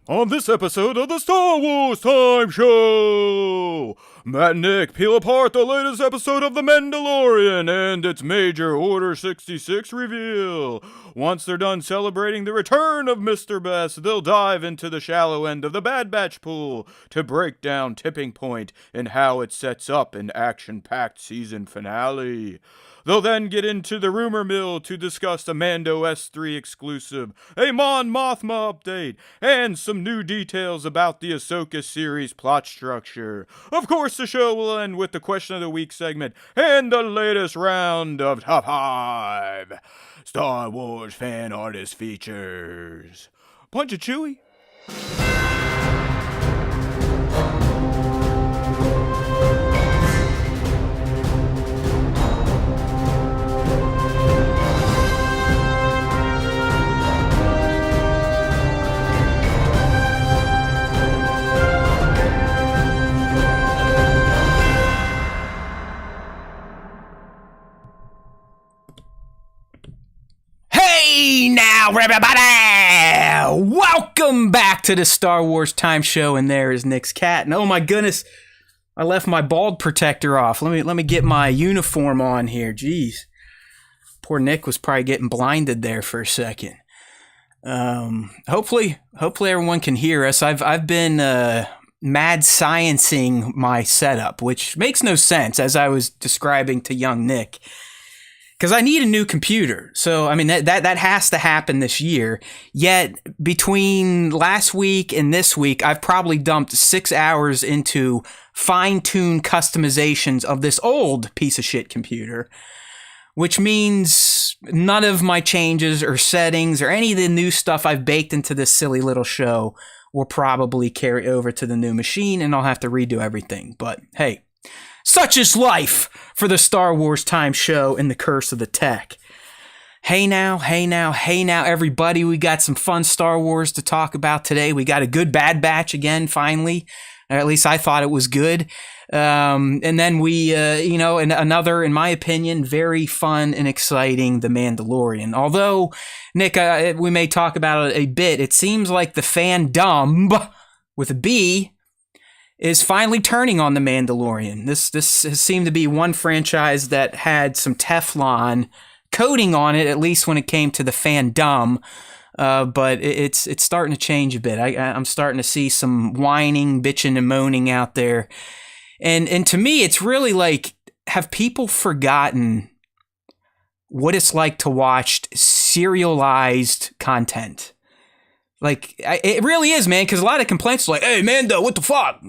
On this episode of the Star Wars Time Show, Matt and Nick peel apart the latest episode of The Mandalorian and its major Order 66 reveal. Once they're done celebrating the return of Mr. Best, they'll dive into the shallow end of the Bad Batch pool to break down Tipping Point and how it sets up an action-packed season finale. They'll then get into the rumor mill to discuss a Mando S3 exclusive, a Mon Mothma update, and some new details about the Ahsoka series plot structure. Of course, the show will end with the Question of the Week segment and the latest round of Top 5 Star Wars fan artist features. Punch it, Chewie. Hey now, everybody! Welcome back to the Star Wars Time Show, and there is Nick's cat. And oh my goodness, I left my bald protector off. Let me get my uniform on here. Jeez, poor Nick was probably getting blinded there for a second. Hopefully everyone can hear us. I've been mad sciencing my setup, which makes no sense, as I was describing to young Nick. Because I need a new computer. So, I mean, that has to happen this year. Yet, between last week and this week, I've probably dumped 6 hours into fine-tuned customizations of this old piece of shit computer. Which means none of my changes or settings or any of the new stuff I've baked into this silly little show will probably carry over to the new machine, and I'll have to redo everything. But, hey. Such is life for the Star Wars Time Show and the curse of the tech. Hey now, everybody. We got some fun Star Wars to talk about today. We got a good Bad Batch again, finally. Or at least I thought it was good. And then we, and another, in my opinion, very fun and exciting, The Mandalorian. Although, Nick, we may talk about it a bit. It seems like the fandom, with a B, is finally turning on The Mandalorian. This has seemed to be one franchise that had some Teflon coating on it, at least when it came to the fandom. But it's starting to change a bit. I'm starting to see some whining, bitching, and moaning out there. And to me, it's really like, have people forgotten what it's like to watch serialized content? Like, it really is, man, because a lot of complaints are like, hey, Mando, what the fuck?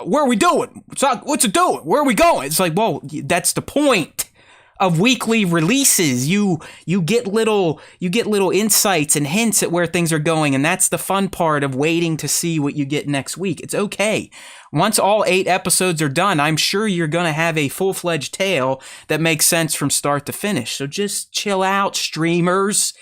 Where are we doing? What's it doing? Where are we going? It's like, well, that's the point of weekly releases. You get little insights and hints at where things are going, and that's the fun part of waiting to see what you get next week. It's okay. Once all 8 episodes are done, I'm sure you're going to have a full-fledged tale that makes sense from start to finish. So just chill out, streamers.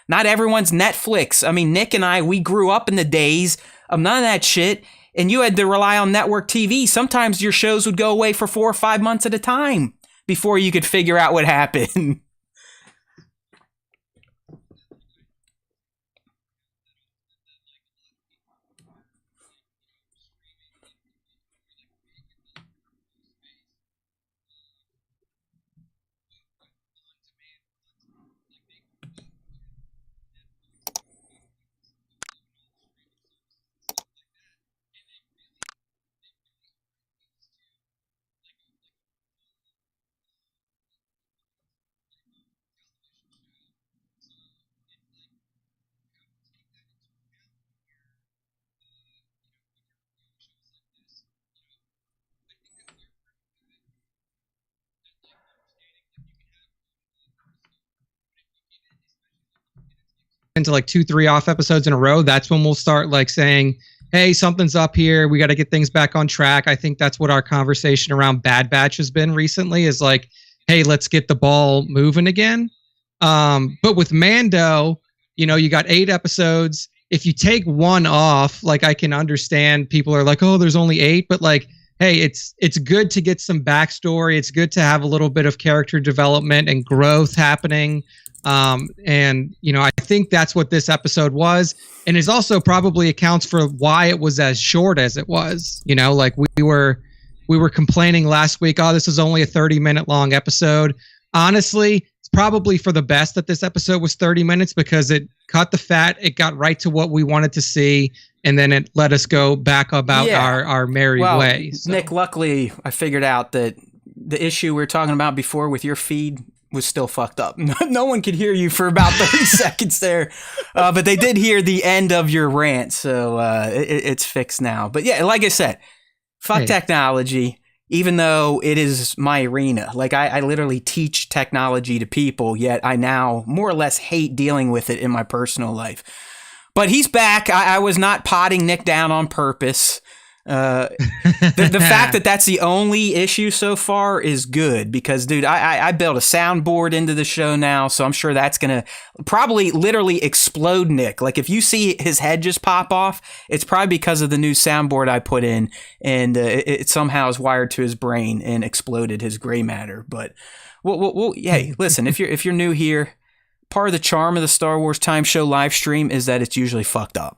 Not everyone's Netflix. I mean, Nick and I, we grew up in the days of none of that shit, and you had to rely on network TV. Sometimes your shows would go away for 4 or 5 months at a time before you could figure out what happened. into like 2-3 off episodes in a row, that's when we'll start like saying, hey, something's up here. We got to get things back on track. I think that's what our conversation around Bad Batch has been recently, is like, hey, let's get the ball moving again. But with Mando, you got 8 episodes. If you take one off, like, I can understand people are like, oh, there's only 8, but like, hey, it's good to get some backstory. It's good to have a little bit of character development and growth happening. And I think that's what this episode was, and is also probably accounts for why it was as short as it was. Like we were complaining last week, oh, this is only a 30-minute long episode. Honestly, it's probably for the best that this episode was 30 minutes because it cut the fat. It got right to what we wanted to see. And then it let us go back about our merry way. So. Nick, luckily, I figured out that the issue we were talking about before with your feed was still fucked up. No one could hear you for about 30 seconds there. But they did hear the end of your rant. So it's fixed now. But yeah, like I said, fuck technology. Even though it is my arena, like I literally teach technology to people, yet I now more or less hate dealing with it in my personal life. But he's back. I was not potting Nick down on purpose. The fact that that's the only issue so far is good because, dude, I built a soundboard into the show now, so I'm sure that's going to probably literally explode Nick. Like, if you see his head just pop off, it's probably because of the new soundboard I put in, and it somehow is wired to his brain and exploded his gray matter. But, hey, listen, if you're new here, part of the charm of the Star Wars Time Show live stream is that it's usually fucked up.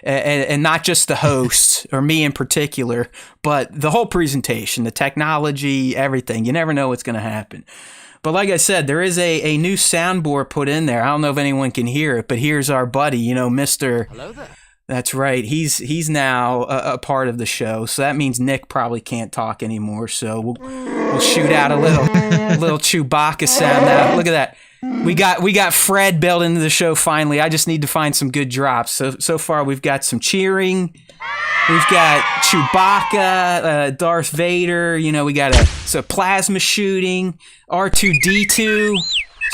And not just the hosts or me in particular, but the whole presentation, the technology, everything. You never know what's going to happen. But like I said, there is a new soundboard put in there. I don't know if anyone can hear it, but here's our buddy, Mr. Hello there. That's right. He's now a part of the show. So that means Nick probably can't talk anymore. So we'll shoot out a little Chewbacca sound now. Look at that. We got Fred built into the show finally. I just need to find some good drops. So far we've got some cheering. We've got Chewbacca, Darth Vader. We got a plasma shooting, R2D2.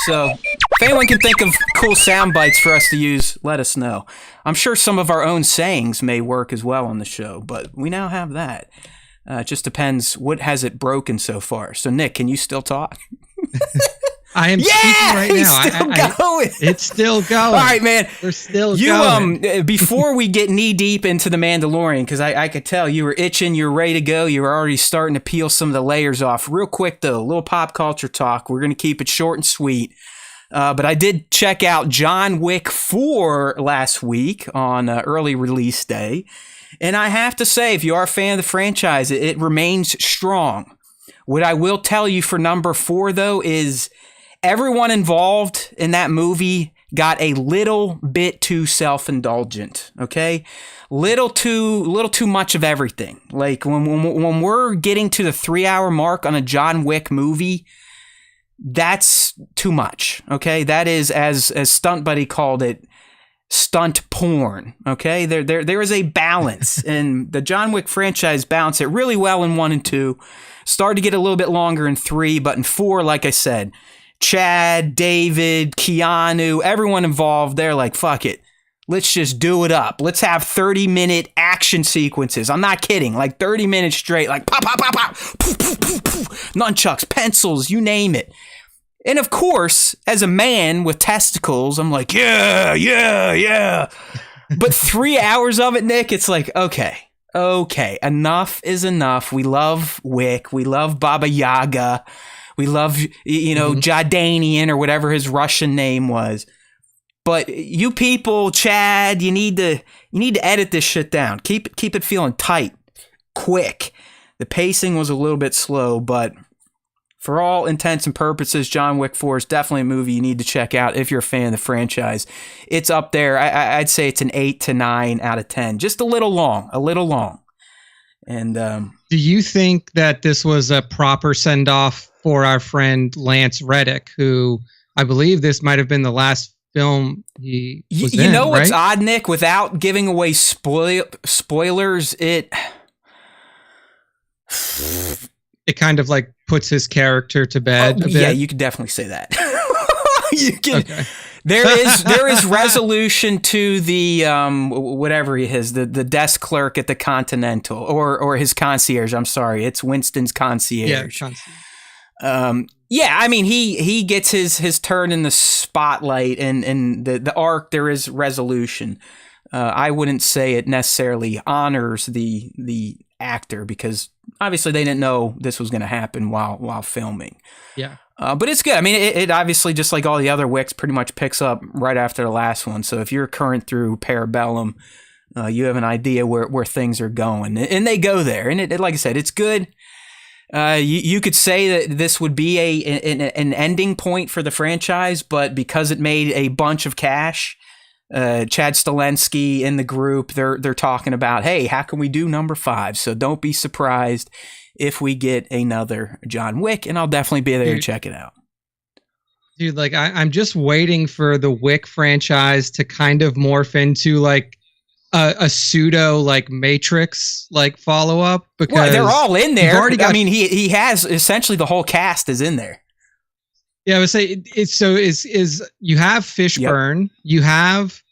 So if anyone can think of cool sound bites for us to use, let us know. I'm sure some of our own sayings may work as well on the show, but we now have that. It just depends what has it broken so far. So Nick, can you still talk? I am speaking right now. Going. It's still going. All right, man. We're still going. Before we get knee deep into the Mandalorian, because I could tell you were itching, you're ready to go. You were already starting to peel some of the layers off. Real quick, though, a little pop culture talk. We're going to keep it short and sweet. But I did check out John Wick 4 last week on early release day. And I have to say, if you are a fan of the franchise, it remains strong. What I will tell you for number 4, though, is everyone involved in that movie got a little bit too self-indulgent, okay? Little too much of everything. Like when we're getting to the 3-hour mark on a John Wick movie, that's too much, okay? That is, as Stunt Buddy called it, stunt porn, okay? There is a balance, and the John Wick franchise balanced it really well in 1 and 2. Started to get a little bit longer in 3, but in 4, like I said, Chad, David, Keanu, everyone involved, they're like, fuck it. Let's just do it up. Let's have 30-minute action sequences. I'm not kidding. Like 30 minutes straight, like pop, pop, pop, pop, poof, poof, poof, poof, nunchucks, pencils, you name it. And of course, as a man with testicles, I'm like, yeah. But 3 hours of it, Nick, it's like, okay, enough is enough. We love Wick. We love Baba Yaga. We love, Jadanian or whatever his Russian name was. But you people, Chad, you need to edit this shit down. Keep it feeling tight, quick. The pacing was a little bit slow, but for all intents and purposes, John Wick 4 is definitely a movie you need to check out if you're a fan of the franchise. It's up there. I'd say it's an 8 to 9 out of 10. Just a little long. And do you think that this was a proper send-off for our friend Lance Reddick, who I believe this might have been the last film he was in, You know what's right? odd, Nick? Without giving away spoilers, it kind of like puts his character to bed a bit. Yeah, you could definitely say that. You can. Okay. There is resolution to the whatever he is, the desk clerk at the Continental or his concierge. I'm sorry, it's Winston's concierge. Yeah, concierge. Yeah, I mean he gets his turn in the spotlight, and the arc, there is resolution. I wouldn't say it necessarily honors the actor, because obviously they didn't know this was going to happen while filming. Yeah. But it's good. I mean, it obviously, just like all the other wicks, pretty much picks up right after the last one. So if you're current through Parabellum, you have an idea where things are going. And they go there. And it, like I said, it's good. You could say that this would be an ending point for the franchise, but because it made a bunch of cash, Chad Stahelski in the group, they're talking about, hey, how can we do number 5? So don't be surprised if we get another John Wick, and I'll definitely be there to check it out. Dude, like I'm just waiting for the Wick franchise to kind of morph into like a pseudo like Matrix like follow up, because they're all in there. Already got, I mean, he has essentially the whole cast is in there. Yeah, I would say it's so is you have Fishburne, you have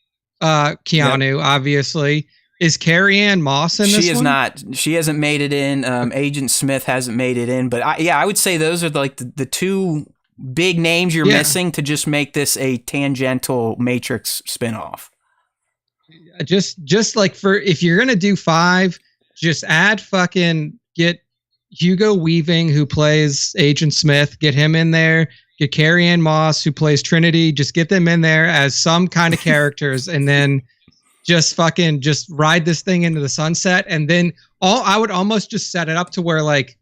Keanu, obviously. Is Carrie Ann Moss in this one? She is not. She hasn't made it in. Agent Smith hasn't made it in. But I would say those are like the two big names you're missing to just make this a tangential Matrix spinoff. Just like for if you're gonna do 5, just get Hugo Weaving, who plays Agent Smith, get him in there. Get Carrie Ann Moss, who plays Trinity. Just get them in there as some kind of characters, and then just ride this thing into the sunset. And then I would almost just set it up to where like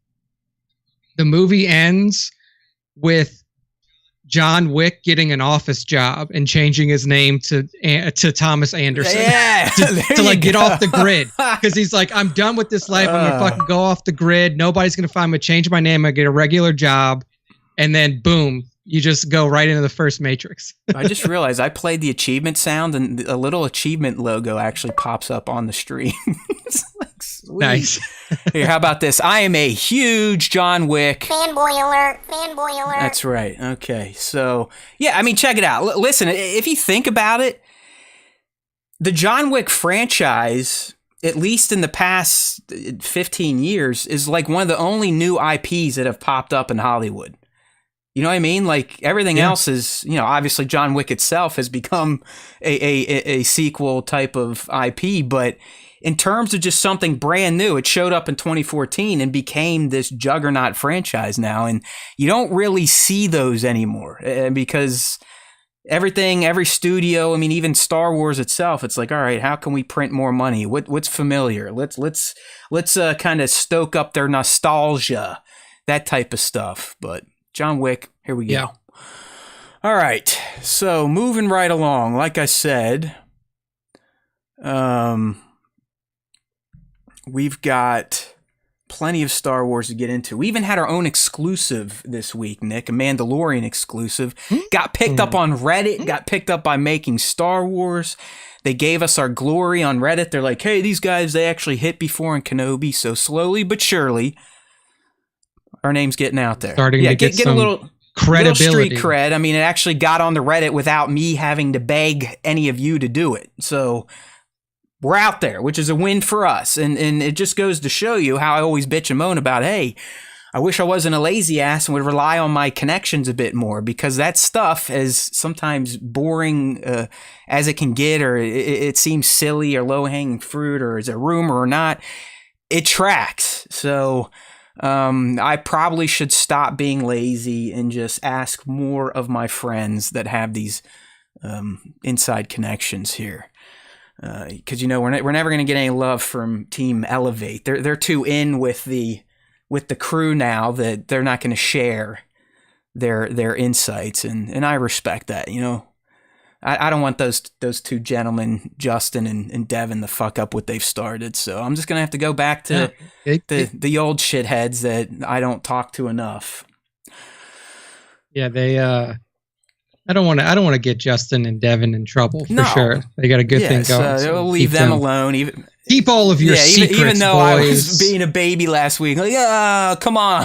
the movie ends with John Wick getting an office job and changing his name to Thomas Anderson. Yeah, to like get off the grid, because he's like, I'm done with this life. I'm gonna fucking go off the grid. Nobody's gonna find me. Change my name. I get a regular job, and then boom, you just go right into the first Matrix. I just realized I played the achievement sound, and a little achievement logo actually pops up on the stream. It's like, sweet. Nice. Here, how about this? I am a huge John Wick fanboy alert. Fanboy alert. That's right. Okay. So, yeah, I mean, check it out. Listen, if you think about it, the John Wick franchise, at least in the past 15 years, is like one of the only new IPs that have popped up in Hollywood. You know what I mean? Like everything else is, obviously John Wick itself has become a sequel type of IP, but in terms of just something brand new, it showed up in 2014 and became this juggernaut franchise now. And you don't really see those anymore because every studio, I mean, even Star Wars itself, it's like, all right, how can we print more money? What's familiar? Let's kind of stoke up their nostalgia, that type of stuff. But John Wick, here we go. Yeah. All right, so moving right along, like I said, we've got plenty of Star Wars to get into. We even had our own exclusive this week, Nick, a Mandalorian exclusive. Got picked up on Reddit, got picked up by Making Star Wars. They gave us our glory on Reddit. They're like, hey, these guys, they actually hit before in Kenobi, so slowly but surely, our name's getting out there. Starting to get some a little credibility. Little street cred. I mean, it actually got on the Reddit without me having to beg any of you to do it. So we're out there, which is a win for us. And it just goes to show you how I always bitch and moan about, hey, I wish I wasn't a lazy ass and would rely on my connections a bit more, because that stuff, as sometimes boring as it can get, or it seems silly or low-hanging fruit, or is a rumor or not, it tracks. So I probably should stop being lazy and just ask more of my friends that have these inside connections here. Because we're never going to get any love from Team Elevate. They're too in with the crew now that they're not going to share their insights, and I respect that. I don't want those two gentlemen, Justin and Devin, to fuck up what they've started. So I'm just gonna have to go back to the old shitheads that I don't talk to enough. Yeah, they. I don't want to get Justin and Devin in trouble for sure. They got a good thing going. So we'll leave them alone. Keep all of your secrets, even though boys. I was being a baby last week. Like, come on.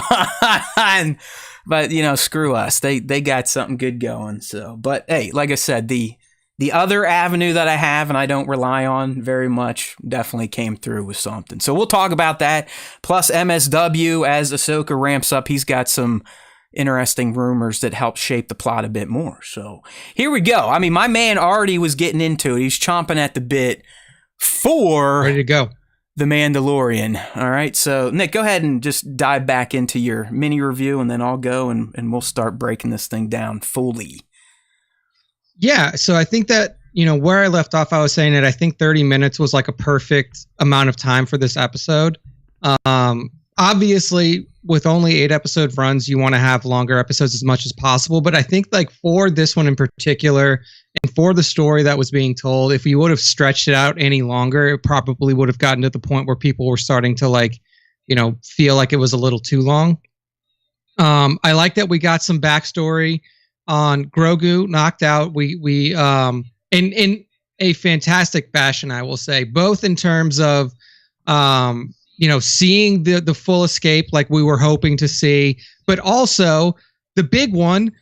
But screw us. They got something good going. So, but hey, like I said, the other avenue that I have and I don't rely on very much definitely came through with something. So we'll talk about that. Plus MSW, as Ahsoka ramps up, he's got some interesting rumors that help shape the plot a bit more. So here we go. I mean, my man already was getting into it. He's chomping at the bit for ready to go. The Mandalorian. All right. So, Nick, go ahead and just dive back into your mini review, and then I'll go and we'll start breaking this thing down fully. Yeah. So I think that, where I left off, I was saying that I think 30 minutes was like a perfect amount of time for this episode. Obviously, with only 8 episode runs, you want to have longer episodes as much as possible. But I think like for this one in particular, and for the story that was being told, if you would have stretched it out any longer, it probably would have gotten to the point where people were starting to feel like it was a little too long. I like that we got some backstory on Grogu knocked out. We in a fantastic fashion, I will say, both in terms of seeing the full escape like we were hoping to see, but also the big one.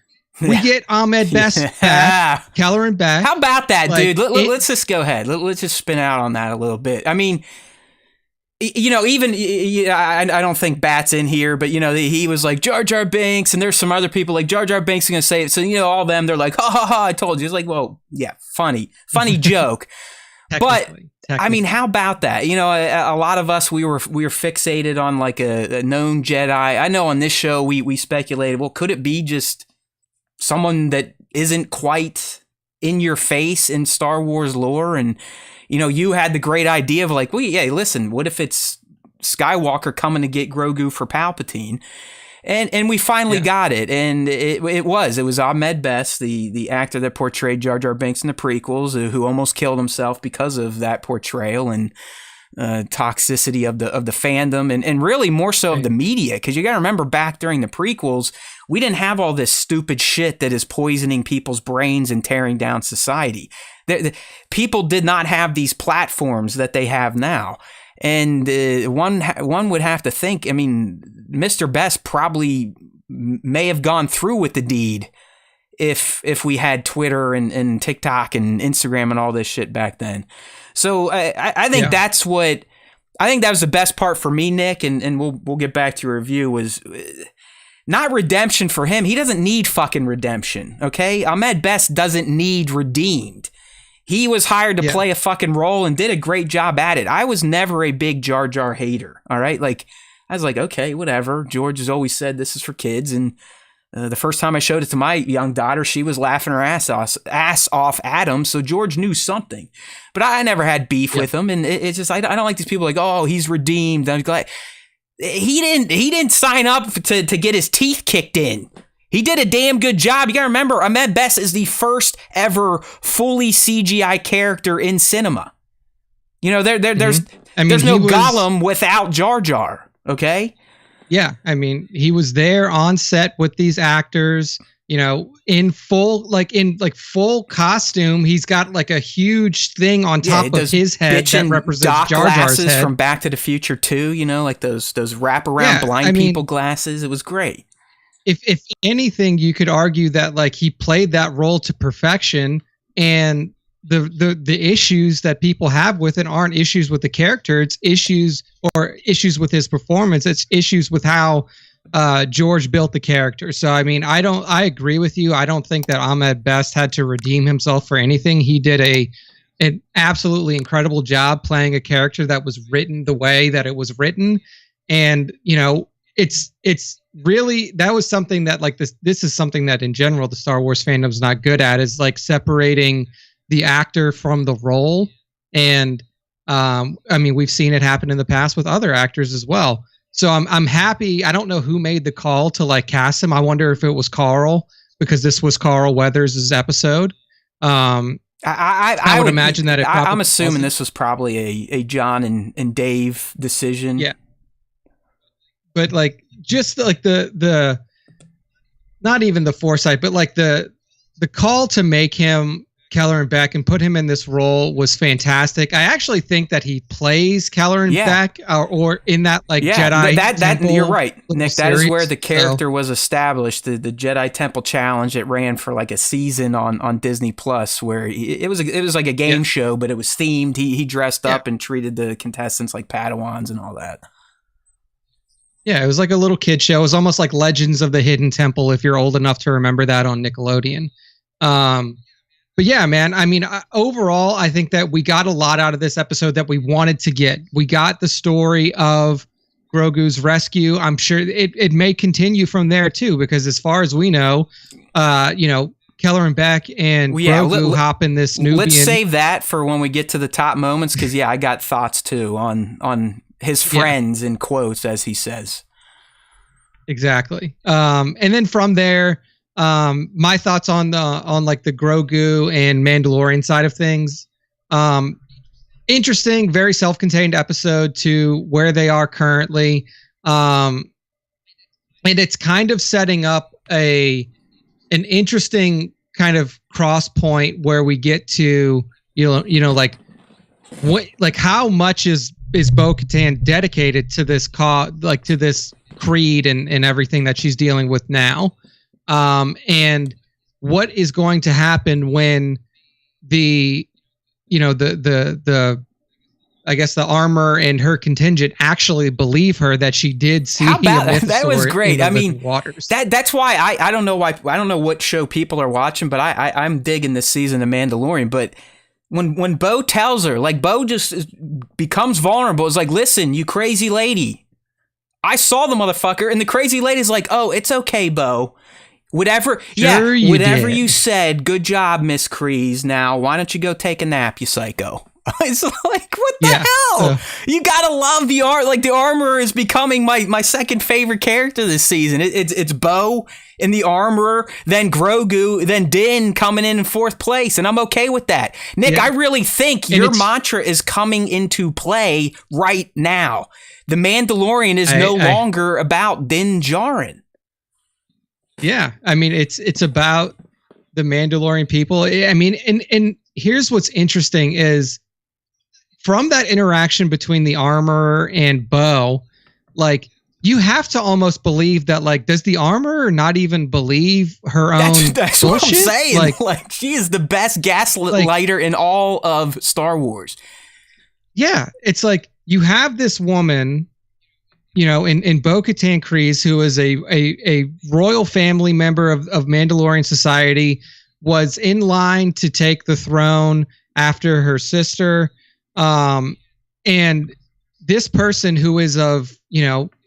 We get Ahmed Best back, Kelleran back. How about that, dude? Let's just go ahead. Let's just spin out on that a little bit. I mean, I don't think Bat's in here, but, he was like Jar Jar Binks, and there's some other people like Jar Jar Binks are going to say it. So, all of them, they're like, ha, ha, ha, I told you. It's like, well, yeah, funny joke. But, I mean, how about that? A lot of us, we were fixated on like a known Jedi. I know on this show, we speculated, well, could it be just someone that isn't quite in your face in Star Wars lore? And, you had the great idea of like, well, yeah, listen, what if it's Skywalker coming to get Grogu for Palpatine? And we finally got it. And it was Ahmed Best, the actor that portrayed Jar Jar Binks in the prequels, who almost killed himself because of that portrayal and toxicity of the fandom and really more so of the media. Because you got to remember, back during the prequels, we didn't have all this stupid shit that is poisoning people's brains and tearing down society. People did not have these platforms that they have now. And one would have to think, I mean, Mr. Best probably may have gone through with the deed if we had Twitter and TikTok and Instagram and all this shit back then. So I think that's what I think that was the best part for me, Nick, and we'll get back to your review, was not redemption for him. He doesn't need fucking redemption, okay? Ahmed Best doesn't need redeemed. He was hired to play a fucking role and did a great job at it. I was never a big Jar Jar hater, all right? Like, I was like, okay, whatever. George has always said this is for kids, and the first time I showed it to my young daughter, she was laughing her ass off at him, so George knew something. But I never had beef with him, and it's just I don't like these people like, oh, he's redeemed. I'm glad he didn't sign up to get his teeth kicked in. He did a damn good job. You gotta remember, Ahmed Best is the first ever fully CGI character in cinema. There's no Gollum without Jar Jar. Okay. Yeah, I mean, he was there on set with these actors, in full costume. He's got like a huge thing on top of his head that represents Jar Jar's head. From Back to the Future 2, like those wraparound blind people glasses. It was great. If anything, you could argue that like he played that role to perfection, and the issues that people have with it aren't issues with the character. It's issues with his performance. It's issues with how George built the character. So, I mean, I agree with you. I don't think that Ahmed Best had to redeem himself for anything. He did an absolutely incredible job playing a character that was written the way that it was written. And, it's really, that was something that like this is something that in general, the Star Wars fandom's not good at, is like separating the actor from the role. And I mean, we've seen it happen in the past with other actors as well. So I'm happy. I don't know who made the call to like cast him. I wonder if it was Carl, because this was Carl Weathers' episode. I would imagine that I'm assuming this was probably a John and Dave decision. Yeah. But like, just like the not even the foresight, but like the call to make him Kelleran Beck and put him in this role was fantastic. I actually think that he plays Kelleran Beck or in that like Jedi. That you're right, Nick. That is where the character was established. The Jedi Temple Challenge. It ran for like a season on Disney Plus, where it was like a game show, but it was themed. He dressed up and treated the contestants like Padawans and all that. Yeah, it was like a little kid show. It was almost like Legends of the Hidden Temple, if you're old enough to remember that on Nickelodeon. But yeah, man, I mean, overall, I think that we got a lot out of this episode that we wanted to get. We got the story of Grogu's rescue. I'm sure it may continue from there too, because as far as we know, Keller and Beck and Grogu hop in this Nubian. Let's save that for when we get to the top moments, because I got thoughts too on his friends in quotes, as he says. Exactly. And then from there, my thoughts on the Grogu and Mandalorian side of things. Interesting, very self-contained episode to where they are currently. And it's kind of setting up an interesting kind of cross point where we get to, like how much is Bo-Katan dedicated to this to this creed and everything that she's dealing with now. And what is going to happen when the I guess the armor and her contingent actually believe her that she did see that was great. I mean, waters. That's why I don't know what show people are watching, but I'm digging this season of Mandalorian. But when Bo tells her, like, Bo just becomes vulnerable. It's like, listen, you crazy lady, I saw the motherfucker, and the crazy lady's like, oh, it's okay, Bo. Whatever, whatever you said, good job, Miss Kreese. Now, why don't you go take a nap, you psycho? It's like, what the hell? You gotta love the art. Like, the Armorer is becoming my second favorite character this season. It's Bo in the Armorer, then Grogu, then Din coming in fourth place, and I'm okay with that. Nick, I really think your mantra is coming into play right now. The Mandalorian is no longer about Din Djarin. Yeah, I mean, it's about the Mandalorian people. I mean, and here's what's interesting is from that interaction between the Armorer and Bo, like, you have to almost believe that, like, does the Armorer not even believe her own that's bullshit? What I'm saying. Like, she is the best gaslighter in all of Star Wars. Yeah, it's like you have this woman, in Bo-Katan Kryze, who is a royal family member of Mandalorian society, was in line to take the throne after her sister. And this person who is of,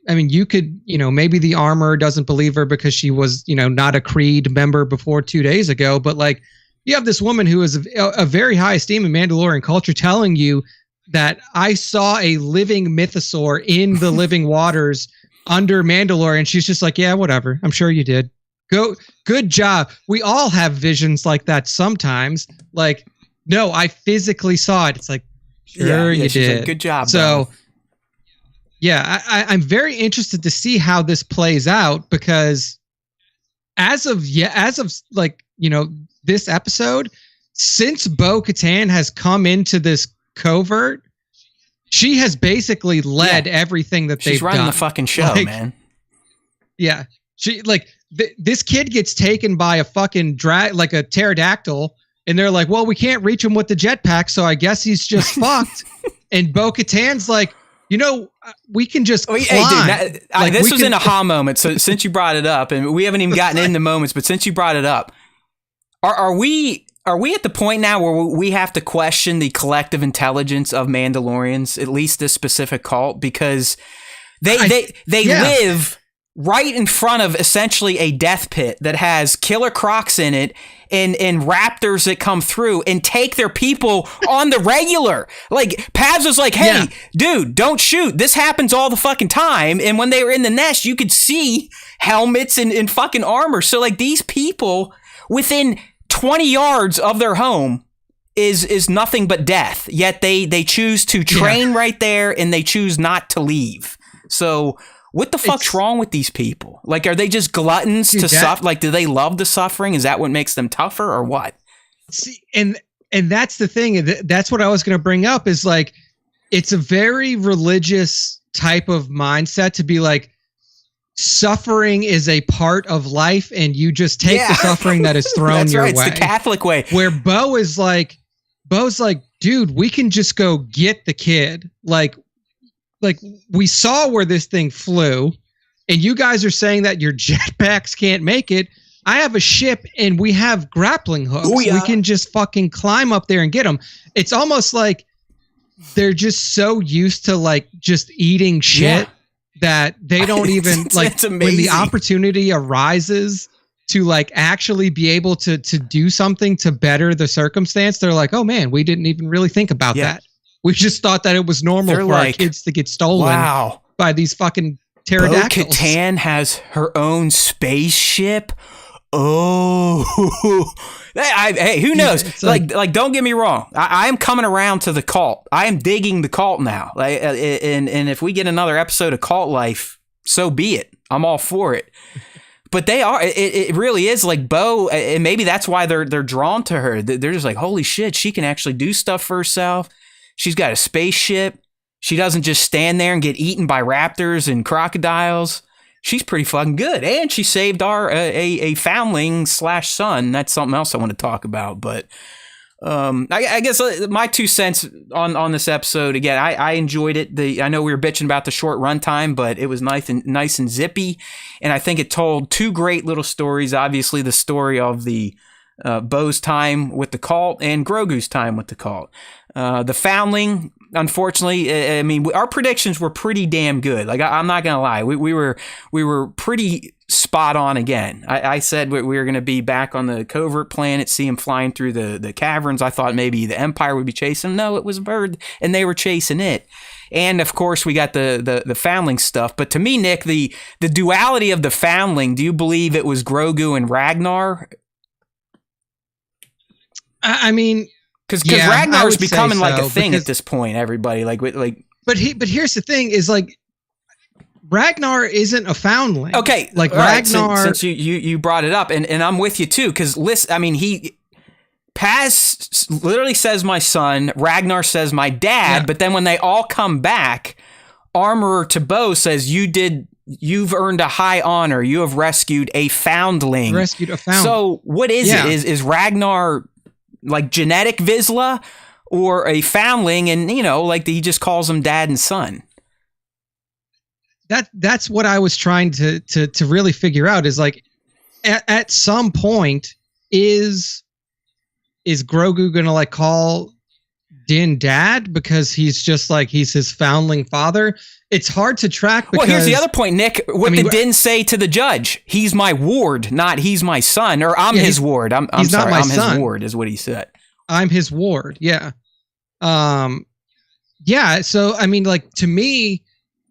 I mean, you could, maybe the Armorer doesn't believe her because she was, not a Creed member before 2 days ago, but like, you have this woman who is a very high esteem in Mandalorian culture telling you that I saw a living mythosaur in the living waters under Mandalorian. She's just like, yeah, whatever. I'm sure you did. Good job. We all have visions like that sometimes. Like, no, I physically saw it. It's like, sure, you did. Like, good job. So, yeah, I'm very interested to see how this plays out, because as of this episode, since Bo-Katan has come into this covert, she has basically led everything that they've done. She's running the fucking show, man. Yeah. She this kid gets taken by a fucking like a pterodactyl, and they're like, well, we can't reach him with the jetpack, so I guess he's just fucked. And Bo-Katan's like, we can just climb. Hey, dude, this was an aha moment. So since you brought it up, and we haven't even gotten into moments, but since you brought it up, are we at the point now where we have to question the collective intelligence of Mandalorians, at least this specific cult, because they live right in front of essentially a death pit that has killer crocs in it and raptors that come through and take their people on the regular. Like, Paz was like, hey, dude, don't shoot. This happens all the fucking time. And when they were in the nest, you could see helmets and fucking armor. So, like, these people within 20 yards of their home is nothing but death. Yet they choose to train right there, and they choose not to leave. So what the fuck's wrong with these people? Like, are they just gluttons to suffer? Like, do they love the suffering? Is that what makes them tougher, or what? See, and that's the thing. That's what I was going to bring up, is like, it's a very religious type of mindset to be like, suffering is a part of life, and you just take the suffering that is thrown your way. It's the Catholic way. Where Bo's like, dude, we can just go get the kid. Like we saw where this thing flew, and you guys are saying that your jetpacks can't make it. I have a ship and we have grappling hooks. Oh, yeah. We can just fucking climb up there and get them. It's almost like they're just so used to like just eating shit that they don't even like it's when the amazing. opportunity arises to like actually be able to do something to better the circumstance. They're like, oh man, we didn't even really think about that. We just thought that it was normal They're for our like, kids to get stolen by these fucking pterodactyls. Bo-Katan has her own spaceship. Oh, hey, who knows? It's like, don't get me wrong. I am coming around to the cult. I am digging the cult now. Like, and if we get another episode of Cult Life, so be it. I'm all for it. But they are. It really is like Bo, and maybe that's why they're drawn to her. They're just like, holy shit, she can actually do stuff for herself. She's got a spaceship. She doesn't just stand there and get eaten by raptors and crocodiles. She's pretty fucking good, and she saved our a foundling / son. That's something else I want to talk about. But I guess my 2 cents on this episode again. I enjoyed it. I know we were bitching about the short runtime, but it was nice and zippy, and I think it told 2 great little stories. Obviously, the story of the Bo's time with the cult and Grogu's time with the cult. The foundling. Unfortunately, I mean, our predictions were pretty damn good. Like, I'm not gonna lie, we were pretty spot on again. I said we were gonna be back on the covert planet, see him flying through the caverns. I thought maybe the Empire would be chasing him. No, it was a bird, and they were chasing it. And of course, we got the foundling stuff. But to me, Nick, the duality of the foundling. Do you believe it was Grogu and Ragnar? I mean. Because Ragnar's becoming like a so, thing at this point. Everybody but here's the thing: is like Ragnar isn't a foundling. Okay, like Ragnar. Right, since you brought it up, and I'm with you too. Because listen, I mean, Paz literally says my son. Ragnar says my dad. But then when they all come back, Armorer to Bo says you've earned a high honor. You have rescued a foundling. So what is it? Is Ragnar like genetic Vizsla or a foundling, and like he just calls them dad and son? That's what I was trying to really figure out, is like at some point is Grogu gonna like call Din dad because he's just like he's his foundling father? It's hard to track because, well, here's the other point, Nick. What did Din say to the judge? He's my ward, not he's my son, or I'm his ward. I'm sorry, I'm his ward is what he said. I'm his ward. Yeah. Yeah. So, I mean, like, to me,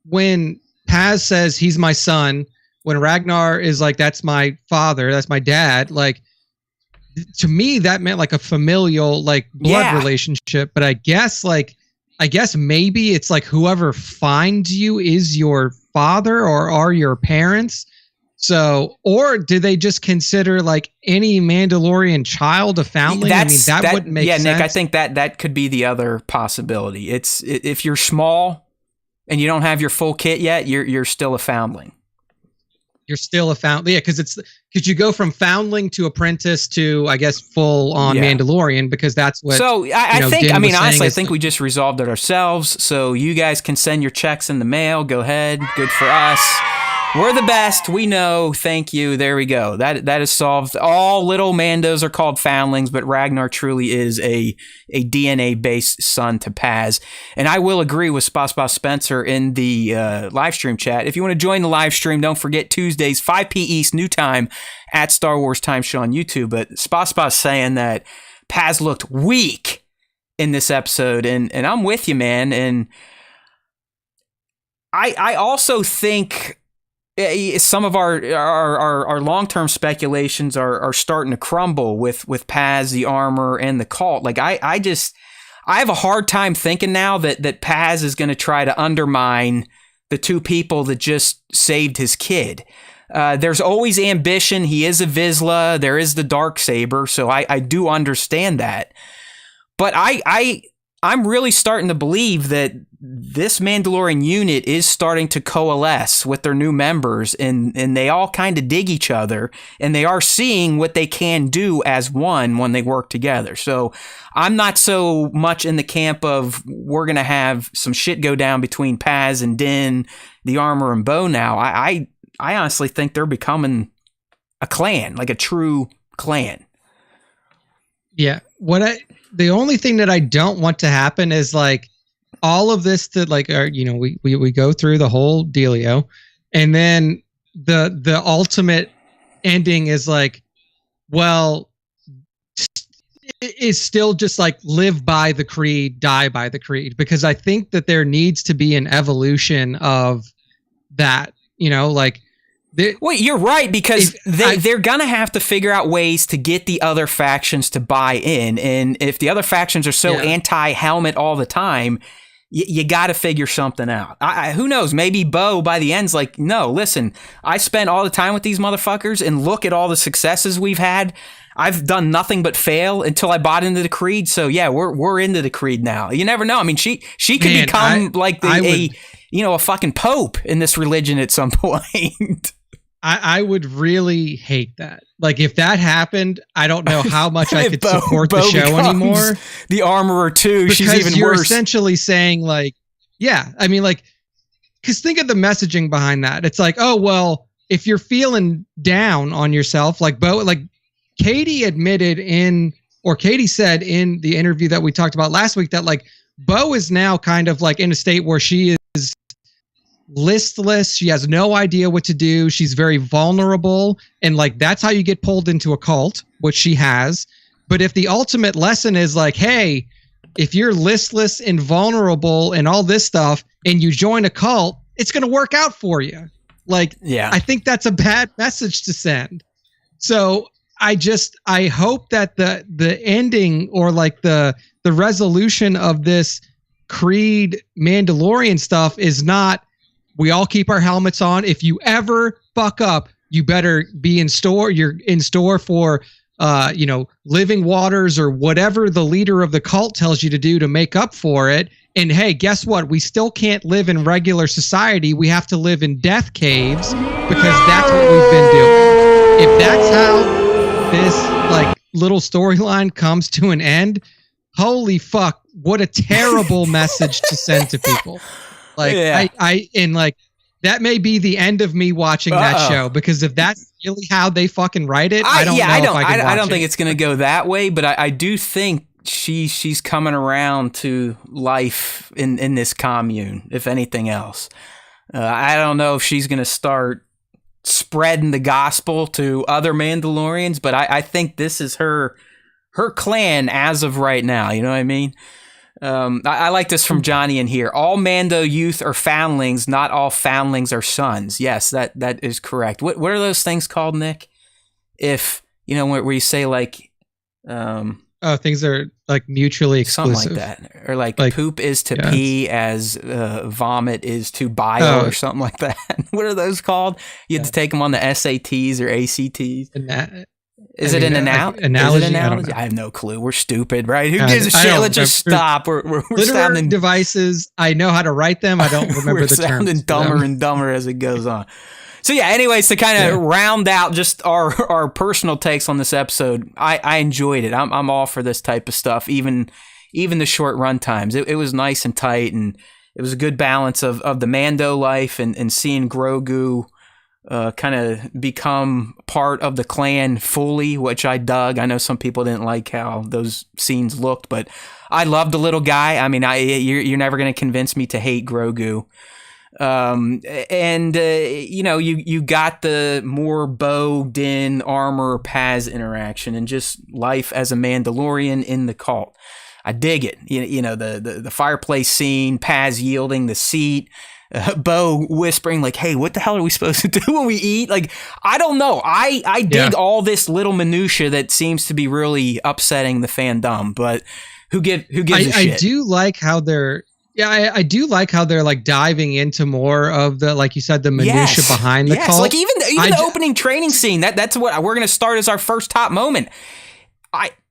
when Paz says he's my son, when Ragnar is like, that's my father, that's my dad, like, to me, that meant like a familial, like, blood relationship. But I guess maybe it's like whoever finds you is your father or are your parents. So, or do they just consider like any Mandalorian child a foundling? I mean, that wouldn't make sense. Nick, I think that could be the other possibility. It's if you're small and you don't have your full kit yet, you're still a foundling. You're still a foundling, yeah, because you go from foundling to apprentice to, I guess, full on Mandalorian, because that's what. So I think, I mean, honestly, I think we just resolved it ourselves. So you guys can send your checks in the mail. Go ahead, good for us. We're the best. We know. Thank you. There we go. That is solved. All little Mandos are called foundlings, but Ragnar truly is a DNA-based son to Paz. And I will agree with Spa Spencer in the live stream chat. If you want to join the live stream, don't forget Tuesdays, 5 p. East, new time at Star Wars Time Show on YouTube. But Spa's saying that Paz looked weak in this episode, and I'm with you, man. And I also think some of our long-term speculations are starting to crumble with Paz, the armor, and the cult. Like I have a hard time thinking now that Paz is going to try to undermine the two people that just saved his kid. There's always ambition. He is a Vizsla. There is the Darksaber, so I do understand that. But I'm really starting to believe that this Mandalorian unit is starting to coalesce with their new members, and they all kind of dig each other, and they are seeing what they can do as one when they work together. So I'm not so much in the camp of we're going to have some shit go down between Paz and Din, the armor, and Bo now. I honestly think they're becoming a clan, like a true clan. Yeah. The only thing that I don't want to happen is like all of this that like we go through the whole dealio, and then the ultimate ending is like, well, is still just like live by the creed, die by the creed, because I think that there needs to be an evolution of that, like. Well, you're right, because they're going to have to figure out ways to get the other factions to buy in. And if the other factions are so anti-helmet all the time, you got to figure something out. Who knows? Maybe Bo by the end's like, no, listen, I spent all the time with these motherfuckers and look at all the successes we've had. I've done nothing but fail until I bought into the creed. So yeah, we're into the creed now. You never know. I mean, she could become a fucking pope in this religion at some point. I would really hate that. Like if that happened, I don't know how much I could support the show anymore. The Armorer too. Because she's even you're worse. Essentially saying like, yeah, I mean like, because think of the messaging behind that. It's like, oh well, if you're feeling down on yourself, like Katie said in the interview that we talked about last week that like Bo is now kind of like in a state where she is listless. She has no idea what to do. She's very vulnerable. And like, that's how you get pulled into a cult, which she has. But if the ultimate lesson is like, hey, if you're listless and vulnerable and all this stuff and you join a cult, it's going to work out for you. Like, yeah, I think that's a bad message to send. So I hope that the ending or like the resolution of this Creed Mandalorian stuff is not, we all keep our helmets on. If you ever fuck up, you better be in store. You're in store for, living waters or whatever the leader of the cult tells you to do to make up for it. And hey, guess what? We still can't live in regular society. We have to live in death caves because that's what we've been doing. If that's how this like little storyline comes to an end, holy fuck, what a terrible message to send to people. Like that may be the end of me watching that show, because if that's really how they fucking write it, I don't think it's going to go that way, but I do think she's coming around to life in this commune, if anything else. I don't know if she's going to start spreading the gospel to other Mandalorians, but I think this is her clan as of right now. You know what I mean? I like this from Johnny in here. All Mando youth are foundlings. Not all foundlings are sons. Yes, that is correct. What are those things called, Nick? If where you say like, things are like mutually exclusive, something like that, or like poop is to pee as vomit is to bio, or something like that. What are those called? You have to take them on the SATs or ACTs. Is it an analogy? I have no clue. We're stupid, right? Who gives a shit? Let's just stop. We're sounding devices. I know how to write them. I don't remember the terms. We're sounding dumber and dumber as it goes on. So yeah, anyways, to kind of round out just our personal takes on this episode, I enjoyed it. I'm all for this type of stuff, even the short run times. It was nice and tight, and it was a good balance of the Mando life and seeing Grogu kind of become part of the clan fully, which I dug. I know some people didn't like how those scenes looked, but I loved the little guy. I mean, you're never going to convince me to hate Grogu. You got the more Bo, Din, Armor, Paz interaction and just life as a Mandalorian in the cult. I dig it. The fireplace scene, Paz yielding the seat, Bo whispering like, hey, what the hell are we supposed to do when we eat? Like, I don't know. I dig all this little minutia that seems to be really upsetting the fandom, but who gives a shit? I do like how they're I do like how they're like diving into more of the, like you said, the minutia behind the cult. Like even the opening training scene, that's what we're going to start as our first top moment.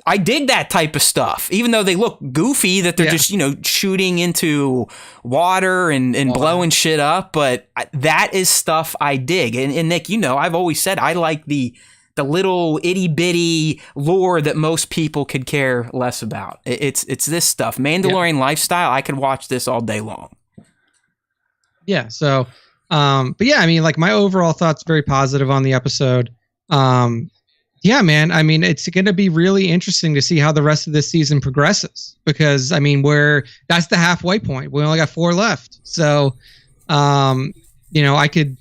I dig that type of stuff, even though they look goofy, that they're just, shooting into water and blowing shit up. But that is stuff I dig. And Nick, I've always said I like the little itty bitty lore that most people could care less about. It's this stuff. Mandalorian lifestyle. I could watch this all day long. Yeah. So, but yeah, I mean, like my overall thoughts very positive on the episode. Yeah, man. I mean, it's going to be really interesting to see how the rest of this season progresses because, I mean, that's the halfway point. We only got 4 left. So, I could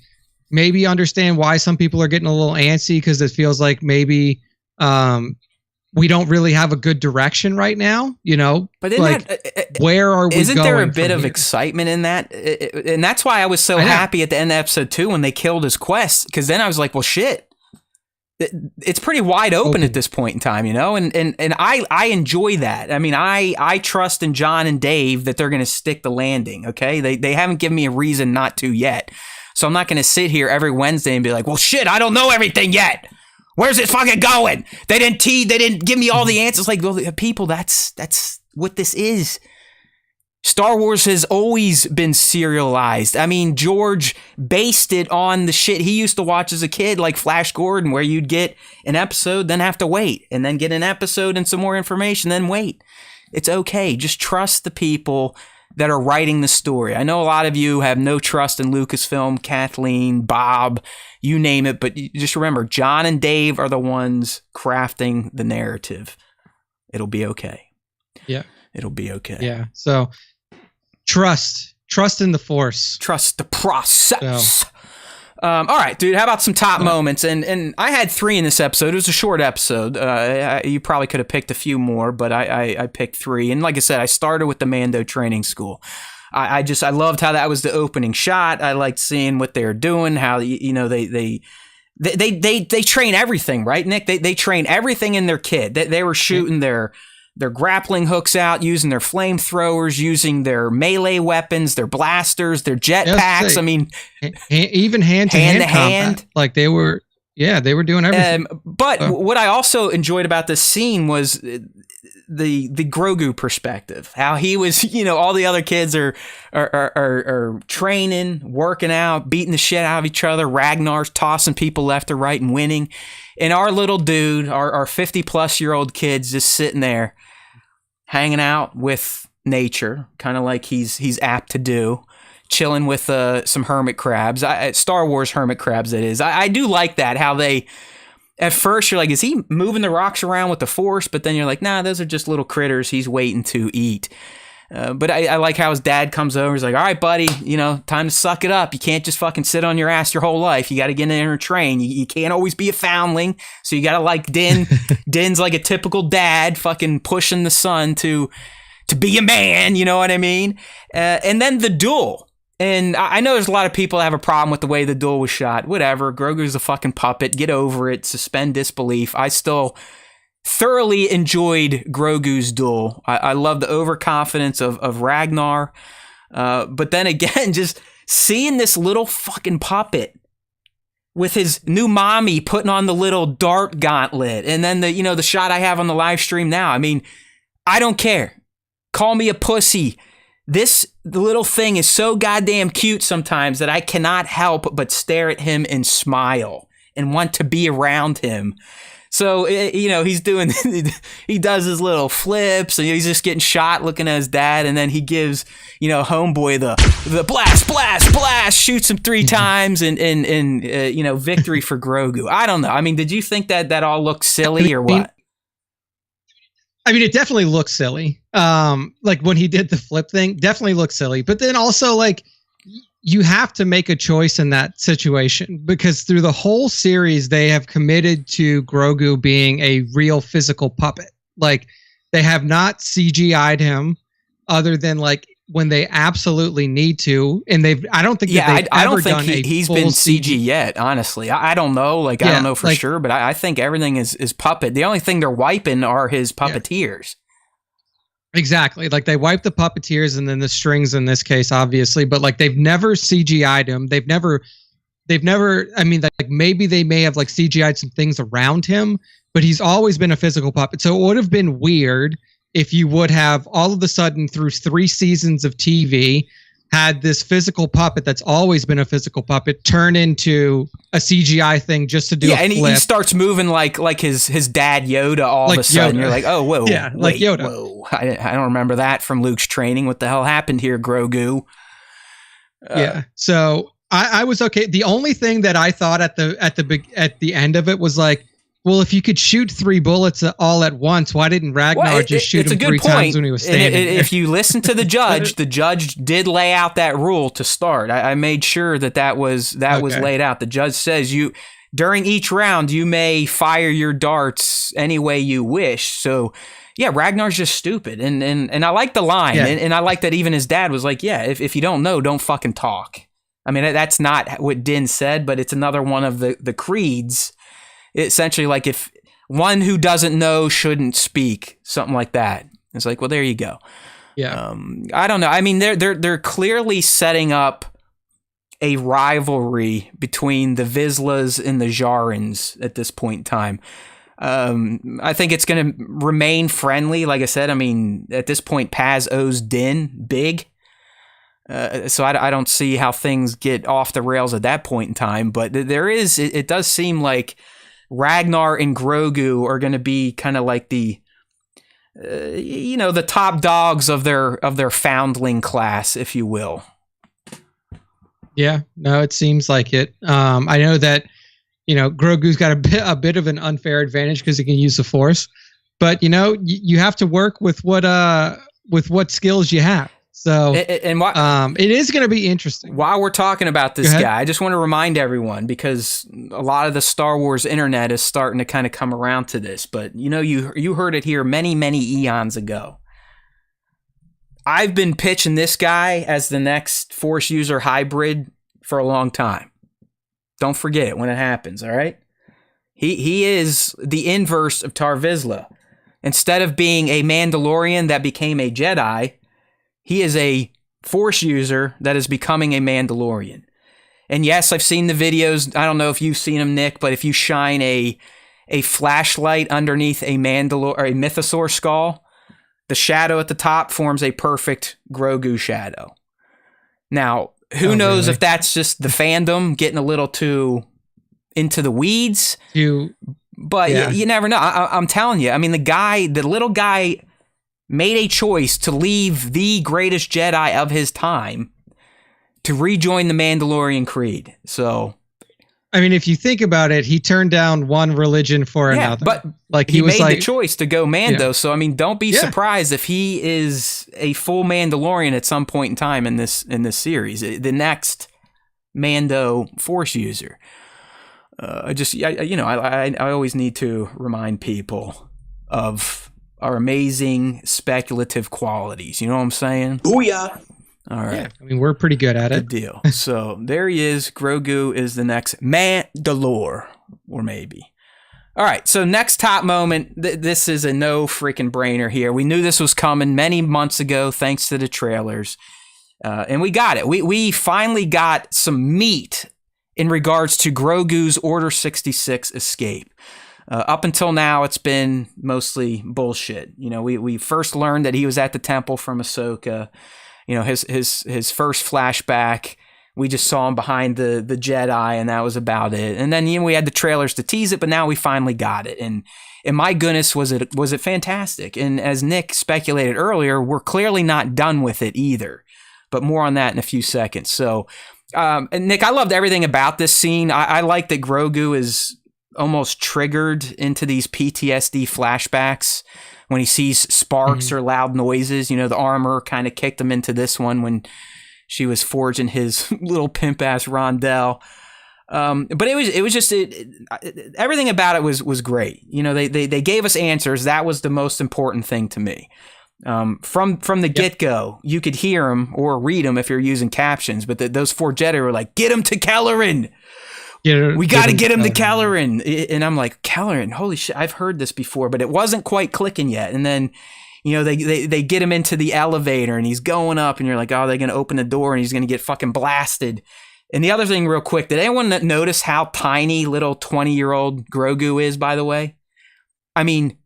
maybe understand why some people are getting a little antsy because it feels like maybe we don't really have a good direction right now, But where are we going? Isn't there a bit of excitement in that? And that's why I was so happy at the end of episode 2 when they killed his quest, because then I was like, well, shit. It's pretty wide open at this point in time, and I enjoy that. I mean, I trust in John and Dave that they're going to stick the landing. Okay, they haven't given me a reason not to yet, so I'm not going to sit here every Wednesday and be like, well, shit, I don't know everything yet. Where's it fucking going? They didn't give me all the answers. Like, well, people, that's what this is. Star Wars has always been serialized. I mean, George based it on the shit he used to watch as a kid, like Flash Gordon, where you'd get an episode, then have to wait, and then get an episode and some more information, then wait. It's okay. Just trust the people that are writing the story. I know a lot of you have no trust in Lucasfilm, Kathleen, Bob, you name it, but just remember, John and Dave are the ones crafting the narrative. It'll be okay. Yeah. It'll be okay. Yeah. So trust in the Force. Trust the process. So. All right, dude. How about some top moments? And I had 3 in this episode. It was a short episode. You probably could have picked a few more, but I picked 3. And like I said, I started with the Mando training school. I loved how that was the opening shot. I liked seeing what they were doing. How they train everything, right, Nick? They train everything in their kid. They were shooting their grappling hooks out, using their flamethrowers, using their melee weapons, their blasters, their jetpacks. I mean, even hand to hand. Like they were doing everything. But what I also enjoyed about this scene was the Grogu perspective. How he was, all the other kids are training, working out, beating the shit out of each other. Ragnar's tossing people left or right and winning. And our little dude, our 50-plus-year-old kid's just sitting there, hanging out with nature, kind of like he's apt to do, chilling with some hermit crabs, Star Wars hermit crabs, that is. I do like that, how they, at first you're like, is he moving the rocks around with the Force? But then you're like, nah, those are just little critters he's waiting to eat. But I like how his dad comes over. He's like, all right, buddy, time to suck it up. You can't just fucking sit on your ass your whole life. You got to get in there and train. You can't always be a foundling. So you got to like Din. Din's like a typical dad, fucking pushing the son to be a man. You know what I mean? And then the duel. And I know there's a lot of people that have a problem with the way the duel was shot. Whatever. Grogu's a fucking puppet. Get over it. Suspend disbelief. I still thoroughly enjoyed Grogu's duel. I love the overconfidence of Ragnar. But then again, just seeing this little fucking puppet with his new mommy putting on the little dart gauntlet. And then the shot I have on the live stream now. I mean, I don't care. Call me a pussy. The little thing is so goddamn cute sometimes that I cannot help but stare at him and smile and want to be around him. So, he's doing, he does his little flips and he's just getting shot looking at his dad. And then he gives, homeboy the blast, shoots him 3 times and victory for Grogu. I don't know. I mean, did you think that all looked silly or what? I mean, it definitely looks silly. Like when he did the flip thing, definitely looks silly. But then also like, you have to make a choice in that situation because through the whole series, they have committed to Grogu being a real physical puppet. Like they have not CGI'd him other than like when they absolutely need to. And I don't think he's been CG yet, honestly. I don't know. Like, I don't know for sure, but I think everything is puppet. The only thing they're wiping are his puppeteers. Exactly. Like they wipe the puppeteers and then the strings in this case, obviously, but like they've never CGI'd him. They've never, I mean, like maybe they may have like CGI'd some things around him, but he's always been a physical puppet. So it would have been weird if you would have all of a sudden through 3 seasons of TV had this physical puppet that's always been a physical puppet turn into a CGI thing just to do a flip. And he starts moving like his dad Yoda all of a sudden. Yoda. You're like, oh, whoa. Yeah, like Yoda. Whoa. I don't remember that from Luke's training. What the hell happened here, Grogu? Yeah. So I was okay. The only thing that I thought at the end of it was like, well, if you could shoot 3 bullets all at once, why didn't Ragnar just shoot him 3 times when he was standing? If you listen to the judge did lay out that rule to start. I made sure that was laid out. The judge says during each round you may fire your darts any way you wish. So yeah, Ragnar's just stupid, and I like the line, and I like that even his dad was like, yeah, if you don't know, don't fucking talk. I mean, that's not what Din said, but it's another one of the creeds. Essentially, like if one who doesn't know shouldn't speak, something like that. It's like, well, there you go. Yeah. I don't know. I mean, they're clearly setting up a rivalry between the Vizslas and the Jarans at this point in time. I think it's going to remain friendly. Like I said, I mean, at this point, Paz owes Din big. So I don't see how things get off the rails at that point in time. But it does seem like Ragnar and Grogu are going to be kind of like the top dogs of their foundling class, if you will. Yeah, no, it seems like it. I know that, Grogu's got a bit of an unfair advantage because he can use the Force, but you have to work with what skills you have. So it is going to be interesting. While we're talking about this guy, I just want to remind everyone, because a lot of the Star Wars internet is starting to kind of come around to this, but you heard it here many, many eons ago. I've been pitching this guy as the next Force user hybrid for a long time. Don't forget it when it happens, all right? He is the inverse of Tar Vizsla. Instead of being a Mandalorian that became a Jedi, he is a Force user that is becoming a Mandalorian. And yes, I've seen the videos. I don't know if you've seen them, Nick, but if you shine a flashlight underneath a Mythosaur skull, the shadow at the top forms a perfect Grogu shadow. Now, who knows if that's just the fandom getting a little too into the weeds? But you never know. I'm telling you. I mean, the little guy made a choice to leave the greatest Jedi of his time to rejoin the Mandalorian creed. So, I mean, if you think about it, he turned down one religion for another. But like he made the choice to go Mando. Yeah. So, I mean, don't be surprised if he is a full Mandalorian at some point in time in this series. The next Mando Force user. I always need to remind people of our amazing speculative qualities. You know what I'm saying? Booyah! All right. Yeah, I mean, we're pretty good at it. Good deal. So there he is. Grogu is the next Mandalore, or maybe. All right. So next top moment. This is a no freaking brainer here. We knew this was coming many months ago, thanks to the trailers, and we got it. We finally got some meat in regards to Grogu's Order 66 escape. Up until now, it's been mostly bullshit. We first learned that he was at the temple from Ahsoka. His first flashback, we just saw him behind the Jedi, and that was about it. And then we had the trailers to tease it, but now we finally got it. And my goodness, was it fantastic? And as Nick speculated earlier, we're clearly not done with it either. But more on that in a few seconds. So, and Nick, I loved everything about this scene. I like that Grogu is almost triggered into these PTSD flashbacks when he sees sparks or loud noises. The armor kind of kicked him into this one when she was forging his little pimp ass rondelle. But it was just everything about it was great. They gave us answers. That was the most important thing to me. From the get-go, you could hear them or read them if you're using captions, but those 4 Jedi were like, "Get him to Kelleran! We got to get him to Kelleran!" And I'm like, Kelleran, holy shit, I've heard this before, but it wasn't quite clicking yet. And then, they get him into the elevator and he's going up and you're like, oh, they're going to open the door and he's going to get fucking blasted. And the other thing real quick, did anyone notice how tiny little 20-year-old Grogu is, by the way? I mean,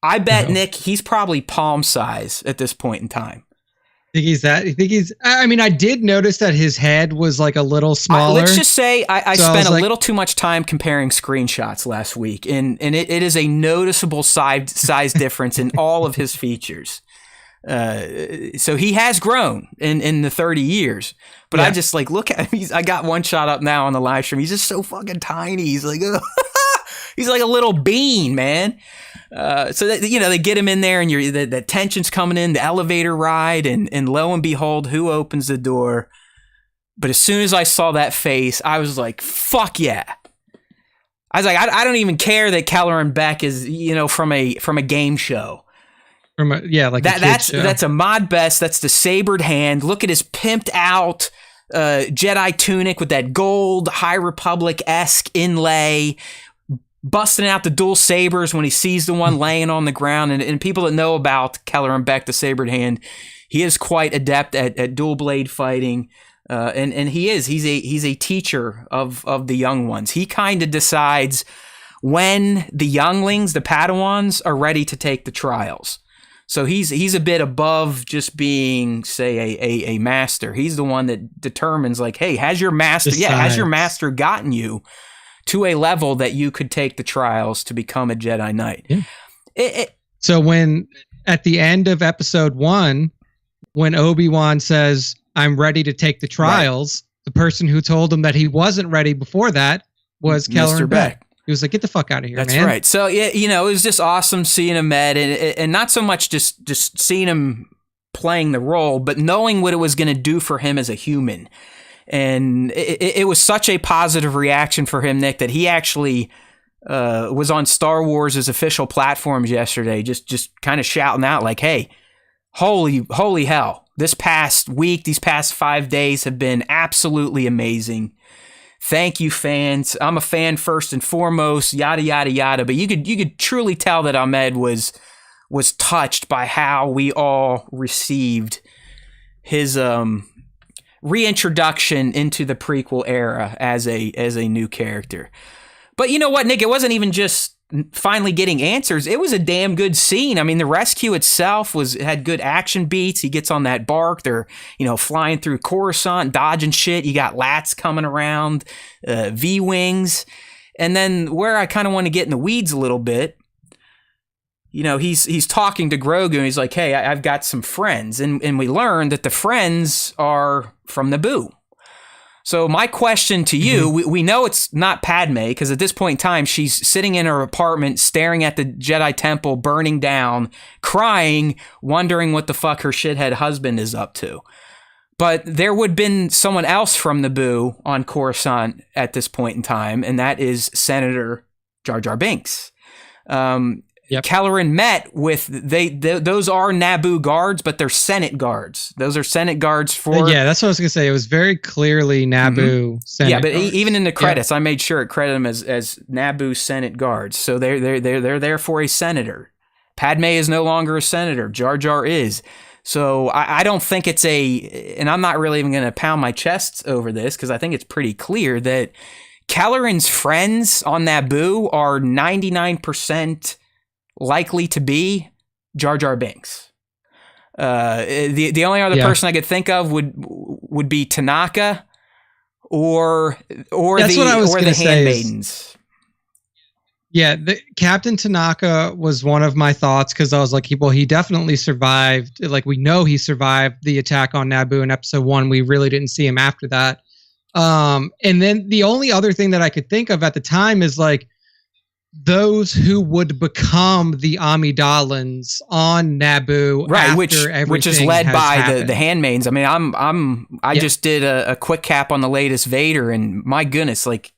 I bet, Nick, he's probably palm size at this point in time. I did notice that his head was like a little smaller. Let's just say I spent a little too much time comparing screenshots last week, and it is a noticeable size difference in all of his features. So he has grown in the 30 years. But I just like look at him. I got one shot up now on the live stream. He's just so fucking tiny. He's like, he's like a little bean, man. So that, they get him in there, and the tension's coming in, the elevator ride, and lo and behold, who opens the door? But as soon as I saw that face, I was like, fuck yeah. I was like, I don't even care that Kelleran Beck is, from a game show. That's a mod best. That's the sabered hand. Look at his pimped out Jedi tunic with that gold High Republic-esque inlay, busting out the dual sabers when he sees the one laying on the ground. And people that know about Kelleran Beck, the sabered hand, he is quite adept at dual blade fighting. And he's a teacher of the young ones. He kind of decides when the younglings, the Padawans, are ready to take the trials. So he's a bit above just being, say, a master. He's the one that determines, like, hey, has your master gotten you to a level that you could take the trials to become a Jedi Knight? Yeah. So when at the end of episode 1, when Obi-Wan says, I'm ready to take the trials, the person who told him that he wasn't ready before that was Kelleran Beck. He was like, get the fuck out of here, man. That's right. So, it was just awesome seeing him and not so much just seeing him playing the role, but knowing what it was going to do for him as a human. And it was such a positive reaction for him, Nick, that he actually was on Star Wars' official platforms yesterday, just kind of shouting out like, hey, holy hell. This past week, these past 5 days have been absolutely amazing. Thank you, fans. I'm a fan first and foremost, yada, yada, yada. But you could truly tell that Ahmed was touched by how we all received his reintroduction into the prequel era as a new character. But you know what, Nick? It wasn't even just finally getting answers. It was a damn good scene. I mean, the rescue itself had good action beats. He gets on that bark. They're, flying through Coruscant, dodging shit. You got lats coming around, V-wings. And then where I kind of want to get in the weeds a little bit, he's talking to Grogu, and he's like, hey, I've got some friends. And we learn that the friends are from Naboo. So my question to you, we know it's not Padme, because at this point in time, she's sitting in her apartment, staring at the Jedi Temple burning down, crying, wondering what the fuck her shithead husband is up to. But there would have been someone else from Naboo on Coruscant at this point in time, and that is Senator Jar Jar Binks. Kelleran met with those are Naboo guards, but they're Senate guards. Those are Senate guards for. Yeah, that's what I was gonna say. It was very clearly Naboo Senate. Yeah, but guards. Even in the credits, I made sure it credited them as Naboo Senate guards. So they're there for a senator. Padme is no longer a senator. Jar Jar is. So I don't think it's and I'm not really even going to pound my chest over this, because I think it's pretty clear that Kelleran's friends on Naboo are 99% likely to be Jar Jar Binks. The only other person I could think of would be Tanaka or the handmaidens. Yeah, Captain Tanaka was one of my thoughts, because I was like, he definitely survived. Like, we know he survived the attack on Naboo in episode 1. We really didn't see him after that. And then the only other thing that I could think of at the time is like those who would become the Amidalans on Naboo, right? Which is led by the handmaids. I mean, I just did a quick cap on the latest Vader, and my goodness, like,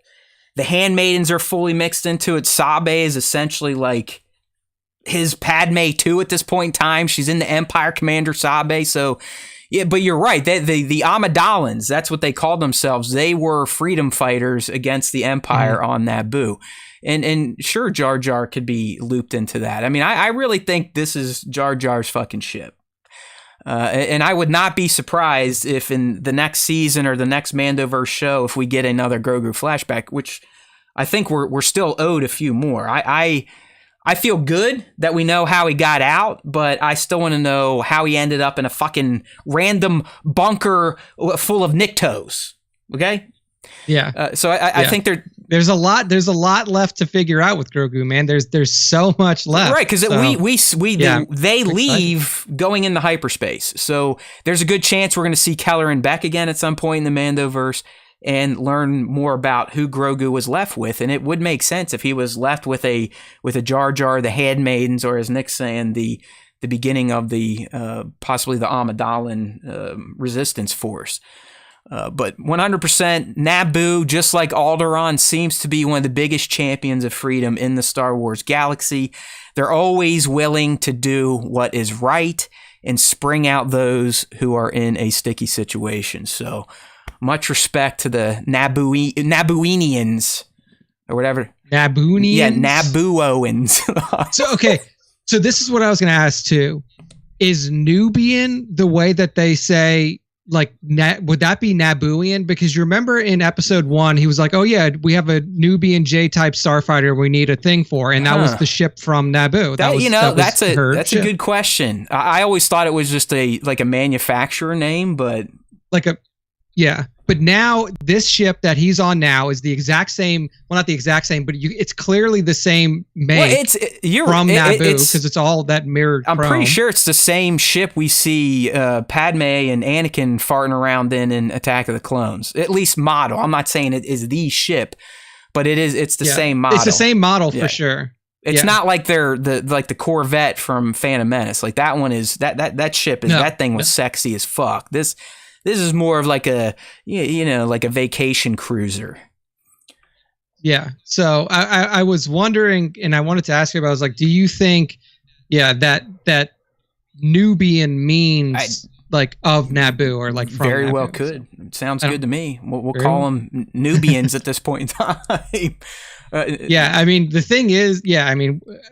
the handmaidens are fully mixed into it. Sabe is essentially like his Padme too at this point in time. She's in the Empire Commander Sabe. So, yeah, but you're right. The Amidalans, that's what they called themselves. They were freedom fighters against the Empire on Naboo. And sure, Jar Jar could be looped into that. I mean, I really think this is Jar Jar's fucking ship. And I would not be surprised if in the next season or the next Mandoverse show, if we get another Grogu flashback, which I think we're still owed a few more. I feel good that we know how he got out, but I still want to know how he ended up in a fucking random bunker full of Niktos. Okay? Yeah. So I think There's a lot left to figure out with Grogu, man. There's so much left. Right, because they leave excited. going into hyperspace. So there's a good chance we're going to see Keller and Beck again at some point in the Mandoverse and learn more about who Grogu was left with. And it would make sense if he was left with a Jar Jar, the Handmaidens, or as Nick's saying, the beginning of the possibly the Amidala resistance force. But 100% Naboo, just like Alderaan, seems to be one of the biggest champions of freedom in the Star Wars galaxy. They're always willing to do what is right and spring out those who are in a sticky situation. So much respect to the Nabooians or whatever. Naboonians? Yeah, Nabooians. So this is what I was going to ask too. Is Nubian the way that they say, like, would that be Nabooian? Because you remember in episode 1, he was like, oh yeah, we have a Nubian J-type starfighter we need a thing for. And that was the ship from Naboo. That's a good question. I always thought it was just a manufacturer name, but but now this ship that he's on now is the exact same. Well, not the exact same, but it's clearly the same make from Naboo because it's all that mirrored I'm chrome. pretty sure it's the same ship we see Padme and Anakin farting around in Attack of the Clones. At least model. I'm not saying it is the ship, but it's the same model. It's the same model for sure. It's not like they're the Corvette from Phantom Menace. Like that one is that ship is that thing was sexy as fuck. This is more of like a vacation cruiser. Yeah. So I was wondering, and I wanted to ask you about, I was like, do you think, that Nubian means like of Naboo or like from very Naboo? well could. It sounds good to me. We'll call them Nubians at this point in time. I mean, the thing is,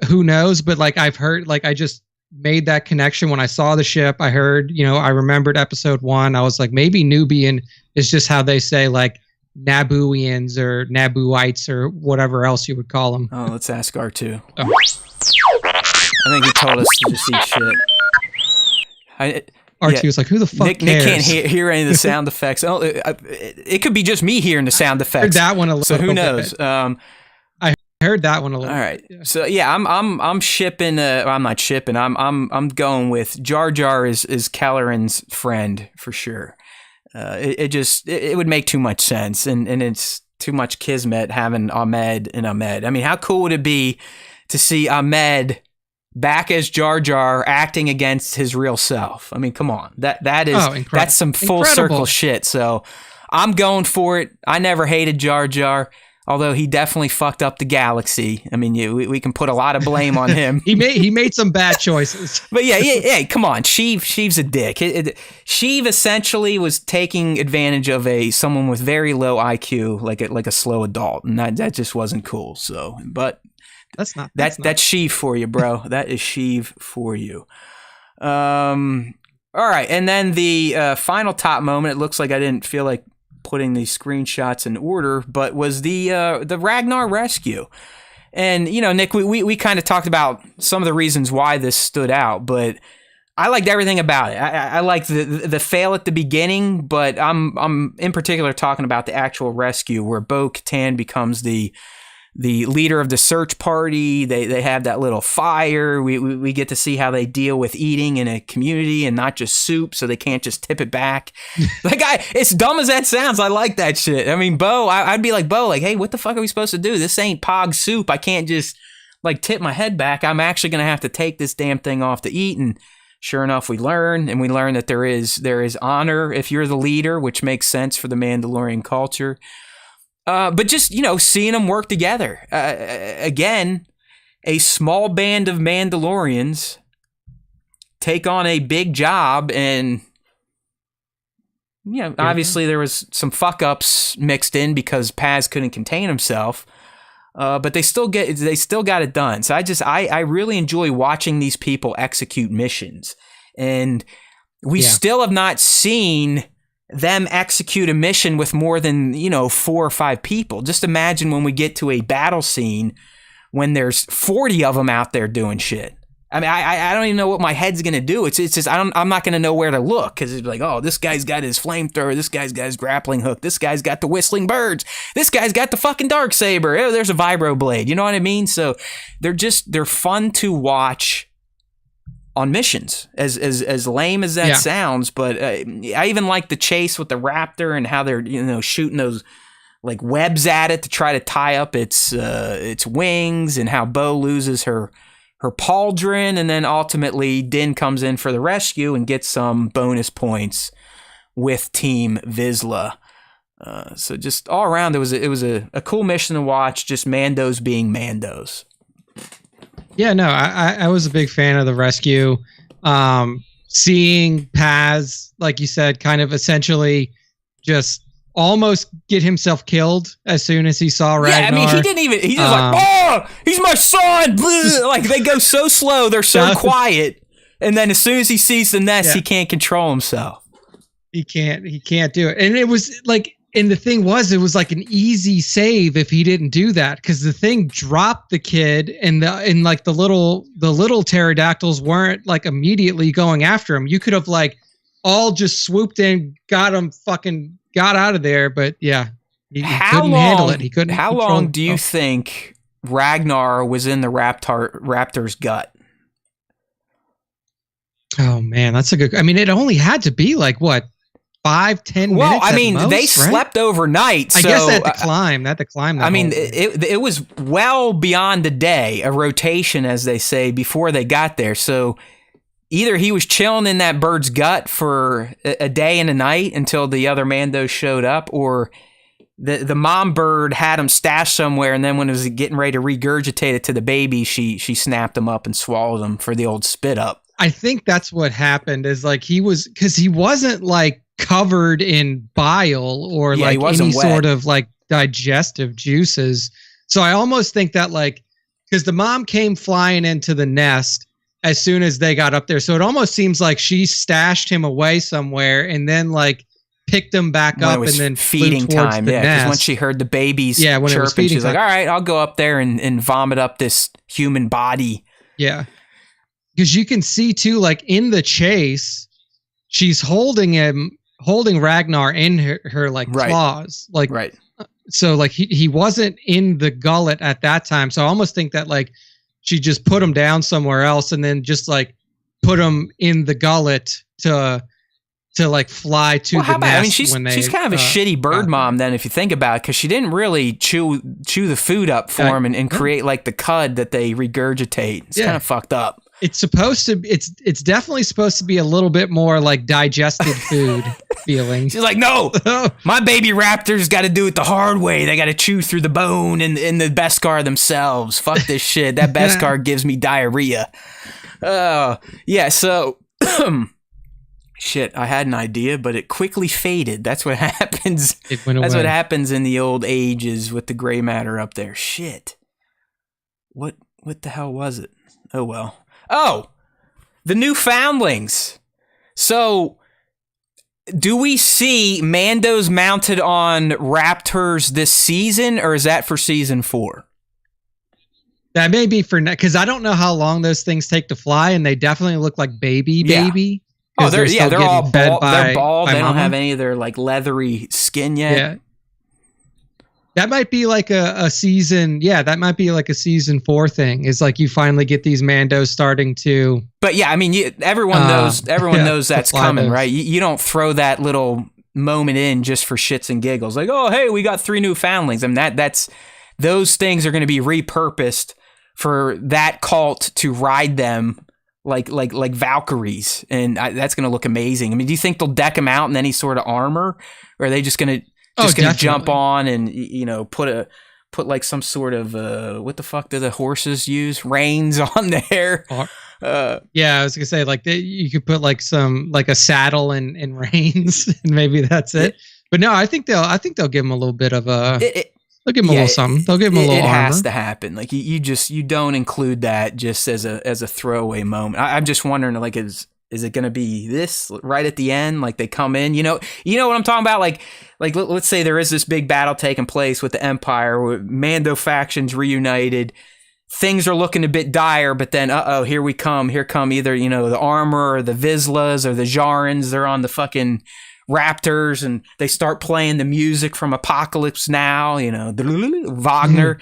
who knows? But like I've heard, like I just made that connection when I saw the ship. I heard, I remembered episode 1. I was like, maybe Nubian is just how they say like Nabooians or Nabooites or whatever else you would call them. Oh, let's ask R2. Oh. I think he told us to just eat shit. R2 was like, who the fuck Nick cares? Nick can't hear any of the sound effects. Oh, it could be just me hearing the sound effects. I heard that one a little. So who knows? I heard that one a little. All right. Yeah. So I'm shipping. I'm not shipping. I'm going with Jar Jar is Kelleran's friend for sure. It would make too much sense, and it's too much kismet having Ahmed and Ahmed. I mean, how cool would it be to see Ahmed back as Jar Jar acting against his real self? I mean, come on. That's some full circle shit. So I'm going for it. I never hated Jar Jar. Although he definitely fucked up the galaxy. I mean, we can put a lot of blame on him. he made some bad choices. But come on. Sheev's a dick. Sheev essentially was taking advantage of someone with very low IQ, like a slow adult, and that just wasn't cool. So, but that's Sheev for you, bro. That is Sheev for you. All right, and then the final top moment. It looks like I didn't feel like putting these screenshots in order, but was the Ragnar rescue. And Nick, we kind of talked about some of the reasons why this stood out, but I liked everything about it. I liked the fail at the beginning, but I'm in particular talking about the actual rescue where Bo-Katan becomes the leader of the search party. They have that little fire. We get to see how they deal with eating in a community and not just soup, so they can't just tip it back. It's dumb as that sounds, I like that shit. I mean, Bo, I'd be like, Bo, like, hey, what the fuck are we supposed to do? This ain't Pog soup. I can't just like tip my head back. I'm actually gonna have to take this damn thing off to eat. And sure enough, we learn that there is honor if you're the leader, which makes sense for the Mandalorian culture. But just, seeing them work together. Again, a small band of Mandalorians take on a big job, and obviously there was some fuck-ups mixed in because Paz couldn't contain himself. But they still got it done. So I really enjoy watching these people execute missions. And we still have not seen them execute a mission with more than 4 or 5 people. Just imagine when we get to a battle scene when there's 40 of them out there doing shit. I mean, I don't even know what my head's gonna do. It's just I'm not gonna know where to look because it's like, oh, this guy's got his flamethrower, this guy's got his grappling hook, this guy's got the whistling birds, this guy's got the fucking dark saber. Oh, there's a vibro blade. You know what I mean? So they're fun to watch on missions. As lame as that sounds, but I even like the chase with the raptor and how they're shooting those like webs at it to try to tie up its wings, and how Bo loses her pauldron, and then ultimately Din comes in for the rescue and gets some bonus points with Team Vizsla. So just all around, it was a cool mission to watch. Just Mandos being Mandos. Yeah, no, I was a big fan of the rescue. Seeing Paz, like you said, kind of essentially just almost get himself killed as soon as he saw Ragnar. Yeah, I mean, he was like, oh, he's my son. Like, they go so slow, they're so quiet, and then as soon as he sees the nest, he can't control himself. He can't do it. And it was like, and the thing was, it was like an easy save if he didn't do that, because the thing dropped the kid, and the little pterodactyls weren't like immediately going after him. You could have like all just swooped in, got out of there, but he couldn't handle it. He couldn't. How long do you think Ragnar was in the raptor's gut? Oh man, that's a good. I mean, it only had to be like what, 5-10 minutes. Well, I mean, most, they slept overnight. I guess they had to climb. I mean, it was well beyond a day, a rotation, as they say, before they got there. So either he was chilling in that bird's gut for a day and a night until the other Mandos showed up, or the mom bird had him stashed somewhere, and then when it was getting ready to regurgitate it to the baby, she snapped him up and swallowed him for the old spit up. I think that's what happened, is like he wasn't like covered in bile or like any sort of like digestive juices. So I almost think that like, because the mom came flying into the nest as soon as they got up there. So it almost seems like she stashed him away somewhere and then like picked him back up and then feeding time. Yeah, because when she heard the babies chirping, she's like, all right, I'll go up there and vomit up this human body. Yeah. Because you can see too, like in the chase, she's holding Ragnar in her like claws. Like, right. So like he wasn't in the gullet at that time. So I almost think that like she just put him down somewhere else and then just like put him in the gullet to like fly to the nest. I mean, she's kind of a shitty bird mom then, if you think about it, because she didn't really chew the food up for him and create like the cud that they regurgitate. It's kind of fucked up. It's definitely supposed to be a little bit more like digested food feeling. She's like, no, my baby raptors got to do it the hard way. They got to chew through the bone and the Beskar themselves. Fuck this shit. That Beskar gives me diarrhea. Yeah. So, shit, I had an idea, but it quickly faded. That's what happens. It went away. That's what happens in the old ages with the gray matter up there. Shit. What the hell was it? Oh, well. Oh, the new foundlings. So, do we see Mandos mounted on raptors this season, or is that for season 4? That may be for because I don't know how long those things take to fly, and they definitely look like baby. Oh, they're all bald. They're bald. They don't mama. have any of their like leathery skin yet. Yeah. That might be like a season. Yeah, that might be like a season 4 thing. Is like you finally get these Mandos starting to. But yeah, I mean, everyone knows that's coming, right? You don't throw that little moment in just for shits and giggles. Like, oh, hey, we got 3 new foundlings. I mean, that's those things are going to be repurposed for that cult to ride them like Valkyries, and that's going to look amazing. I mean, do you think they'll deck them out in any sort of armor, or are they just going to? Jump on and put like some sort of what the fuck do the horses use, reins on there? Yeah, I was gonna say like you could put like a saddle and reins and maybe that's it. But no, I think they'll give them a little bit of a. They'll give them a little something. They'll give them a little armor. It has to happen. Like you don't include that just as a throwaway moment. I'm just wondering, like, is it going to be this right at the end? Like they come in, you know what I'm talking about? Like let's say there is this big battle taking place with the Empire, where Mando factions reunited. things are looking a bit dire, but then, here we come. Here come either, the armor or the Vizslas or the Jarans. They're on the fucking Raptors, and they start playing the music from Apocalypse Now, Wagner,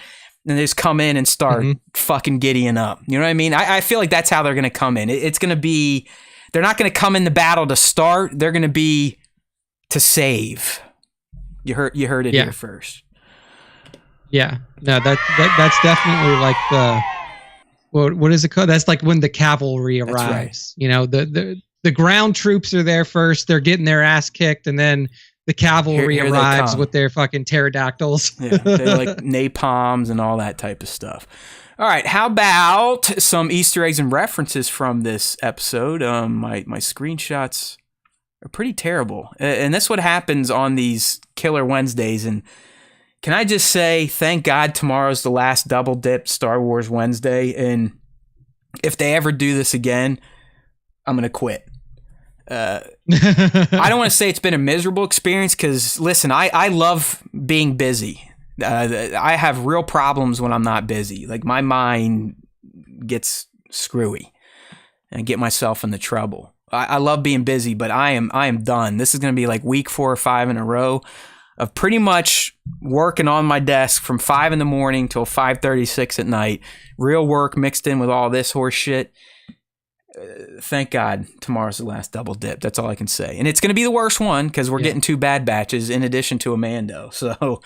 and they just come in and start fucking giddying up. You know what I mean? I feel like that's how they're going to come in. It's going to be, they're not going to come in the battle to start. They're going to be to save. You heard it here first. Yeah, no, that's definitely like what is it called? That's like when the cavalry arrives. Right. The ground troops are there first. They're getting their ass kicked, and then the cavalry arrives with their fucking pterodactyls. Yeah, they like napalms and all that type of stuff. All right, how about some Easter eggs and references from this episode? My screenshots are pretty terrible, and that's what happens on these Killer Wednesdays. And can I just say, thank God tomorrow's the last double dip Star Wars Wednesday, and if they ever do this again, I'm gonna quit. I don't want to say it's been a miserable experience, because listen, I love being busy. I have real problems when I'm not busy. Like, my mind gets screwy and I get myself into trouble. I love being busy, but I am done. This is going to be like week 4 or 5 in a row of pretty much working on my desk from 5 in the morning till 5:36 at night. Real work mixed in with all this horse shit. Thank God tomorrow's the last double dip. That's all I can say. And it's going to be the worst one, because we're getting 2 bad batches in addition to a Mando. So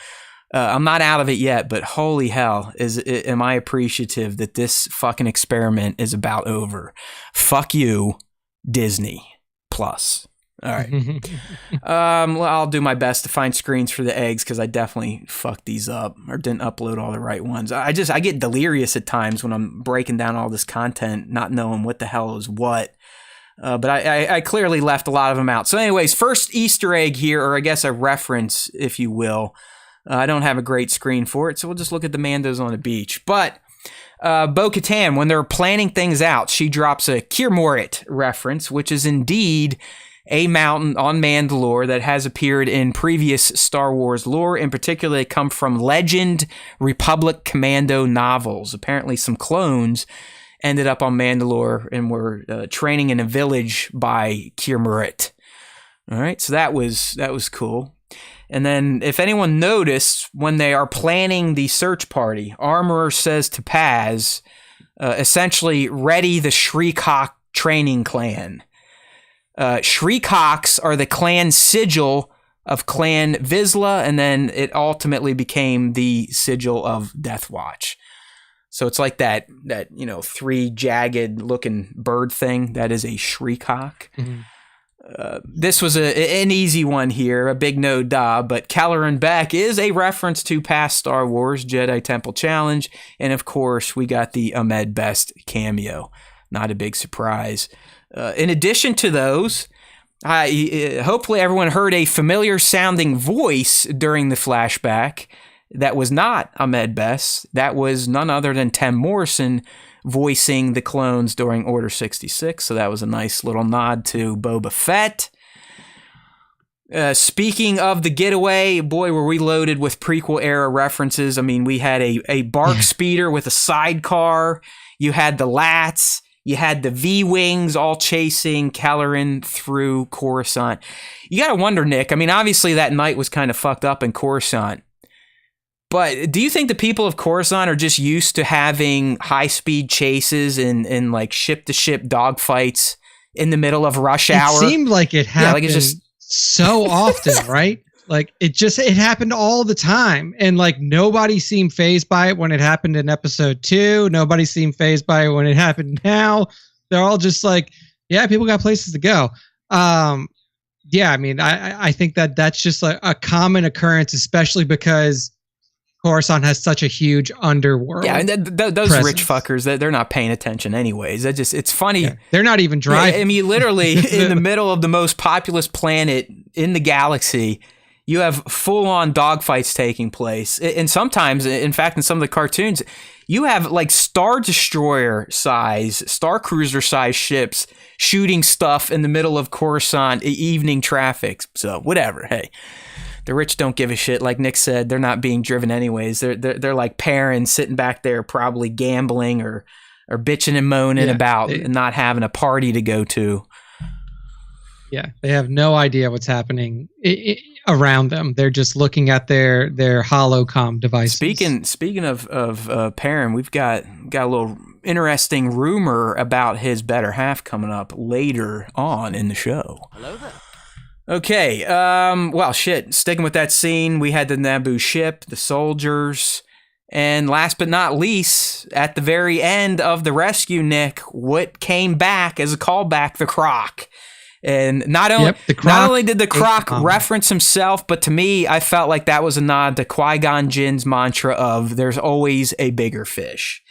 I'm not out of it yet, but holy hell, am I appreciative that this fucking experiment is about over. Fuck you, Disney Plus. All right. Well, I'll do my best to find screens for the eggs, because I definitely fucked these up or didn't upload all the right ones. I get delirious at times when I'm breaking down all this content, not knowing what the hell is what. But I clearly left a lot of them out. So anyways, first Easter egg here, or I guess a reference, if you will. I don't have a great screen for it, so we'll just look at the Mandos on the beach. But Bo-Katan, when they're planning things out, she drops a Kir Morit reference, which is indeed a mountain on Mandalore that has appeared in previous Star Wars lore. In particular, they come from Legend Republic Commando novels. Apparently, some clones ended up on Mandalore and were training in a village by Kir Morit. All right, so that was cool. And then, if anyone noticed, when they are planning the search party, Armorer says to Paz, essentially, ready the Shriek-Hawk training clan. Shriek-Hawks are the clan sigil of Clan Vizsla, and then it ultimately became the sigil of Death Watch. So it's like that 3 jagged looking bird thing. That is a Shriek-Hawk. Mm-hmm. This was an easy one here, a big no da, but Caloran Beck is a reference to past Star Wars Jedi Temple Challenge, and of course we got the Ahmed Best cameo. Not a big surprise. In addition to those, hopefully everyone heard a familiar sounding voice during the flashback. That was not Ahmed Best. That was none other than Tem Morrison voicing the clones during Order 66. So that was a nice little nod to Boba Fett. Speaking of the getaway, boy, were we loaded with prequel era references. I mean, we had a bark speeder with a sidecar. You had the Lats. You had the V-Wings all chasing Caloran through Coruscant. You got to wonder, Nick, I mean, obviously that night was kind of fucked up in Coruscant. But do you think the people of Coruscant are just used to having high-speed chases and like ship-to-ship dogfights in the middle of rush hour? It seemed like it happened so often, right? Like it happened all the time, and like nobody seemed fazed by it when it happened in episode 2. Nobody seemed fazed by it when it happened now. They're all just like, yeah, people got places to go. Yeah, I mean, I think that's just like a common occurrence, especially because Coruscant has such a huge underworld. Yeah, and those presence. Rich fuckers, they're not paying attention anyways. It's funny. Yeah, they're not even driving. I mean, literally in the middle of the most populous planet in the galaxy, you have full-on dogfights taking place. And sometimes, in fact, in some of the cartoons, you have like Star Destroyer size, Star Cruiser size ships shooting stuff in the middle of Coruscant evening traffic. So whatever, hey. The rich don't give a shit. Like Nick said, they're not being driven anyways. They're like parents sitting back there probably gambling or bitching and moaning about not having a party to go to. Yeah, they have no idea what's happening around them. They're just looking at their holocom devices. Speaking of Perrin, we've got a little interesting rumor about his better half coming up later on in the show. Hello there. Okay, well, shit. Sticking with that scene, we had the Naboo ship, the soldiers, and last but not least, at the very end of the rescue, Nick, what came back as a callback? The Croc. And not only did the Croc reference himself, but to me, I felt like that was a nod to Qui-Gon Jinn's mantra of "there's always a bigger fish."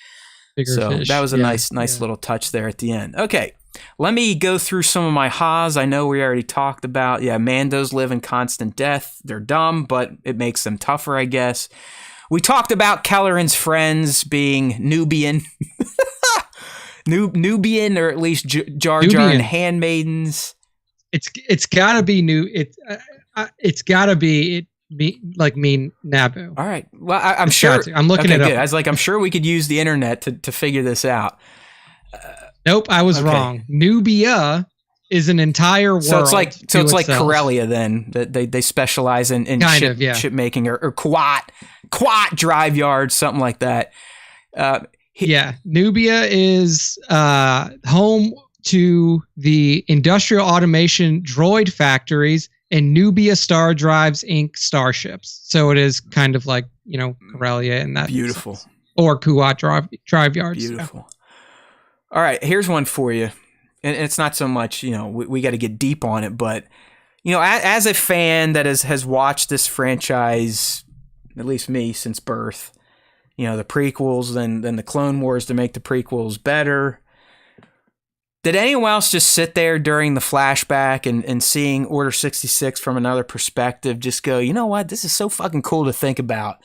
That was a nice little touch there at the end. Okay, let me go through some of my ha's. I know we already talked about, Mandos live in constant death. They're dumb, but it makes them tougher, I guess. We talked about Kelleran's friends being Nubian. Nubian, or at least Jar Jar and handmaidens. It's gotta be new. It's gotta be mean Naboo. All right. Well, I'm sure. I'm looking it up. Good. I was like, I'm sure we could use the internet to figure this out. Nope, I was wrong. Nubia is an entire world. So it's like Corellia then. That they specialize in ship making or quat drive yards, something like that. Nubia is home to the industrial automation droid factories and Nubia Star Drives Inc. starships. So it is kind of like, Corellia in that. Beautiful. Sense. Or Kuat drive yards. Beautiful. All right, here's one for you. And it's not so much, we got to get deep on it, but, as a fan that has watched this franchise, at least me, since birth, the prequels, then the Clone Wars to make the prequels better. Did anyone else just sit there during the flashback and seeing Order 66 from another perspective just go, you know what, this is so fucking cool to think about.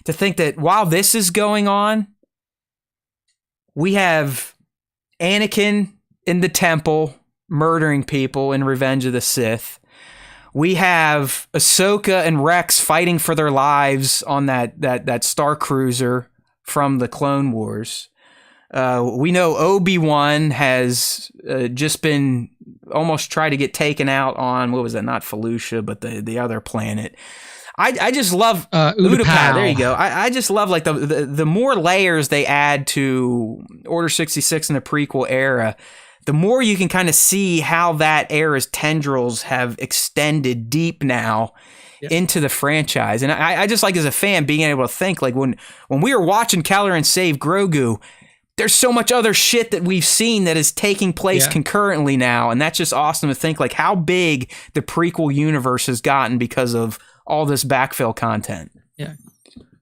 To think that while this is going on, we have Anakin in the temple murdering people in Revenge of the Sith. We have Ahsoka and Rex fighting for their lives on that Star Cruiser from the Clone Wars. We know Obi-Wan has just been almost tried to get taken out on, what was that? Not Felucia, but the other planet. I just love Utapau. There you go. I just love like the more layers they add to Order 66 in the prequel era, the more you can kind of see how that era's tendrils have extended deep now into the franchise. And I just like, as a fan, being able to think like when we were watching Kelleran save Grogu, there's so much other shit that we've seen that is taking place concurrently now. And that's just awesome to think like how big the prequel universe has gotten because of all this backfill content. Yeah.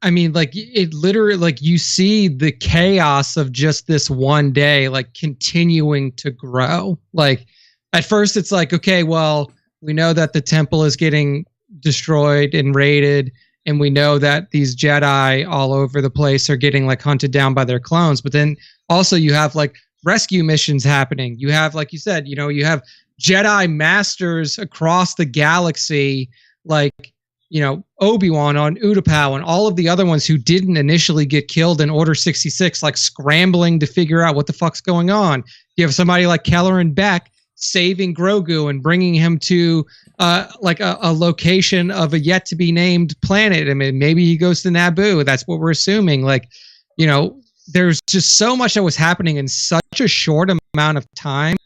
I mean, like it literally, like you see the chaos of just this one day, like continuing to grow. Like at first it's like, okay, well, we know that the temple is getting destroyed and raided. And we know that these Jedi all over the place are getting like hunted down by their clones. But then also you have like rescue missions happening. You have, like you said, you have Jedi masters across the galaxy, like, Obi-Wan on Utapau and all of the other ones who didn't initially get killed in Order 66, like scrambling to figure out what the fuck's going on. You have somebody like Kelleran Beck saving Grogu and bringing him to like a location of a yet to be named planet. I mean, maybe he goes to Naboo. That's what we're assuming. Like, there's just so much that was happening in such a short amount of time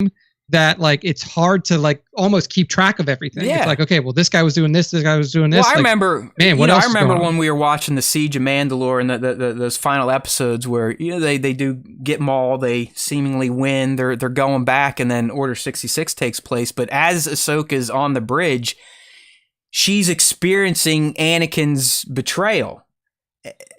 that like it's hard to like almost keep track of everything. Yeah. It's like, okay, well, this guy was doing this guy was doing this. Well, I like, remember, man, what else? I remember when we were watching the Siege of Mandalore and those final episodes where they do get Maul, they seemingly win, they're going back, and then Order 66 takes place. But as Ahsoka's on the bridge, she's experiencing Anakin's betrayal.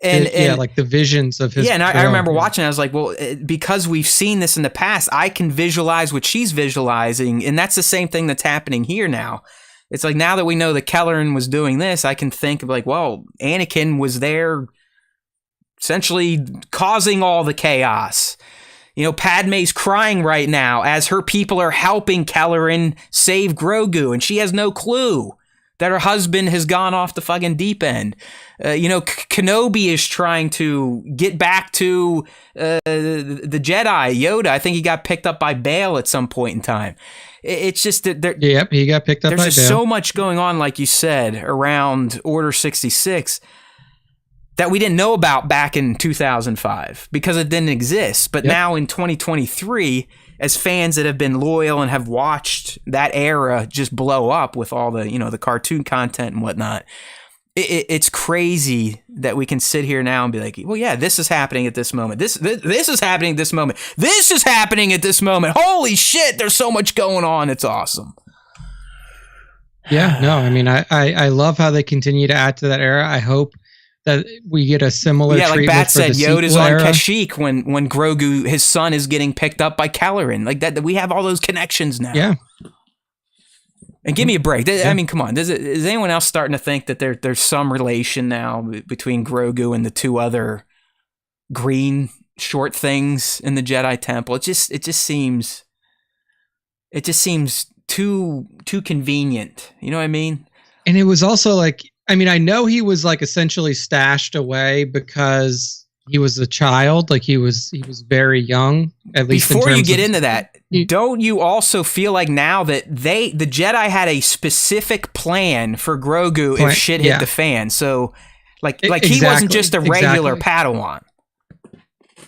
And like the visions of his. Yeah, and I remember watching. I was like, well, because we've seen this in the past, I can visualize what she's visualizing, and that's the same thing that's happening here now. It's like now that we know that Kelleran was doing this, I can think of like, well, Anakin was there, essentially causing all the chaos. Padme's crying right now as her people are helping Kelleran save Grogu, and she has no clue that her husband has gone off the fucking deep end. Kenobi is trying to get back to the Jedi. Yoda, I think he got picked up by Bail at some point in time. It's just that he got picked up by Bail. There's just so much going on, like you said, around Order 66 that we didn't know about back in 2005 because it didn't exist. But now in 2023, as fans that have been loyal and have watched that era just blow up with all the, the cartoon content and whatnot, it's crazy that we can sit here now and be like, well, yeah, this is happening at this moment. This is happening at this moment. This is happening at this moment. Holy shit, there's so much going on. It's awesome. Yeah, no, I mean, I love how they continue to add to that era. I hope that we get a similar treatment. Like Bat said, Yoda's on era. Kashyyyk when Grogu, his son, is getting picked up by Kelleran. Like that we have all those connections now. Yeah. And give me a break. I mean, come on. Is anyone else starting to think that there's some relation now between Grogu and the two other green short things in the Jedi Temple? It just seems too convenient. You know what I mean? And it was also like, I mean, I know he was like essentially stashed away because he was a child. Like he was very young, at least. Before you get into that, don't you also feel like now that the Jedi had a specific plan for Grogu if shit hit the fan? So like he wasn't just a regular Padawan.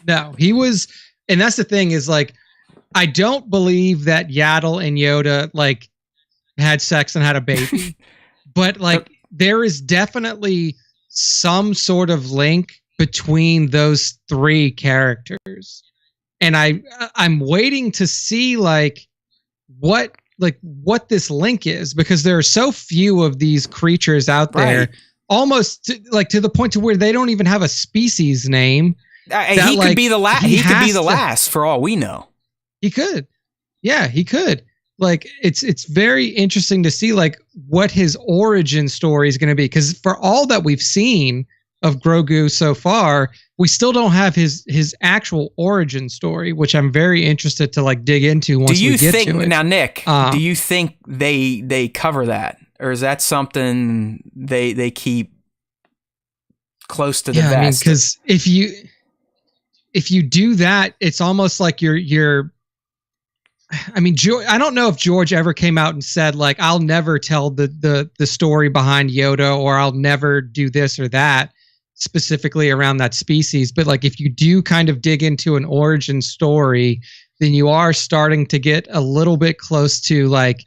No, he was, and that's the thing is like, I don't believe that Yaddle and Yoda like had sex and had a baby, but like there is definitely some sort of link between those three characters. And I'm waiting to see like what this link is, because there are so few of these creatures out there, almost to the point to where they don't even have a species name. He could be the last. He could be the last for all we know. He could. Yeah, he could. Like it's very interesting to see like what his origin story is going to be, because for all that we've seen of Grogu so far, we still don't have his actual origin story, which I'm very interested to like dig into once we get to it. Now, Nick, do you think they cover that, or is that something they keep close to the vest? I mean, because if you do that, it's almost like you're. I mean, I don't know if George ever came out and said like, I'll never tell the story behind Yoda, or I'll never do this or that specifically around that species. But like, if you do kind of dig into an origin story, then you are starting to get a little bit close to like,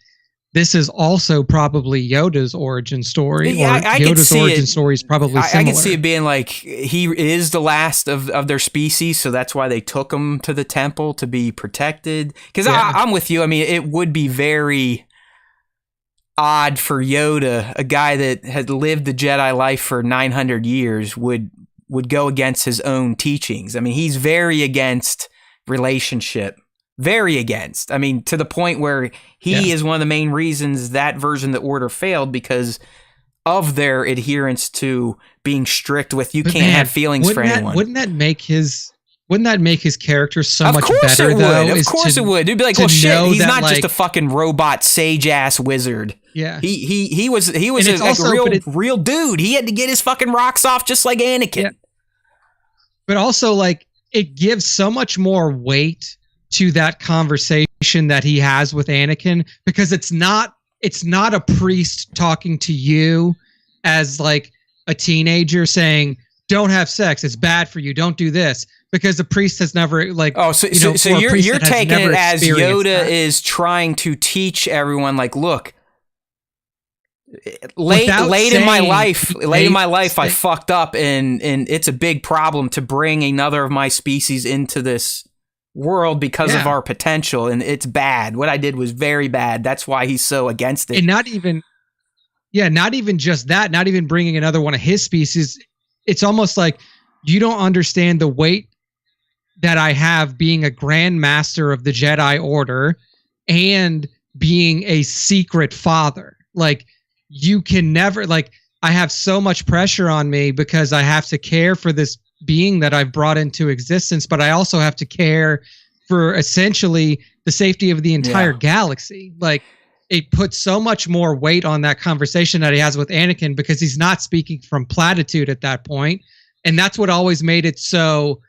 this is also probably Yoda's origin story. Yeah, or Yoda's origin story is probably similar. I can see it being like he is the last of their species, so that's why they took him to the temple to be protected. Because I'm with you. I mean, it would be very odd for Yoda, a guy that had lived the Jedi life for 900 years, would go against his own teachings. I mean, he's very against relationship. Very against. I mean, to the point where he is one of the main reasons that version of the Order failed, because of their adherence to being strict with you can't have feelings for anyone. Wouldn't that make his character so much better? Of course it would. It'd be like, well, shit, he's not just a fucking robot sage ass wizard. Yeah. He was a real dude. He had to get his fucking rocks off just like Anakin. Yeah. But also like it gives so much more weight to that conversation that he has with Anakin, because it's not a priest talking to you as like a teenager saying, don't have sex, it's bad for you, don't do this, because the priest has never like, so you're taking it as Yoda is trying to teach everyone like, look, late in my life I fucked up, and it's a big problem to bring another of my species into this world because of our potential, and it's bad. What I did was very bad. That's why he's so against it. And not even just that, not even bringing another one of his species. It's almost like you don't understand the weight that I have being a Grand Master of the Jedi Order and being a secret father. Like, you can never, like, I have so much pressure on me because I have to care for this being that I've brought into existence, but I also have to care for essentially the safety of the entire galaxy. Like, it puts so much more weight on that conversation that he has with Anakin because he's not speaking from platitude at that point. And that's what always made it so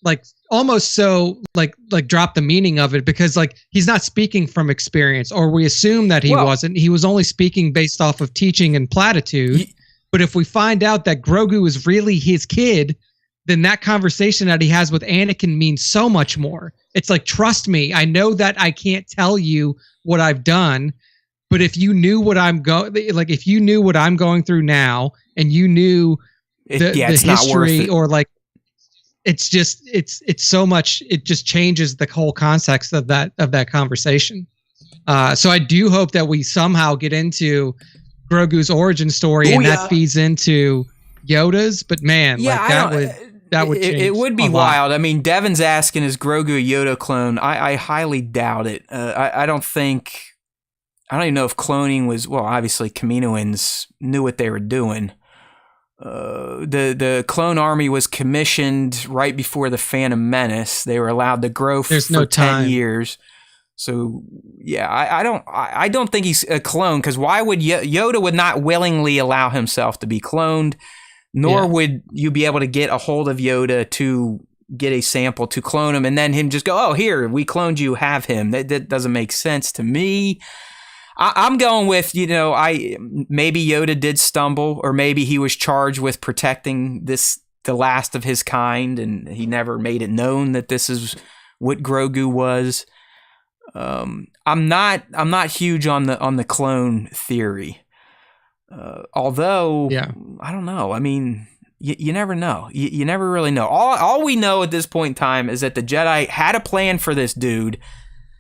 like almost so like drop the meaning of it because like he's not speaking from experience, or we assume that he wasn't. He was only speaking based off of teaching and platitude. But if we find out that Grogu is really his kid, then that conversation that he has with Anakin means so much more. It's like, trust me, I know that I can't tell you what I've done, but if you knew what if you knew what I'm going through now, and you knew the history, or like, it's just, it's so much, it just changes the whole context of that conversation. So I do hope that we somehow get into Grogu's origin story, and that feeds into Yoda's, but man, that would change. It would be wild. I mean, Devin's asking, is Grogu a Yoda clone? I highly doubt it. I don't even know if cloning was, well, obviously Kaminoans knew what they were doing. The clone army was commissioned right before the Phantom Menace. They were allowed to grow for 10 years. So yeah, I don't think he's a clone, because why would Yoda would not willingly allow himself to be cloned, nor would you be able to get a hold of Yoda to get a sample to clone him and then him just go, oh, here, we cloned you, have him. That doesn't make sense to me. I'm going with, maybe Yoda did stumble, or maybe he was charged with protecting the last of his kind, and he never made it known that this is what Grogu was. I'm not huge on the clone theory. Although, I don't know. I mean, you never know. You never really know. All we know at this point in time is that the Jedi had a plan for this dude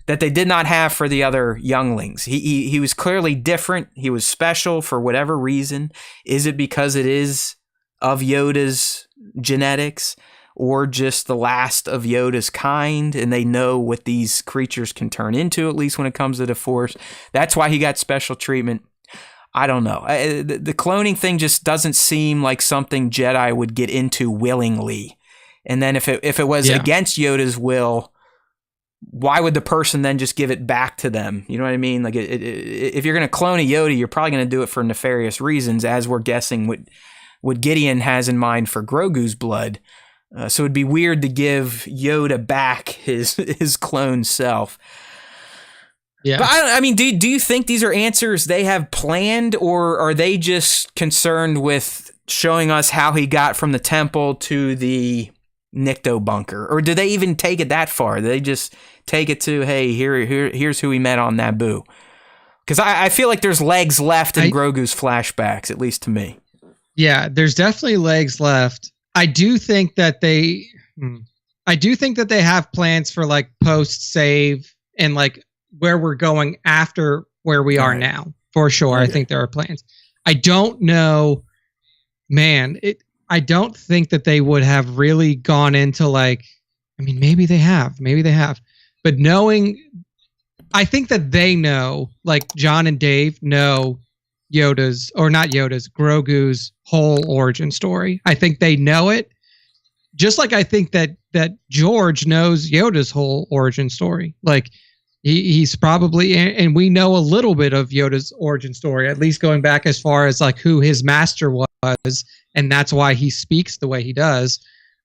that they did not have for the other younglings. He was clearly different. He was special for whatever reason. Is it because it is of Yoda's genetics, or just the last of Yoda's kind, and they know what these creatures can turn into, at least when it comes to the Force? That's why he got special treatment. I don't know. The cloning thing just doesn't seem like something Jedi would get into willingly. And then if it was against Yoda's will, why would the person then just give it back to them? You know what I mean? Like, if you're going to clone a Yoda, you're probably going to do it for nefarious reasons, as we're guessing what Gideon has in mind for Grogu's blood. So it'd be weird to give Yoda back his clone self. Yeah. But I mean, do you think these are answers they have planned, or are they just concerned with showing us how he got from the temple to the Nikto bunker? Or do they even take it that far? Do they just take it to, hey, here's who we met on Naboo? Because I feel like there's legs left in Grogu's flashbacks, at least to me. Yeah, there's definitely legs left. I do think that they have plans for like post save and like where we're going after where we are now, for sure. Okay. I think there are plans. I don't know, man. I don't think that they would have really gone into like, I mean, maybe they have, but I think that they know, like John and Dave know Grogu's whole origin story. I think they know it. Just like I think that George knows Yoda's whole origin story. Like he's probably, and we know a little bit of Yoda's origin story, at least going back as far as like who his master was, and that's why he speaks the way he does.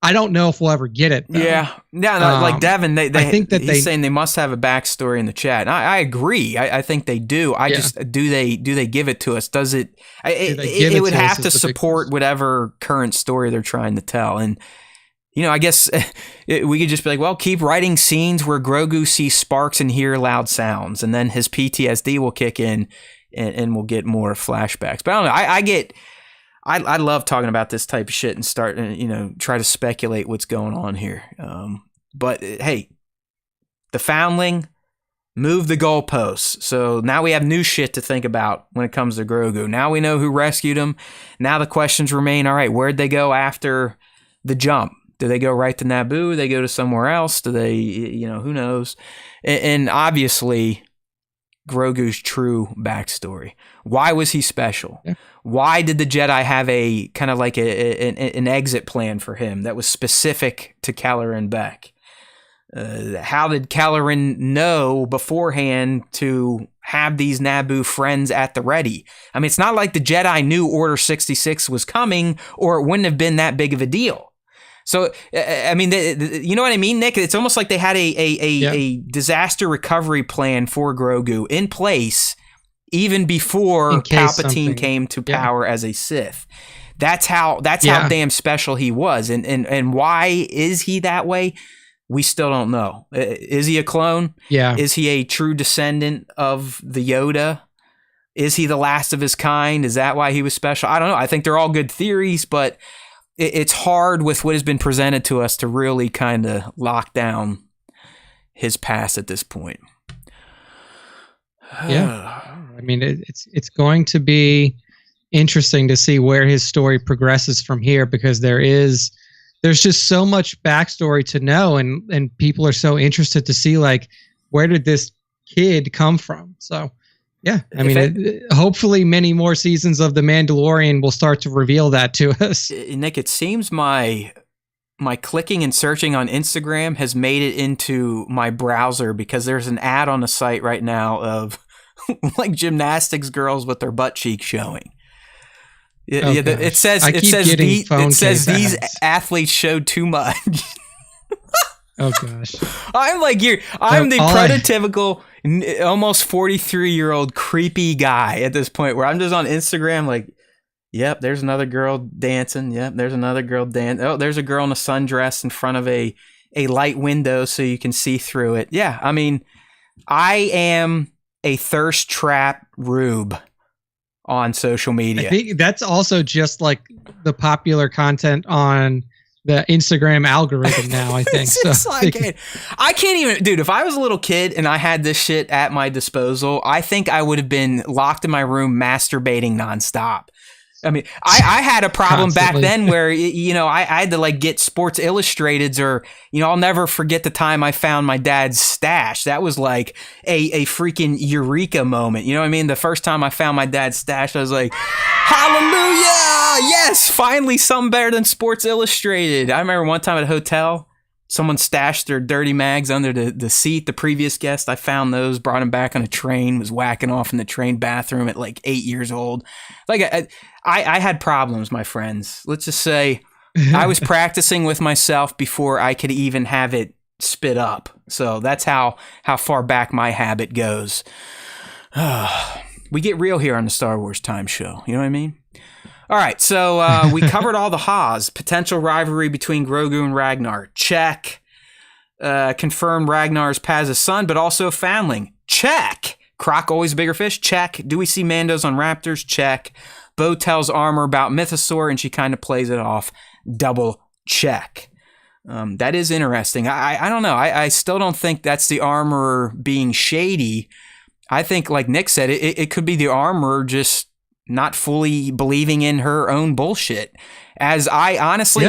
I don't know if we'll ever get it, though. Yeah, like Devin, I think that he's saying they must have a backstory in the chat. And I agree. I think they do. Do they give it to us? Does it? It would have to support whatever current story they're trying to tell. And I guess we could just be like, well, keep writing scenes where Grogu sees sparks and hear loud sounds, and then his PTSD will kick in, and we'll get more flashbacks. But I don't know. I love talking about this type of shit and start, try to speculate what's going on here. But hey, the Foundling moved the goalposts. So now we have new shit to think about when it comes to Grogu. Now we know who rescued him. Now the questions remain, all right, where'd they go after the jump? Do they go right to Naboo? Do they go to somewhere else? Do they, who knows? And obviously, Grogu's true backstory. Why was he special? Yeah. Why did the Jedi have a kind of like an exit plan for him that was specific to Kelleran Beck? How did Kelleran know beforehand to have these Naboo friends at the ready. I mean, it's not like the Jedi knew Order 66 was coming, or it wouldn't have been that big of a deal. So, I mean, you know what I mean, Nick? It's almost like they had a disaster recovery plan for Grogu in place even before Palpatine came to power as a Sith. That's how damn special he was. And why is he that way? We still don't know. Is he a clone? Yeah. Is he a true descendant of the Yoda? Is he the last of his kind? Is that why he was special? I don't know. I think they're all good theories, but it's hard with what has been presented to us to really kind of lock down his past at this point. Yeah. I mean, it's going to be interesting to see where his story progresses from here, because there's just so much backstory to know, and people are so interested to see, like, where did this kid come from? So, yeah, I mean, hopefully many more seasons of The Mandalorian will start to reveal that to us. Nick, it seems my clicking and searching on Instagram has made it into my browser, because there's an ad on the site right now of like gymnastics girls with their butt cheeks showing. It says these athletes showed too much. Oh gosh. I'm the prototypical almost 43-year-old creepy guy at this point, where I'm just on Instagram like, yep, there's another girl dancing. Yep, there's another girl dancing. Oh, there's a girl in a sundress in front of a light window so you can see through it. Yeah, I mean, I am a thirst trap rube on social media. I think that's also just like the popular content on the Instagram algorithm now, I think. I can't even, dude, if I was a little kid and I had this shit at my disposal, I think I would have been locked in my room masturbating nonstop. I mean, I had a problem back then where, I had to like get Sports Illustrateds, or, I'll never forget the time I found my dad's stash. That was like a freaking eureka moment. You know what I mean? The first time I found my dad's stash, I was like, hallelujah! Yes, finally something better than Sports Illustrated. I remember one time at a hotel, someone stashed their dirty mags under the seat. The previous guest, I found those, brought them back on a train, was whacking off in the train bathroom at like 8 years old. Like, I had problems, my friends. Let's just say I was practicing with myself before I could even have it spit up. So that's how far back my habit goes. We get real here on the Star Wars Time Show. You know what I mean? All right, so we covered all the Haas. Potential rivalry between Grogu and Ragnar. Check. Confirmed Ragnar's Paz's son, but also a foundling. Check. Croc always a bigger fish. Check. Do we see Mandos on Raptors? Check. Bo tells Armor about Mythosaur, and she kind of plays it off. Double check. That is interesting. I don't know. I still don't think that's the Armor being shady. I think, like Nick said, it could be the Armor just not fully believing in her own bullshit. As I honestly,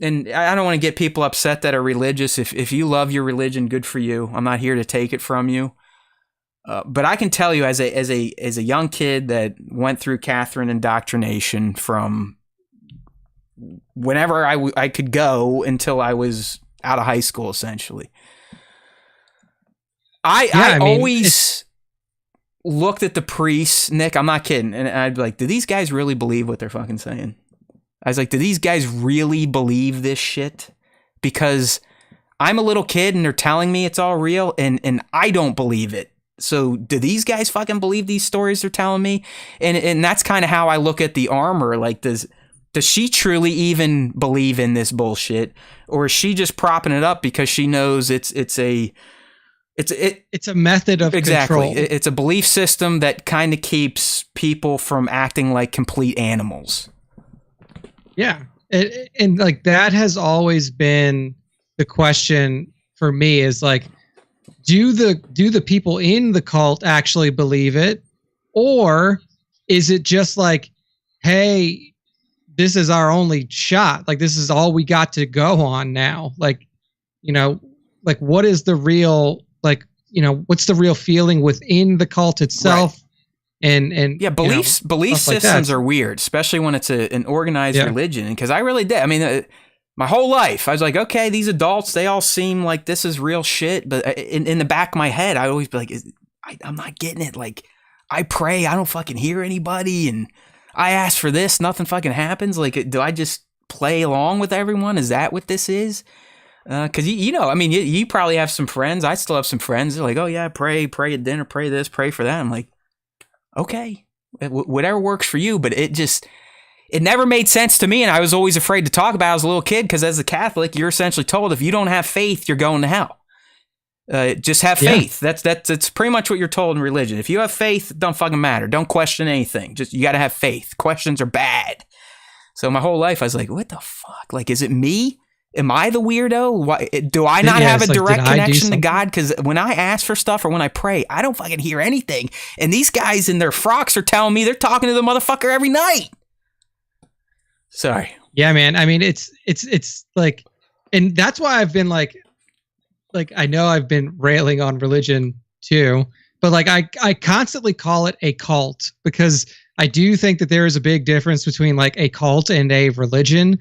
and I don't want to get people upset that are religious. If you love your religion, good for you. I'm not here to take it from you. But I can tell you, as a young kid that went through Catherine indoctrination from whenever I could go until I was out of high school, essentially, I always looked at the priests, Nick, I'm not kidding, and I'd be like, do these guys really believe what they're fucking saying? I was like, do these guys really believe this shit? Because I'm a little kid and they're telling me it's all real, and I don't believe it. So do these guys fucking believe these stories they're telling me? And that's kind of how I look at the Armor. Like, does she truly even believe in this bullshit, or is she just propping it up because she knows it's a method of control? It's a belief system that kind of keeps people from acting like complete animals. Yeah, and like that has always been the question for me, is like, do the people in the cult actually believe it, or is it just like, hey, this is our only shot, like this is all we got to go on now, like, like what is the real, like, what's the real feeling within the cult itself? Right. And yeah, belief systems are weird, especially when it's an organized religion. Because I really did. I mean, my whole life, I was like, okay, these adults, they all seem like this is real shit. But in the back of my head, I always be like, I'm not getting it. Like, I pray, I don't fucking hear anybody, and I ask for this, nothing fucking happens. Like, do I just play along with everyone? Is that what this is? Because, I mean, you probably have some friends. I still have some friends. They're like, oh, yeah, pray at dinner, pray this, pray for that. I'm like, okay, whatever works for you. But it never made sense to me, and I was always afraid to talk about it as a little kid, because as a Catholic, you're essentially told if you don't have faith, you're going to hell. Just have faith. That's pretty much what you're told in religion. If you have faith, it don't fucking matter. Don't question anything. Just, you got to have faith. Questions are bad. So my whole life, I was like, what the fuck? Like, is it me? Am I the weirdo? Why, do I not have a direct connection to God? Because when I ask for stuff or when I pray, I don't fucking hear anything. And these guys in their frocks are telling me they're talking to the motherfucker every night. Sorry. Yeah, man. I mean, it's like, and that's why I've been like I know I've been railing on religion too, but like I constantly call it a cult, because I do think that there is a big difference between like a cult and a religion.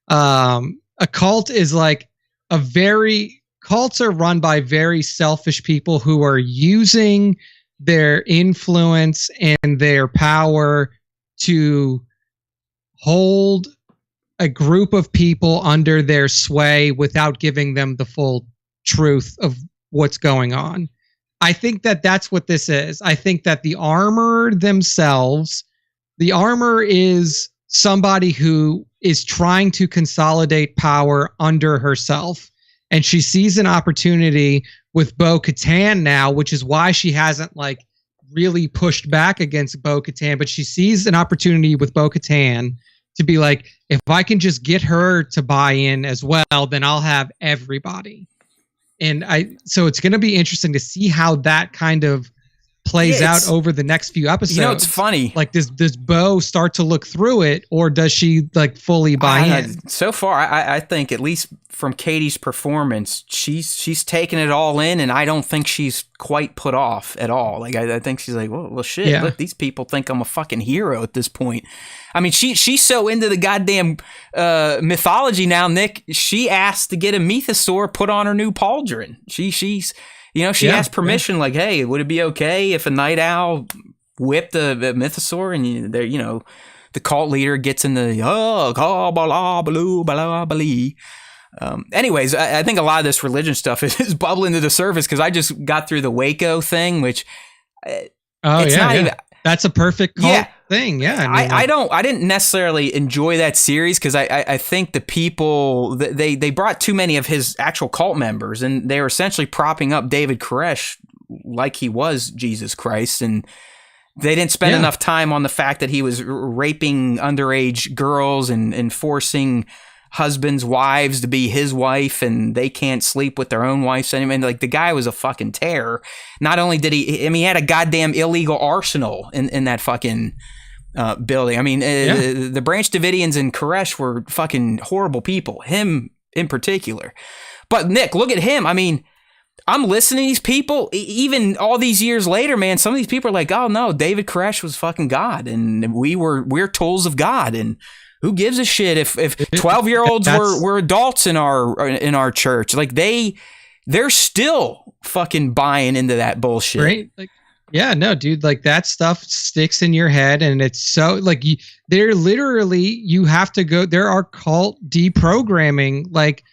A cult is like cults are run by very selfish people who are using their influence and their power to hold a group of people under their sway without giving them the full truth of what's going on. I think that that's what this is. I think that the armor is somebody who is trying to consolidate power under herself. And she sees an opportunity with Bo-Katan now, which is why she hasn't like really pushed back against Bo-Katan, but she sees an opportunity with Bo-Katan to be like, if I can just get her to buy in as well, then I'll have everybody. And so it's going to be interesting to see how that kind of plays out over the next few episodes. You know, it's funny. Like, does Bo start to look through it, or does she like fully buy in? So far, I think, at least from Katie's performance, she's taken it all in, and I don't think she's quite put off at all. Like, I think she's like, well, shit, yeah. Look, these people think I'm a fucking hero at this point. I mean, she's so into the goddamn mythology now, Nick. She asked to get a mythosaur put on her new pauldron. She asked permission, like, hey, would it be okay if a night owl whipped a mythosaur? And the cult leader gets in the anyways, I think a lot of this religion stuff is bubbling to the surface, because I just got through the Waco thing, which even. That's a perfect cult thing. Yeah, I didn't necessarily enjoy that series, because I think the people they brought too many of his actual cult members, and they were essentially propping up David Koresh like he was Jesus Christ, and they didn't spend enough time on the fact that he was raping underage girls and forcing husbands' wives to be his wife, and they can't sleep with their own wives anymore. Like, the guy was a fucking terror. Not only did he had a goddamn illegal arsenal in that fucking building. I mean, the Branch Davidians and Koresh were fucking horrible people. Him in particular. But Nick, look at him. I mean, I'm listening to these people, even all these years later, man. Some of these people are like, oh no, David Koresh was fucking God, and we're tools of God, and who gives a shit if 12-year-olds were adults in our church? Like, they're still fucking buying into that bullshit. Right? Like, yeah, no, dude, like, that stuff sticks in your head, and it's so like you have to go. There are cult deprogramming, like,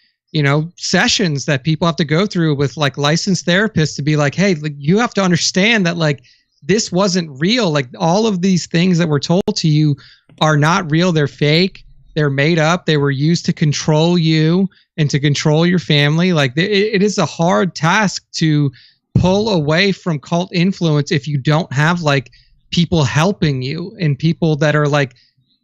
sessions that people have to go through with like licensed therapists to be like, hey, like, you have to understand that like this wasn't real. Like, all of these things that were told to you are not real. They're fake. They're made up. They were used to control you and to control your family. Like, it is a hard task to pull away from cult influence if you don't have like people helping you and people that are like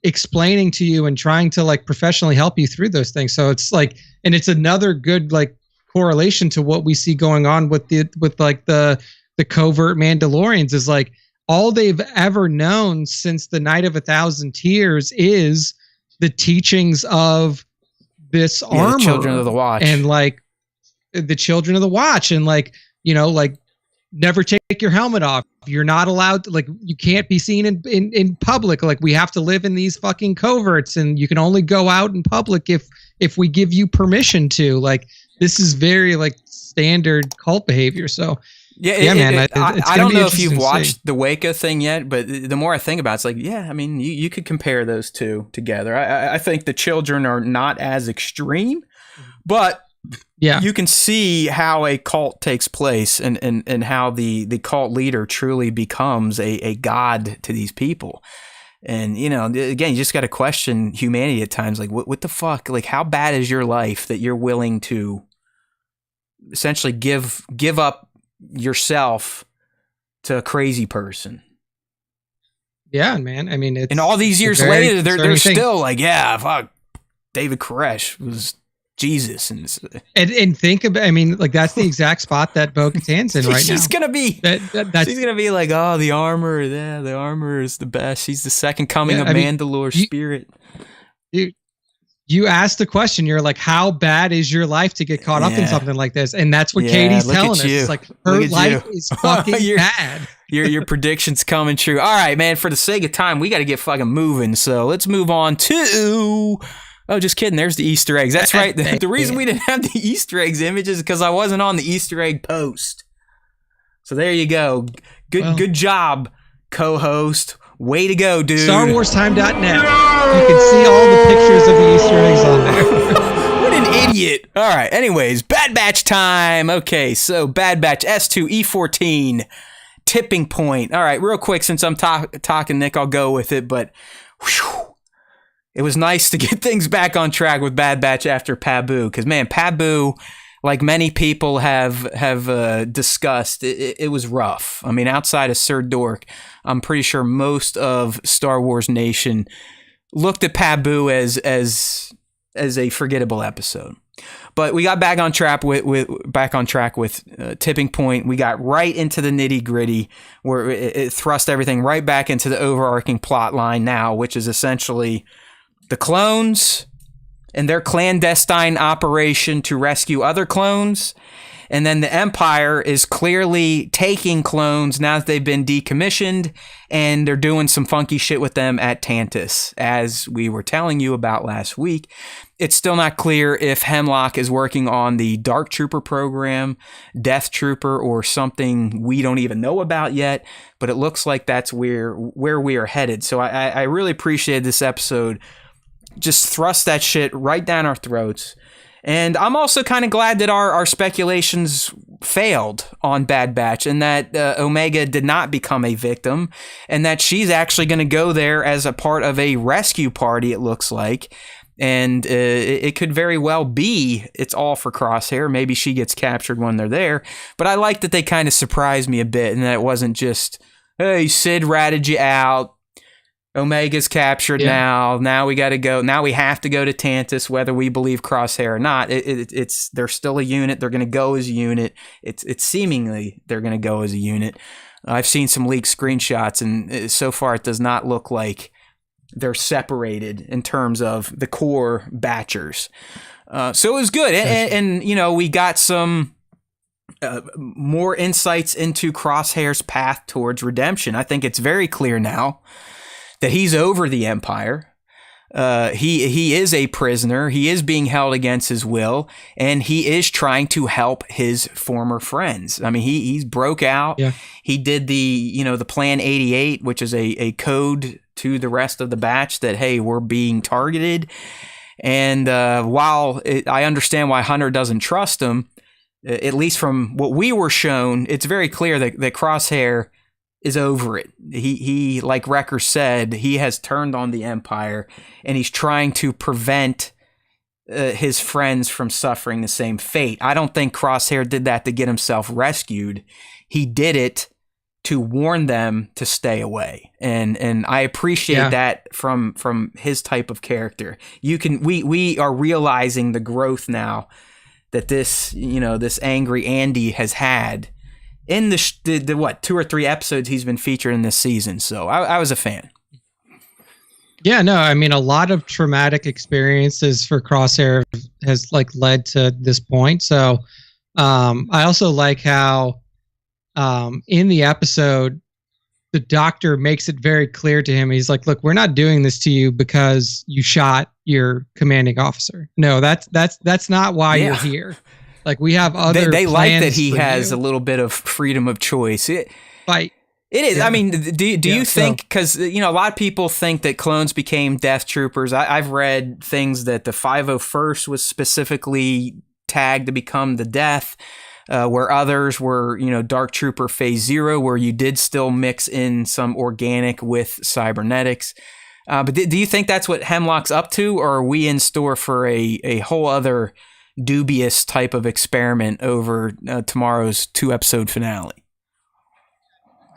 explaining to you and trying to like professionally help you through those things. So it's like, and it's another good like correlation to what we see going on with the covert Mandalorians, is like, all they've ever known since the Night of 1,000 Tears is the teachings of this armor, the Children of the Watch, and like the Children of the Watch, and like, like, never take your helmet off. You're not allowed to, like, you can't be seen in public. Like, we have to live in these fucking coverts, and you can only go out in public if we give you permission to. Like, this is very like standard cult behavior. So Yeah, man. It's I gonna don't be know if you've interesting to see. watched the Waco thing yet, but the more I think about it, it's like, yeah, I mean, you could compare those two together. I think the children are not as extreme, but Yeah. you can see how a cult takes place and how the cult leader truly becomes a god to these people. And, you know, again, you just got to question humanity at times. Like, what the fuck? Like, how bad is your life that you're willing to essentially give up yourself to a crazy person? Yeah, man. I mean, it's, and all these years later, they're still like, yeah, fuck, David Koresh was Jesus. And think about, I mean, like, that's the exact spot that Bo-Katan's in right now. She's gonna be she's gonna be like, oh, the armor, yeah, the armor is the best. She's the second coming of Mandalore spirit. You asked the question, you're like, how bad is your life to get caught up in something like this? And that's what Katie's telling us. It's like, her life is fucking bad. Your prediction's coming true. All right, man, for the sake of time, we got to get fucking moving. So let's move on to... Oh, just kidding. There's the Easter eggs. That's right. The reason we didn't have the Easter eggs image is because I wasn't on the Easter egg post. So there you go. Good job, co-host. Way to go, dude. StarWarsTime.net. You can see all the pictures of the Easter eggs on there. What an idiot. All right. Anyways, Bad Batch time. Okay, so Bad Batch S2E14 tipping point. All right, real quick, since I'm talking, Nick, I'll go with it. But whew, it was nice to get things back on track with Bad Batch after Pabu. Because, man, Pabu, like many people have discussed, it was rough. I mean, outside of Sir Dork, I'm pretty sure most of Star Wars Nation looked at Pabu as a forgettable episode. But we got back on track with Tipping Point. We got right into the nitty gritty, where it thrust everything right back into the overarching plot line now, which is essentially the clones and their clandestine operation to rescue other clones. And then the Empire is clearly taking clones now that they've been decommissioned, and they're doing some funky shit with them at Tantus, as we were telling you about last week. It's still not clear if Hemlock is working on the Dark Trooper program, Death Trooper, or something we don't even know about yet, but it looks like that's where we are headed. So I really appreciated this episode. Just thrust that shit right down our throats. And I'm also kind of glad that our speculations failed on Bad Batch, and that Omega did not become a victim, and that she's actually going to go there as a part of a rescue party, it looks like. And it could very well be it's all for Crosshair. Maybe she gets captured when they're there. But I like that they kind of surprised me a bit, and that it wasn't just, hey, Sid ratted you out. Omega's captured now. Now we got to go. Now we have to go to Tantus, whether we believe Crosshair or not. It's they're still a unit. They're going to go as a unit. It's seemingly they're going to go as a unit. I've seen some leaked screenshots, and so far it does not look like they're separated in terms of the core Batchers. So it was good, and you know, we got some more insights into Crosshair's path towards redemption. I think it's very clear now that he's over the Empire. He is a prisoner. He is being held against his will, and he is trying to help his former friends. I mean, he's broke out. Yeah. He did the Plan 88, which is a code to the rest of the batch that, hey, we're being targeted. And while I understand why Hunter doesn't trust him, at least from what we were shown, it's very clear that Crosshair is over it. He like Wrecker said, he has turned on the Empire, and he's trying to prevent his friends from suffering the same fate. I don't think Crosshair did that to get himself rescued. He did it to warn them to stay away. And I appreciate that from his type of character. We are realizing the growth now that this angry Andy has had in the 2 or 3 episodes he's been featured in this season. So I was a fan. Yeah, no, I mean, a lot of traumatic experiences for Crosshair has led to this point. So I also like how in the episode, the doctor makes it very clear to him. He's like, look, we're not doing this to you because you shot your commanding officer. No, that's not why you're here. Like we have other. They like that he for has you. a little bit of freedom of choice. Like, It is. Yeah. I mean, do you so- think, because, a lot of people think that clones became Death Troopers. I've read things that the 501st was specifically tagged to become the Death, where others were, Dark Trooper Phase 0, where you did still mix in some organic with cybernetics. But do you think that's what Hemlock's up to, or are we in store for a whole other dubious type of experiment over tomorrow's 2-episode finale?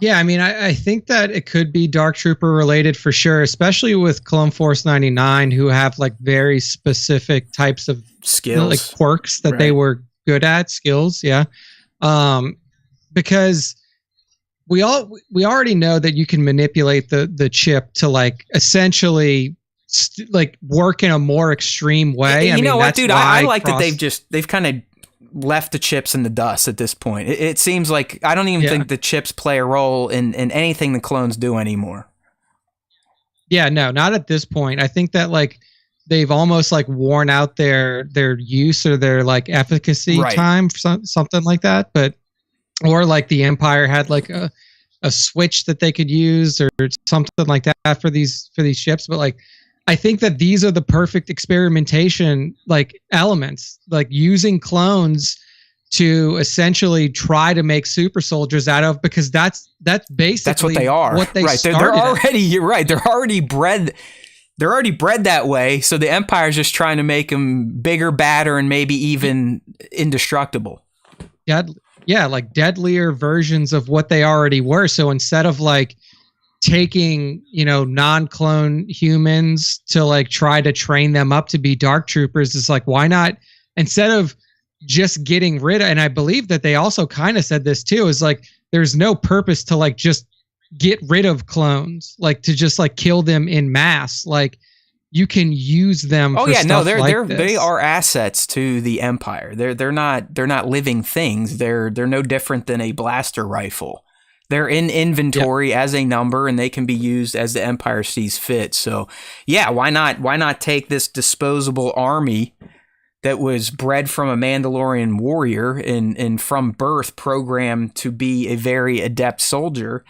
Yeah, I mean, I think that it could be Dark Trooper related for sure, especially with Clone Force 99, who have like very specific types of Skills. like quirks that they were good at, skills. Yeah. Because we already know that you can manipulate the chip to like essentially like work in a more extreme way. You know what, dude? I like that that they've kind of left the chips in the dust at this point. It seems like I don't even think the chips play a role in anything the clones do anymore. Yeah, no, not at this point. I think that like they've almost like worn out their use or their like efficacy time, something like that. But or like the Empire had like a switch that they could use or something like that for these ships. But like I think that these are the perfect experimentation like elements, like using clones to essentially try to make super soldiers out of, because that's basically that's what they are. What they right. They're already. You're right. They're already bred. They're already bred that way. So the Empire's just trying to make them bigger, badder, and maybe even indestructible. Yeah, like deadlier versions of what they already were. So instead of like taking, non-clone humans to like try to train them up to be dark troopers, it's like, why not, instead of just getting rid of, and I believe that they also kind of said this too, is like there's no purpose to like just get rid of clones, like to just like kill them in mass. Like you can use them for stuff like this. They are assets to the Empire. They're not living things. They're no different than a blaster rifle. They're in inventory as a number, and they can be used as the Empire sees fit. So, yeah, why not take this disposable army that was bred from a Mandalorian warrior and from birth programmed to be a very adept soldier,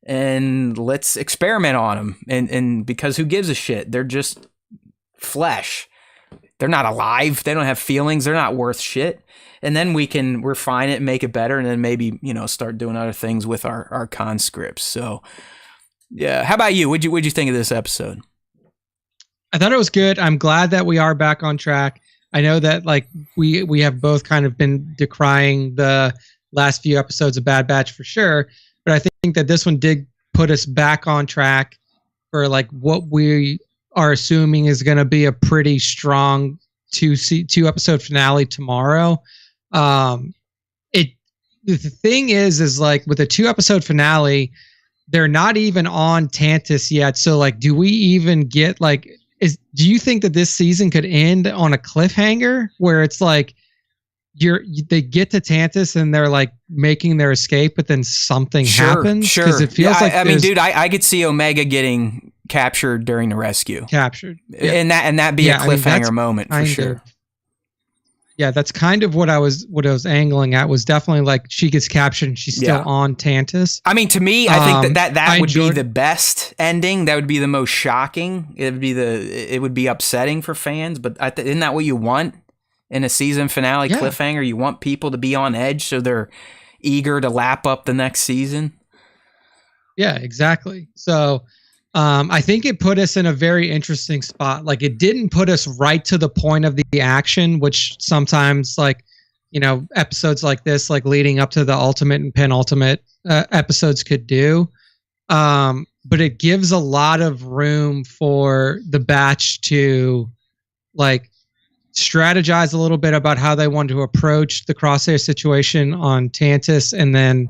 and let's experiment on them. And because who gives a shit? They're just flesh. They're not alive. They don't have feelings. They're not worth shit. And then we can refine it and make it better, and then maybe, start doing other things with our conscripts. So, yeah. How about you? What'd you think of this episode? I thought it was good. I'm glad that we are back on track. I know that like we have both kind of been decrying the last few episodes of Bad Batch for sure, but I think that this one did put us back on track for like what we are assuming is going to be a pretty strong two episode finale tomorrow. The thing is like with a 2-episode finale, they're not even on Tantus yet. So like, do we even get like, do you think that this season could end on a cliffhanger where it's like they get to Tantus and they're like making their escape, but then something happens? Sure. Because it feels like I mean, dude, I could see Omega getting captured during the rescue. And that be a cliffhanger moment for sure. Yeah, that's kind of what I was angling at, was definitely like she gets captured and she's still on Tantus. I mean, to me, I think that would be the best ending. That would be the most shocking. It would be upsetting for fans, but isn't that what you want in a season finale cliffhanger? You want people to be on edge so they're eager to lap up the next season. Yeah, exactly. So I think it put us in a very interesting spot. Like it didn't put us right to the point of the action, which sometimes like, episodes like this, like leading up to the ultimate and penultimate episodes could do. But it gives a lot of room for the batch to like strategize a little bit about how they want to approach the Crosshair situation on Tantus, and then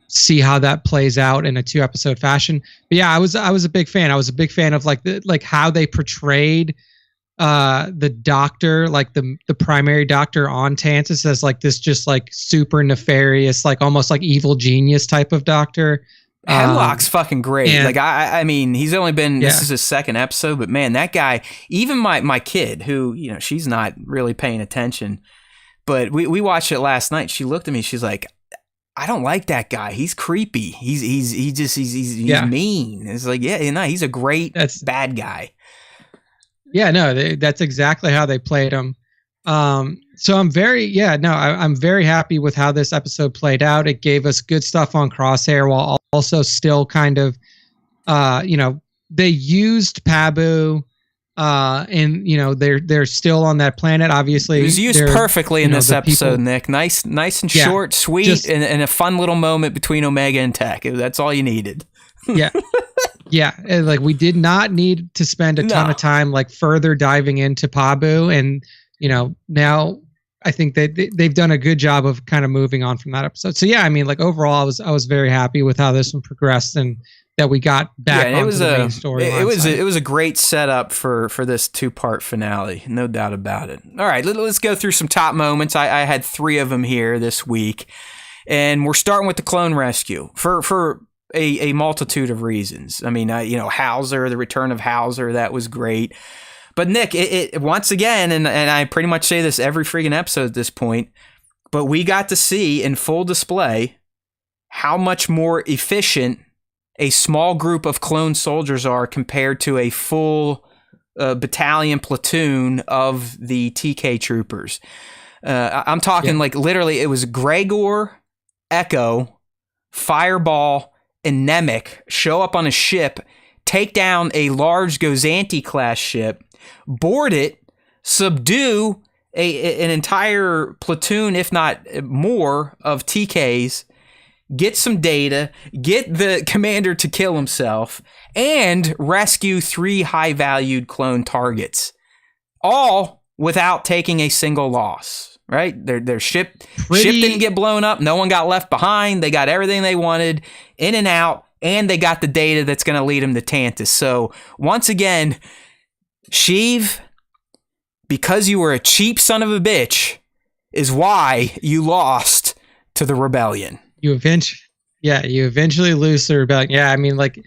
see how that plays out in a 2-episode fashion. But yeah, I was a big fan. I was a big fan of like how they portrayed the doctor, like the primary doctor on Tantus, as like this just like super nefarious, like almost like evil genius type of doctor. Hemlock's fucking great. Like I mean, he's only been this is his 2nd episode, but man, that guy, even my kid, who she's not really paying attention, But we watched it last night. She looked at me. She's like, I don't like that guy. He's creepy. He's mean. It's like, yeah, no, he's a great bad guy. Yeah, no, that's exactly how they played him. So I'm very happy with how this episode played out. It gave us good stuff on Crosshair while also still kind of, they used Pabu, and they're still on that planet. Obviously, it was used perfectly in this episode, Nick. Nice and short, sweet, and a fun little moment between Omega and Tech. That's all you needed. Yeah. Yeah, and like we did not need to spend a ton of time like further diving into Pabu, and now I think that they've done a good job of kind of moving on from that episode. So yeah, I mean, like overall, I was very happy with how this one progressed and that we got back onto the main story. It was a great setup for this 2-part finale, no doubt about it. All right, let's go through some top moments. I had 3 of them here this week, and we're starting with the clone rescue for a multitude of reasons. I mean, Hauser, the return of Hauser, that was great. But Nick, it once again, and I pretty much say this every freaking episode at this point, but we got to see in full display how much more efficient a small group of clone soldiers are compared to a full battalion platoon of the TK troopers. I'm talking like literally it was Gregor, Echo, Fireball, and Nemec show up on a ship, take down a large Gozanti-class ship, board it, subdue an entire platoon, if not more, of TKs, get some data, get the commander to kill himself, and rescue 3 high-valued clone targets, all without taking a single loss. Right? Their ship didn't get blown up. No one got left behind. They got everything they wanted in and out, and they got the data that's going to lead them to Tantus. So once again, Sheev, because you were a cheap son of a bitch, is why you lost to the rebellion. You eventually lose the rebellion. Yeah, I mean, like,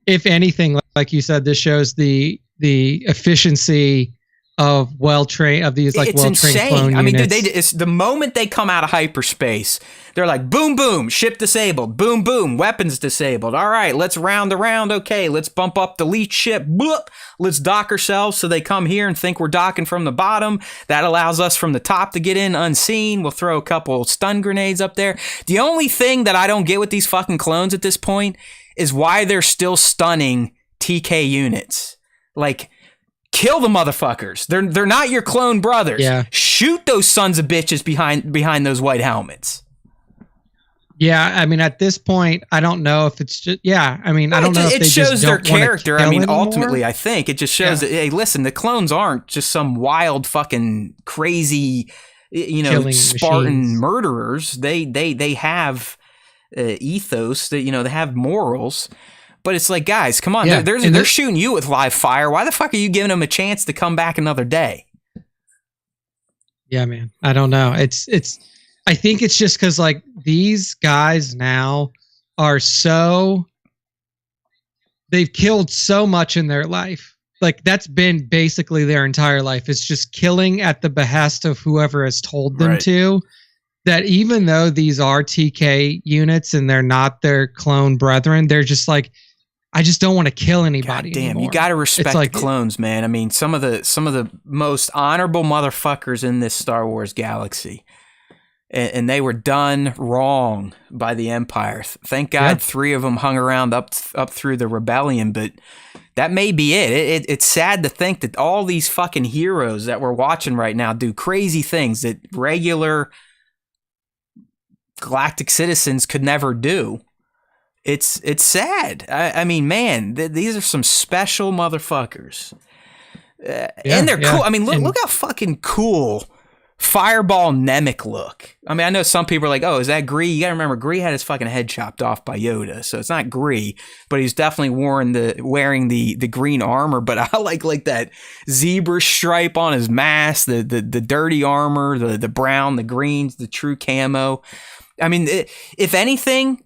if anything, like you said, this shows the efficiency of well-trained clone I mean, units. dude, it's the moment they come out of hyperspace, they're like, boom, boom, ship disabled, boom, boom, weapons disabled. All right, let's round around. Okay, let's bump up the lead ship. Bloop, let's dock ourselves so they come here and think we're docking from the bottom. That allows us from the top to get in unseen. We'll throw a couple stun grenades up there. The only thing that I don't get with these fucking clones at this point is why they're still stunning TK units. Like, kill the motherfuckers. They're not your clone brothers. Yeah. Shoot those sons of bitches behind those white helmets. Yeah, I mean, at this point, I don't know if it's just. Yeah, I mean, I don't know if it they shows just their don't wanna character. kill I mean, anymore. ultimately, I think it just shows that. Hey, listen, the clones aren't just some wild fucking crazy, Killing Spartan machines. murderers. They have ethos. That they have morals. But it's like, guys, come on. Yeah, They're shooting you with live fire. Why the fuck are you giving them a chance to come back another day? Yeah, man. I don't know. I think it's just because like these guys now are they've killed so much in their life. Like that's been basically their entire life. It's just killing at the behest of whoever has told them to. That even though these are TK units and they're not their clone brethren, they're just like, I just don't want to kill anybody. God damn, anymore. you got to respect like, the clones, man. I mean, some of the most honorable motherfuckers in this Star Wars galaxy, and they were done wrong by the Empire. Thank God, 3 of them hung around up through the rebellion, but that may be it. It's sad to think that all these fucking heroes that we're watching right now do crazy things that regular galactic citizens could never do. It's sad. I mean, man, these are some special motherfuckers, and they're cool. I mean, look how fucking cool Fireball Nemec look. I mean, I know some people are like, "Oh, is that Gree?" You gotta remember, Gree had his fucking head chopped off by Yoda, so it's not Gree, but he's definitely wearing the green armor. But I like that zebra stripe on his mask, the dirty armor, the brown, the greens, the true camo. I mean, if anything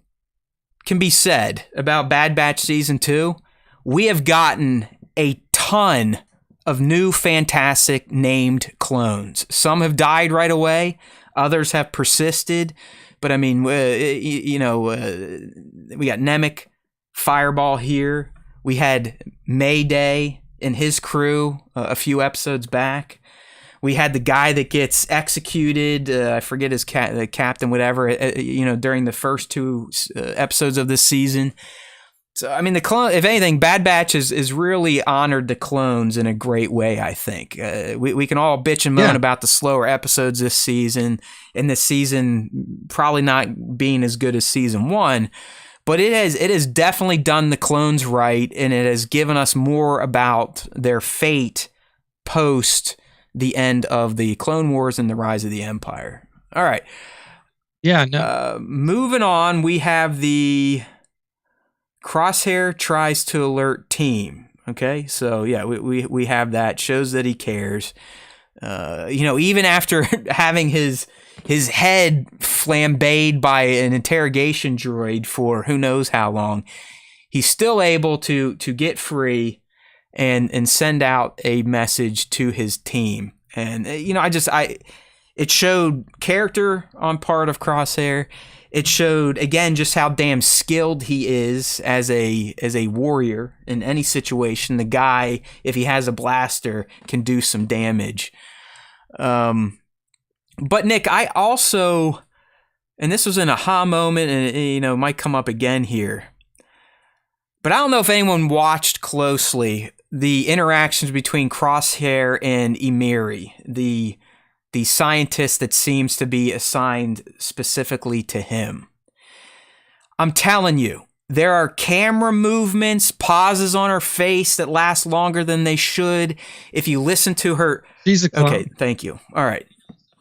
can be said about Bad Batch Season 2, we have gotten a ton of new fantastic named clones. Some have died right away. Others have persisted, but I mean, we got Nemec, Fireball here. We had Mayday and his crew a few episodes back. We had the guy that gets executed. I forget his the captain, whatever. During the first 2 episodes of this season. So I mean, the clone. If anything, Bad Batch is really honored the clones in a great way. I think we can all bitch and moan about the slower episodes this season, and this season probably not being as good as season 1. But it has definitely done the clones right, and it has given us more about their fate post the end of the Clone Wars and the rise of the Empire. All right. Yeah. No. Moving on, we have the Crosshair tries to alert team. Okay, so yeah, we have that. Shows that he cares. Even after having his head flambéed by an interrogation droid for who knows how long, he's still able to get free and send out a message to his team. And it showed character on part of Crosshair. It showed again just how damn skilled he is as a warrior in any situation. The guy, if he has a blaster, can do some damage. But Nick, I also, and this was an aha moment, and might come up again here, but I don't know if anyone watched closely the interactions between Crosshair and Emiri, the scientist that seems to be assigned specifically to him. I'm telling you, there are camera movements, pauses on her face that last longer than they should. If you listen to her, she's a clone. Okay, thank you. All right.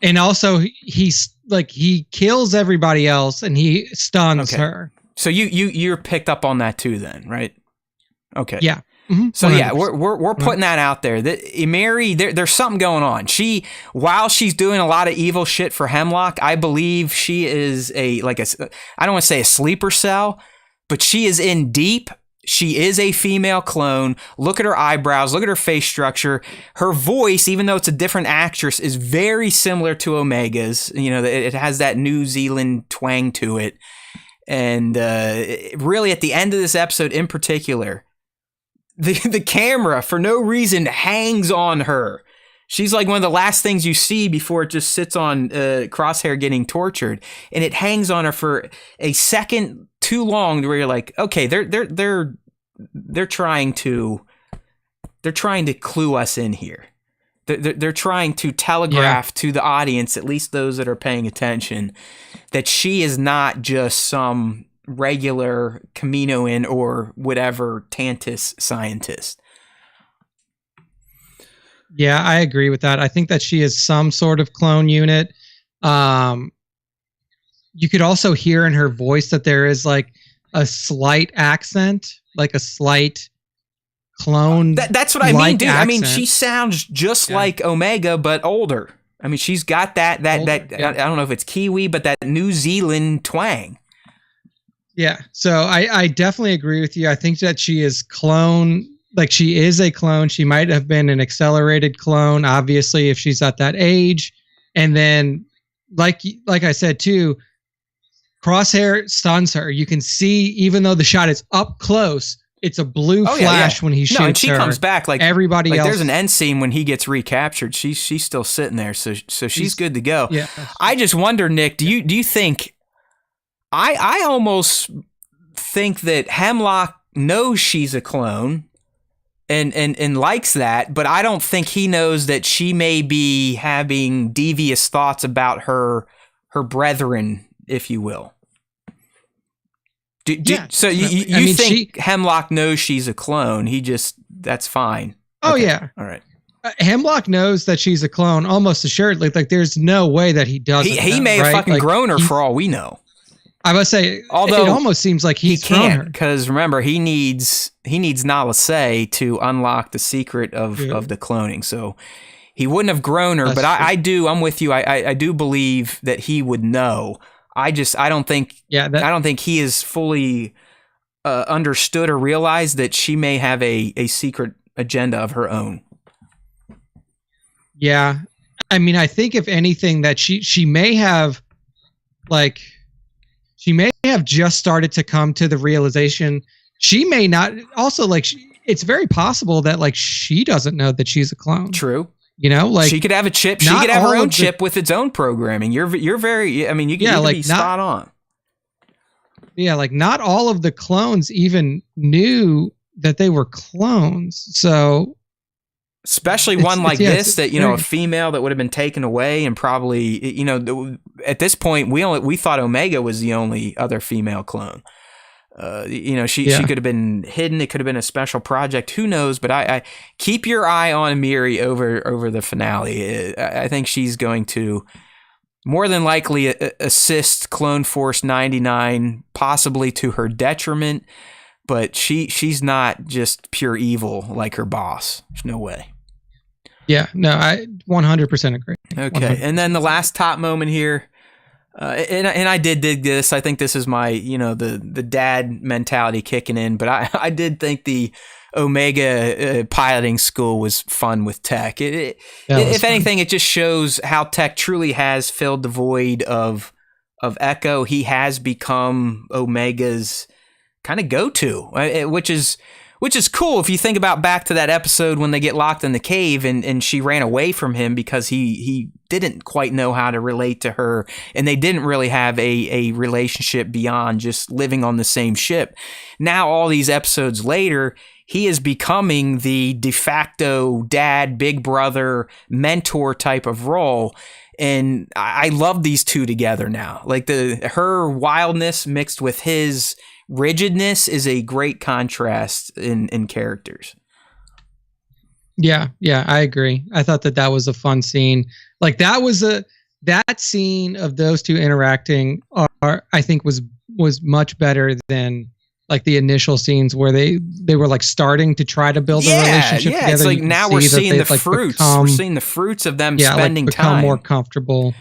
And also, he kills everybody else and he stuns her. So you're picked up on that too, then, right? Okay. Yeah. Mm-hmm. So yeah, we're putting that out there. That Emiri, there's something going on. While she's doing a lot of evil shit for Hemlock, I believe she is I don't want to say a sleeper cell, but she is in deep. She is a female clone. Look at her eyebrows. Look at her face structure. Her voice, even though it's a different actress, is very similar to Omega's. It has that New Zealand twang to it. And really, at the end of this episode in particular, the camera, for no reason, hangs on her. She's like one of the last things you see before it just sits on Crosshair getting tortured. And it hangs on her for a second too long, where you're like, okay, they're trying to clue us in here. They're trying to telegraph to the audience, at least those that are paying attention, that she is not just some regular Kaminoan or whatever Tantus scientist. Yeah, I agree with that. I think that she is some sort of clone unit. You could also hear in her voice that there is like a slight accent, like a slight clone. That's what I mean, dude. Accent. I mean, she sounds just like Omega, but older. I mean, she's got that I don't know if it's Kiwi, but that New Zealand twang. Yeah. So I definitely agree with you. I think that she is clone. Like, she is a clone. She might have been an accelerated clone, obviously, if she's at that age. And then, like I said, too, Crosshair stuns her. You can see, even though the shot is up close, it's a blue flash when he shoots her. And she comes back like everybody else. There's an end scene when he gets recaptured. She's still sitting there, so she's good to go. Yeah. I just wonder, Nick, do you think? I almost think that Hemlock knows she's a clone and likes that, but I don't think he knows that she may be having devious thoughts about her brethren, if you will. So you think Hemlock knows she's a clone? That's fine. Oh, okay. yeah. All right. Hemlock knows that she's a clone almost assuredly. Like, there's no way that he doesn't. He may have fucking grown her for all we know. I must say, although it almost seems like he can't, because remember, he needs Nala Se to unlock the secret of the cloning. So he wouldn't have grown her. But I'm with you. I do believe that he would know. I don't think he is fully understood or realized that she may have a secret agenda of her own. Yeah. I mean, I think if anything that she may have just started to come to the realization. She may not also it's very possible that like she doesn't know that she's a clone. True. You know, like she could have a chip. She could have her own chip with its own programming. You're very. I mean, you can be spot on. Yeah, like not all of the clones even knew that they were clones. So, especially one like this, that a female that would have been taken away, and probably at this point we thought Omega was the only other female clone. She could have been hidden. It could have been a special project. Who knows? But I keep your eye on Miri over the finale. I think she's going to more than likely assist Clone Force 99, possibly to her detriment. But she's not just pure evil like her boss. There's no way. Yeah, no, I 100% agree. Okay, 100%. And then the last top moment here. And I did dig this. I think this is my, the dad mentality kicking in. But I did think the Omega piloting school was fun with Tech. If anything, it just shows how Tech truly has filled the void of Echo. He has become Omega's kind of go-to, which is cool if you think about back to that episode when they get locked in the cave and she ran away from him because he didn't quite know how to relate to her, and they didn't really have a relationship beyond just living on the same ship. Now, all these episodes later, he is becoming the de facto dad, big brother, mentor type of role. And I love these two together now. Like her wildness mixed with his rigidness is a great contrast in characters. Yeah, I agree. I thought that was a fun scene. Like that scene of those two interacting I think was much better than like the initial scenes where they were like starting to try to build a relationship together. It's like now we're seeing the fruits. We're seeing the fruits of them spending time. More comfortable.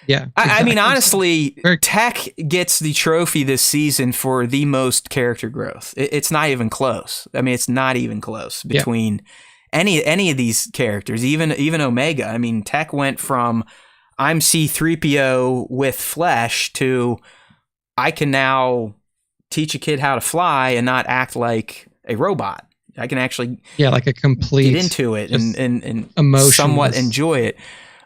Yeah. Exactly. I mean, honestly, Tech gets the trophy this season for the most character growth. It's not even close. I mean, it's not even close between any of these characters, even Omega. I mean, Tech went from I'm C-3PO with flesh to I can now teach a kid how to fly and not act like a robot. I can actually like a complete get into it and emotionless. somewhat enjoy it.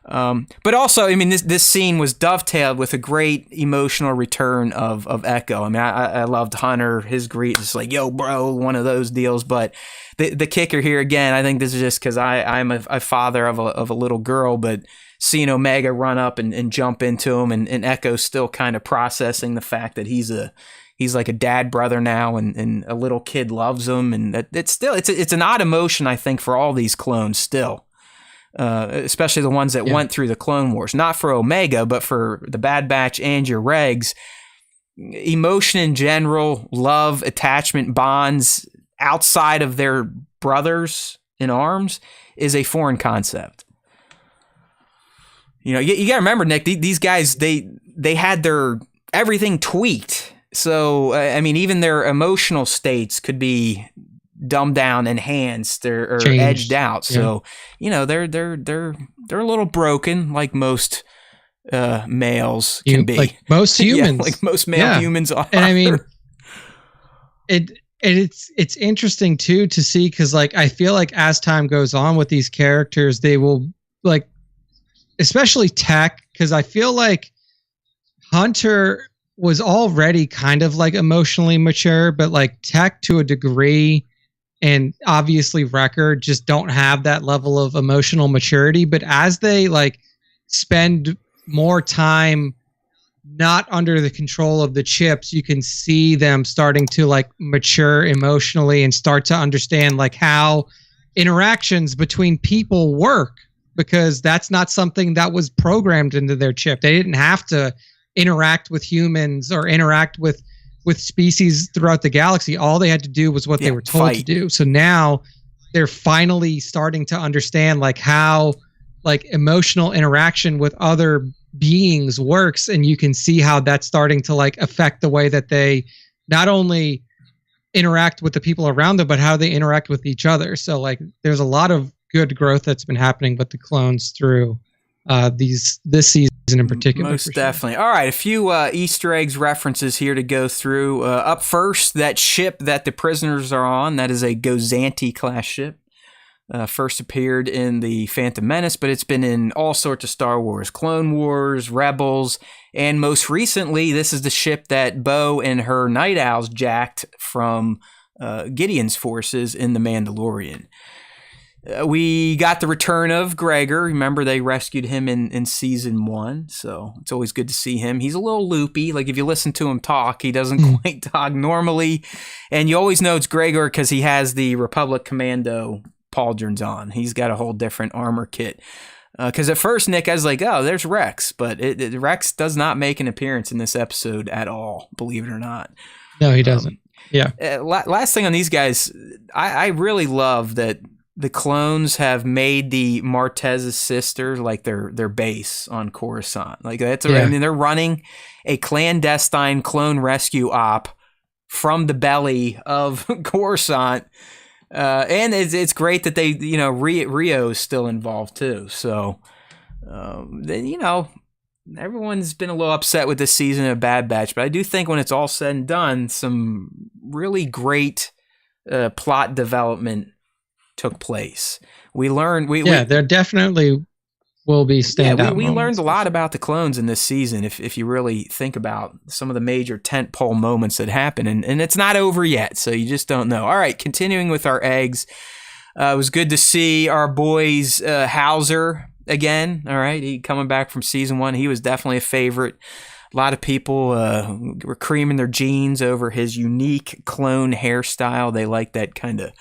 But also, I mean, this scene was dovetailed with a great emotional return of Echo. I mean, I loved Hunter, his greet, just like, yo, bro, one of those deals. But the kicker here, again, I think this is just because I'm a father of a little girl, but seeing Omega run up and jump into him and Echo still kind of processing the fact that he's like a dad brother now and a little kid loves him. And it's an odd emotion, I think, for all these clones still. Especially the ones that went through the Clone Wars, not for Omega, but for the Bad Batch and your regs. Emotion in general, love, attachment, bonds outside of their brothers in arms is a foreign concept. You got to remember, Nick, these guys, they had their everything tweaked. So, I mean, even their emotional states could be dumbed down, enhanced, or edged out. So, they're a little broken, like most males can be. Like most humans, like most male humans are. And I mean, it's interesting too to see because, like, I feel like as time goes on with these characters, they will like, especially Tech, because I feel like Hunter was already kind of like emotionally mature, but like Tech to a degree. And obviously Wrecker just don't have that level of emotional maturity. But as they like spend more time not under the control of the chips, you can see them starting to like mature emotionally and start to understand like how interactions between people work, because that's not something that was programmed into their chip. They didn't have to interact with humans or interact with species throughout the galaxy. All they had to do was what they were told to do. So now they're finally starting to understand like how like emotional interaction with other beings works. And you can see how that's starting to like affect the way that they not only interact with the people around them, but how they interact with each other. So like there's a lot of good growth that's been happening with the clones through this season in particular. Most for sure. definitely. All right, a few Easter eggs references here to go through. Up first, that ship that the prisoners are on, that is a Gozanti class ship. First appeared in the Phantom Menace, but it's been in all sorts of Star Wars, Clone Wars, Rebels, and most recently, this is the ship that Bo and her Night Owls jacked from Gideon's forces in The Mandalorian. We got the return of Gregor. Remember, they rescued him in season 1, so it's always good to see him. He's a little loopy. Like, if you listen to him talk, he doesn't quite talk normally, and you always know it's Gregor because he has the Republic Commando pauldrons on. He's got a whole different armor kit. Because at first, Nick, I was like, oh, there's Rex. But Rex does not make an appearance in this episode at all, believe it or not. No, he doesn't. Yeah. Last thing on these guys, I really love that the clones have made the Martez's sister like their base on Coruscant. Like I mean, they're running a clandestine clone rescue op from the belly of Coruscant. And it's great that they, Rio is still involved too. So, everyone's been a little upset with this season of Bad Batch, but I do think when it's all said and done, some really great plot development took place. We learned, there definitely will be standout. We learned a lot about the clones in this season. If you really think about some of the major tentpole moments that happen, and it's not over yet, so you just don't know. All right, continuing with our eggs, it was good to see our boys Hauser again. All right, he coming back from season 1. He was definitely a favorite. A lot of people were creaming their jeans over his unique clone hairstyle. They like that kind of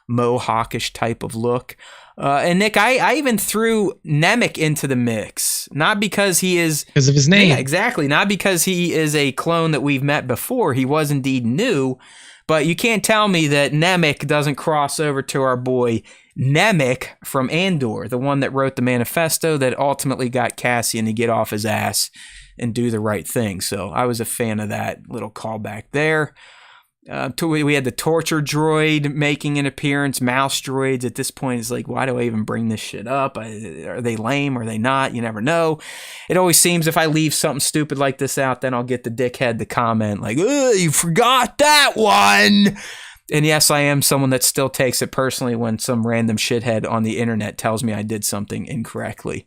mohawkish type of look. And Nick, I even threw Nemec into the mix, not because he is... Because of his name. Yeah, exactly. Not because he is a clone that we've met before. He was indeed new, but you can't tell me that Nemec doesn't cross over to our boy Nemec from Andor, the one that wrote the manifesto that ultimately got Cassian to get off his ass and do the right thing. So I was a fan of that little callback there. We had the torture droid making an appearance, mouse droids. At this point, it's like, why do I even bring this shit up? Are they lame? Are they not? You never know. It always seems if I leave something stupid like this out, then I'll get the dickhead to comment like, you forgot that one. And yes, I am someone that still takes it personally when some random shithead on the internet tells me I did something incorrectly.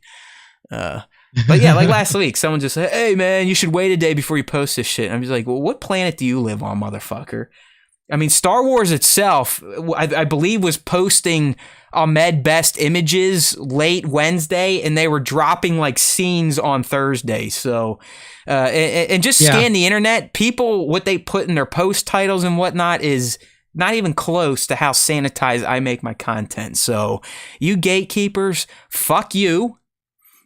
But yeah, like last week, someone just said, hey man, you should wait a day before you post this shit. And I'm just like, well, what planet do you live on, motherfucker? I mean, Star Wars itself, I believe, was posting Ahmed Best images late Wednesday, and they were dropping like scenes on Thursday. So, and just scan the internet, people, what they put in their post titles and whatnot is not even close to how sanitized I make my content. So, you gatekeepers, fuck you.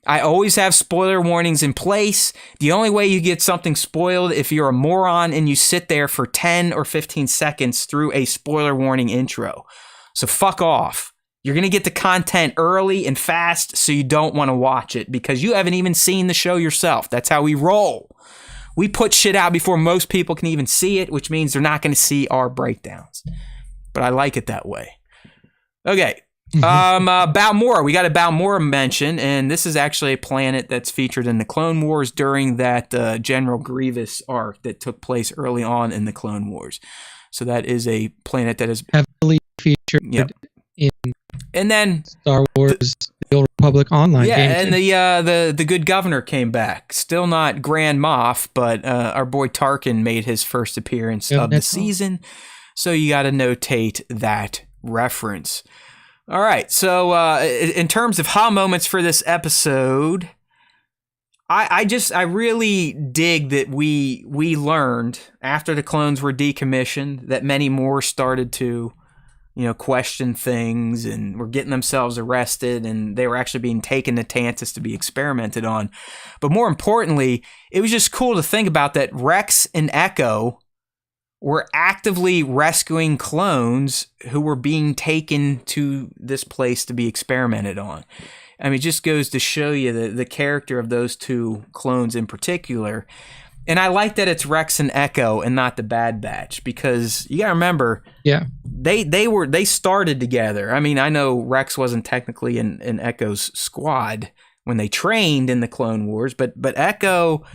I always have spoiler warnings in place. The only way you get something spoiled if you're a moron and you sit there for 10 or 15 seconds through a spoiler warning intro. So fuck off. You're going to get the content early and fast, so you don't want to watch it because you haven't even seen the show yourself. That's how we roll. We put shit out before most people can even see it, which means they're not going to see our breakdowns. But I like it that way. Okay. Balmorra. We got a Balmorra mention, and this is actually a planet that's featured in the Clone Wars during that General Grievous arc that took place early on in the Clone Wars. So that is a planet that is heavily featured in and then Star Wars The Old Republic Online game. Yeah, and the good governor came back. Still not Grand Moff, but our boy Tarkin made his first appearance of the season. So you got to notate that reference. All right, so in terms of ha moments for this episode, I really dig that we learned after the clones were decommissioned that many more started to, question things and were getting themselves arrested, and they were actually being taken to Tantus to be experimented on. But more importantly, it was just cool to think about that Rex and Echo were actively rescuing clones who were being taken to this place to be experimented on. I mean, it just goes to show you the character of those two clones in particular. And I like that it's Rex and Echo and not the Bad Batch, because you gotta remember, they started together. I mean, I know Rex wasn't technically in Echo's squad when they trained in the Clone Wars. But Echo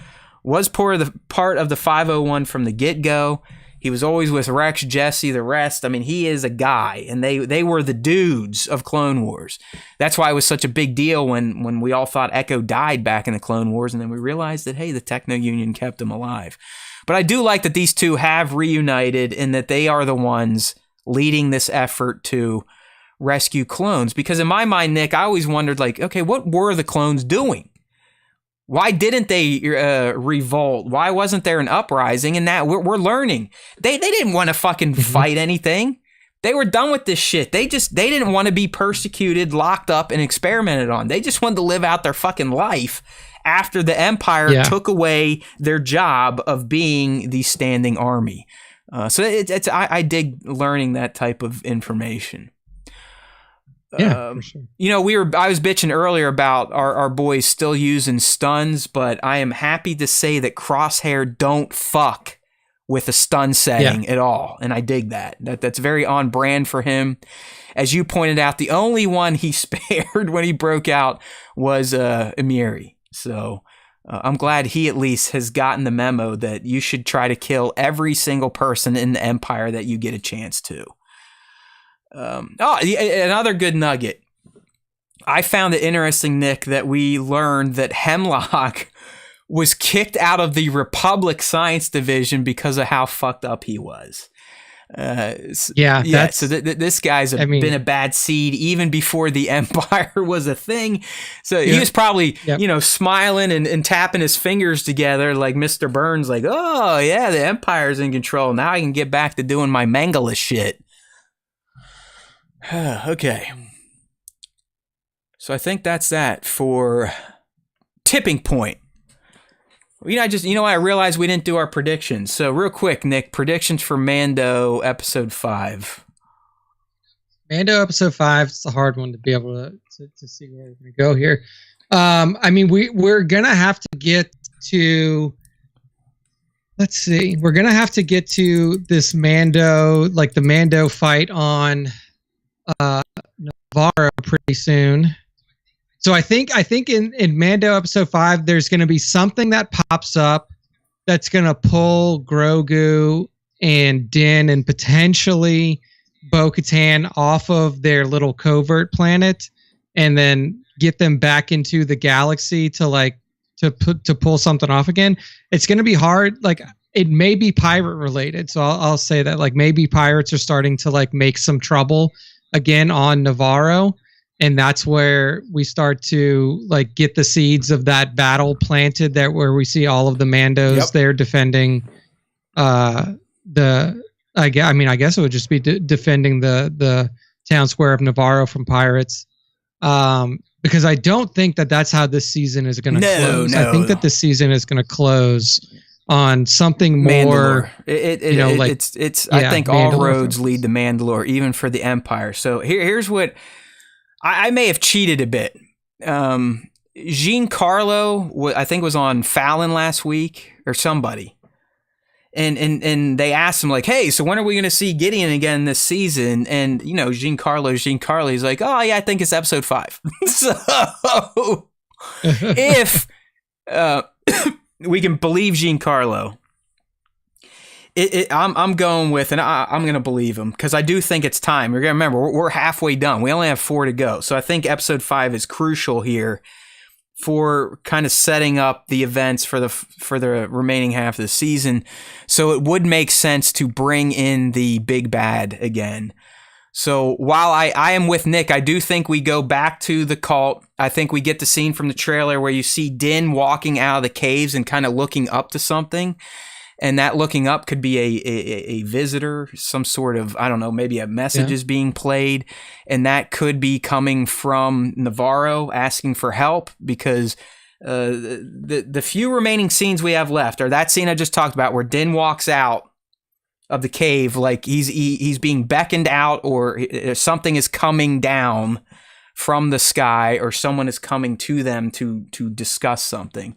was part of the 501 from the get-go. He was always with Rex, Jesse, the rest. I mean, he is a guy, and they were the dudes of Clone Wars. That's why it was such a big deal when we all thought Echo died back in the Clone Wars, and then we realized that, hey, the Techno Union kept him alive. But I do like that these two have reunited and that they are the ones leading this effort to rescue clones. Because in my mind, Nick, I always wondered, like, okay, what were the clones doing? Why didn't they revolt? Why wasn't there an uprising? And now we're learning. They didn't want to fucking fight anything. They were done with this shit. They didn't want to be persecuted, locked up, and experimented on. They just wanted to live out their fucking life after the Empire took away their job of being the standing army. So I dig learning that type of information. Yeah, for sure. You know, I was bitching earlier about our boys still using stuns, but I am happy to say that Crosshair don't fuck with a stun setting at all, and I dig that. That's very on brand for him. As you pointed out, the only one he spared when he broke out was Emiri. So I'm glad he at least has gotten the memo that you should try to kill every single person in the Empire that you get a chance to. Another good nugget. I found it interesting, Nick, that we learned that Hemlock was kicked out of the Republic Science Division because of how fucked up he was. So this guy's been a bad seed even before the Empire was a thing. So he was probably, smiling and tapping his fingers together like Mr. Burns, like, oh yeah, the Empire's in control. Now I can get back to doing my Mangala shit. Okay. So I think that's that for Tipping Point. I realized we didn't do our predictions. So real quick, Nick, predictions for Mando episode 5. Mando episode 5, it's a hard one to be able to see where we're going to go here. We're going to have to get to, let's see, we're going to have to get to this Mando, like the Mando fight on Navarro pretty soon. So I think in Mando episode 5, there's going to be something that pops up that's going to pull Grogu and Din and potentially Bo-Katan off of their little covert planet, and then get them back into the galaxy to pull something off again. It's going to be hard. Like, it may be pirate related, so I'll say that, like, maybe pirates are starting to like make some trouble again on Navarro. And that's where we start to like get the seeds of that battle planted, that where we see all of the Mandos there defending I guess it would just be defending the town square of Navarro from pirates. Because I don't think that's how this season is going to close. I think that the season is going to close on something more. Mandalore. I think all roads lead to Mandalore, even for the Empire. So here's what I may have cheated a bit. Giancarlo, I think, was on Fallon last week or somebody. And they asked him, like, hey, so when are we going to see Gideon again this season? And, Giancarlo, he's like, oh, yeah, I think it's episode 5. So if we can believe Giancarlo, I'm going with, and I'm going to believe him, because I do think it's time. You're going to remember, we're halfway done. We only have 4 to go. So I think episode 5 is crucial here for kind of setting up the events for the remaining half of the season. So it would make sense to bring in the big bad again. So while I am with Nick, I do think we go back to the cult. I think we get the scene from the trailer where you see Din walking out of the caves and kind of looking up to something. And that looking up could be a visitor, some sort of, I don't know, maybe a message is being played. And that could be coming from Navarro asking for help, because the few remaining scenes we have left are that scene I just talked about where Din walks out of the cave like he's being beckoned out, or something is coming down from the sky, or someone is coming to them to discuss something.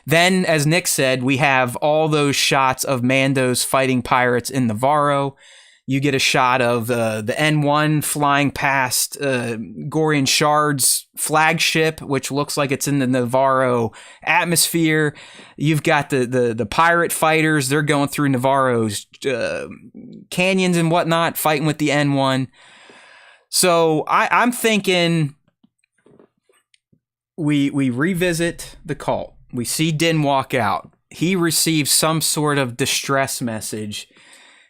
Then, as Nick said, we have all those shots of Mandos fighting pirates in Navarro. You get a shot of the N1 flying past Gorian Shard's flagship, which looks like it's in the Navarro atmosphere. You've got the pirate fighters. They're going through Navarro's canyons and whatnot, fighting with the N1. So I'm thinking we revisit the cult. We see Din walk out. He receives some sort of distress message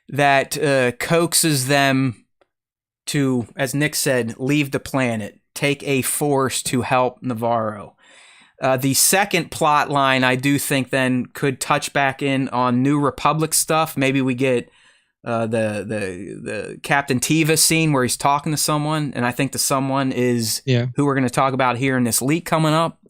that coaxes them to, as Nick said, leave the planet, take a force to help Navarro. The second plot line, I do think, then could touch back in on New Republic stuff. Maybe we get the Captain Teva scene where he's talking to someone, and I think the someone is who we're going to talk about here in this leak coming up.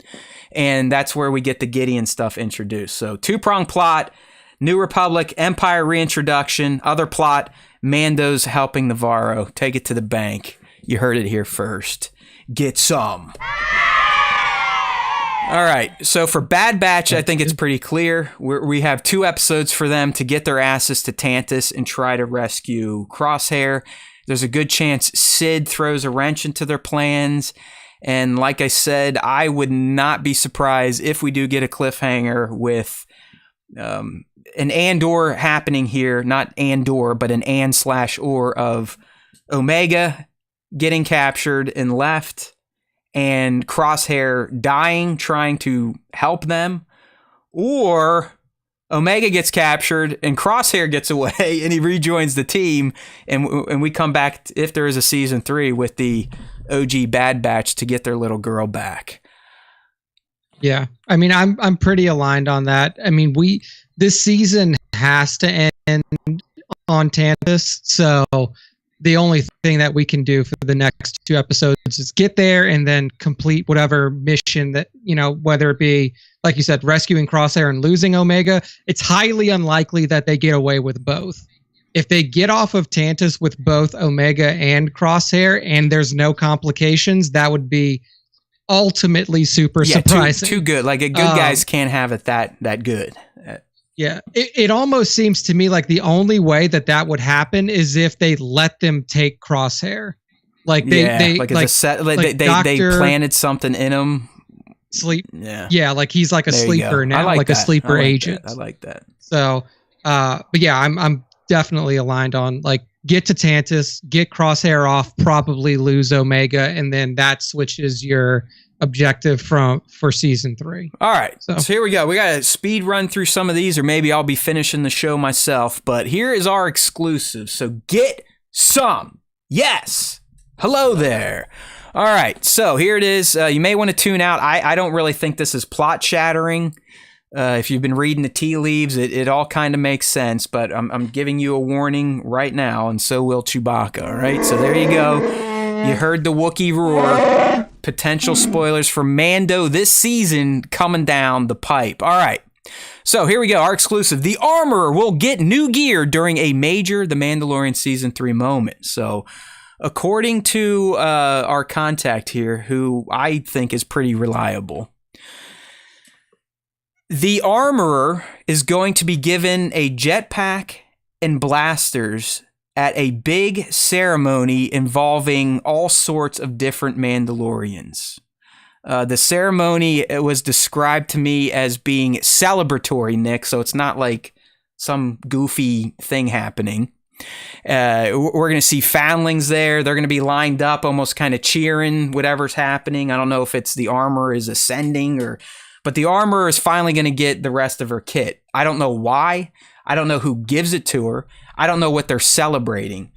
And that's where we get the Gideon stuff introduced. So two-pronged plot, New Republic, Empire reintroduction, other plot, Mando's helping Navarro. Take it to the bank. You heard it here first. Get some. All right, so for Bad Batch, I think it's pretty clear. We have 2 episodes for them to get their asses to Tantus and try to rescue Crosshair. There's a good chance Sid throws a wrench into their plans. And like I said, I would not be surprised if we do get a cliffhanger with an Andor happening here. Not Andor, but an and/or of Omega getting captured and left, and Crosshair dying trying to help them. Or Omega gets captured and Crosshair gets away and he rejoins the team, and we come back, if there is a season 3, with the OG Bad Batch to get their little girl back. Yeah, I mean, I'm pretty aligned on that. I mean, this season has to end on Tantus, so the only thing that we can do for the next 2 episodes is get there and then complete whatever mission that, whether it be, like you said, rescuing Crosshair and losing Omega. It's highly unlikely that they get away with both. If they get off of Tantus with both Omega and Crosshair and there's no complications, that would be ultimately super surprising. Too good. Like, good guys can't have it that good. Yeah, it almost seems to me like the only way that would happen is if they let them take Crosshair. Like they planted something in him. Yeah, like he's like a sleeper now, like a sleeper agent. I like that. So, but yeah, I'm definitely aligned on, like, get to Tantus, get Crosshair off, probably lose Omega, and then that switches your objective for season 3. All right, so here we go. We got to speed run through some of these, or maybe I'll be finishing the show myself, but here is our exclusive. So get some. Yes. Hello there. All right, so here it is. You may want to tune out. I don't really think this is plot shattering. If you've been reading the tea leaves, it all kind of makes sense, but I'm giving you a warning right now, and so will Chewbacca, all right? So there you go. You heard the Wookiee roar. Potential spoilers for Mando this season coming down the pipe. All right. So here we go. Our exclusive. The Armorer will get new gear during a major The Mandalorian Season 3 moment. So according to our contact here, who I think is pretty reliable, the Armorer is going to be given a jetpack and blasters at a big ceremony involving all sorts of different Mandalorians. The ceremony was described to me as being celebratory, Nick, so it's not like some goofy thing happening. We're going to see foundlings there. They're going to be lined up, almost kind of cheering whatever's happening. I don't know if it's the Armorer is ascending, but the Armorer is finally going to get the rest of her kit. I don't know why. I don't know who gives it to her. I don't know what they're celebrating.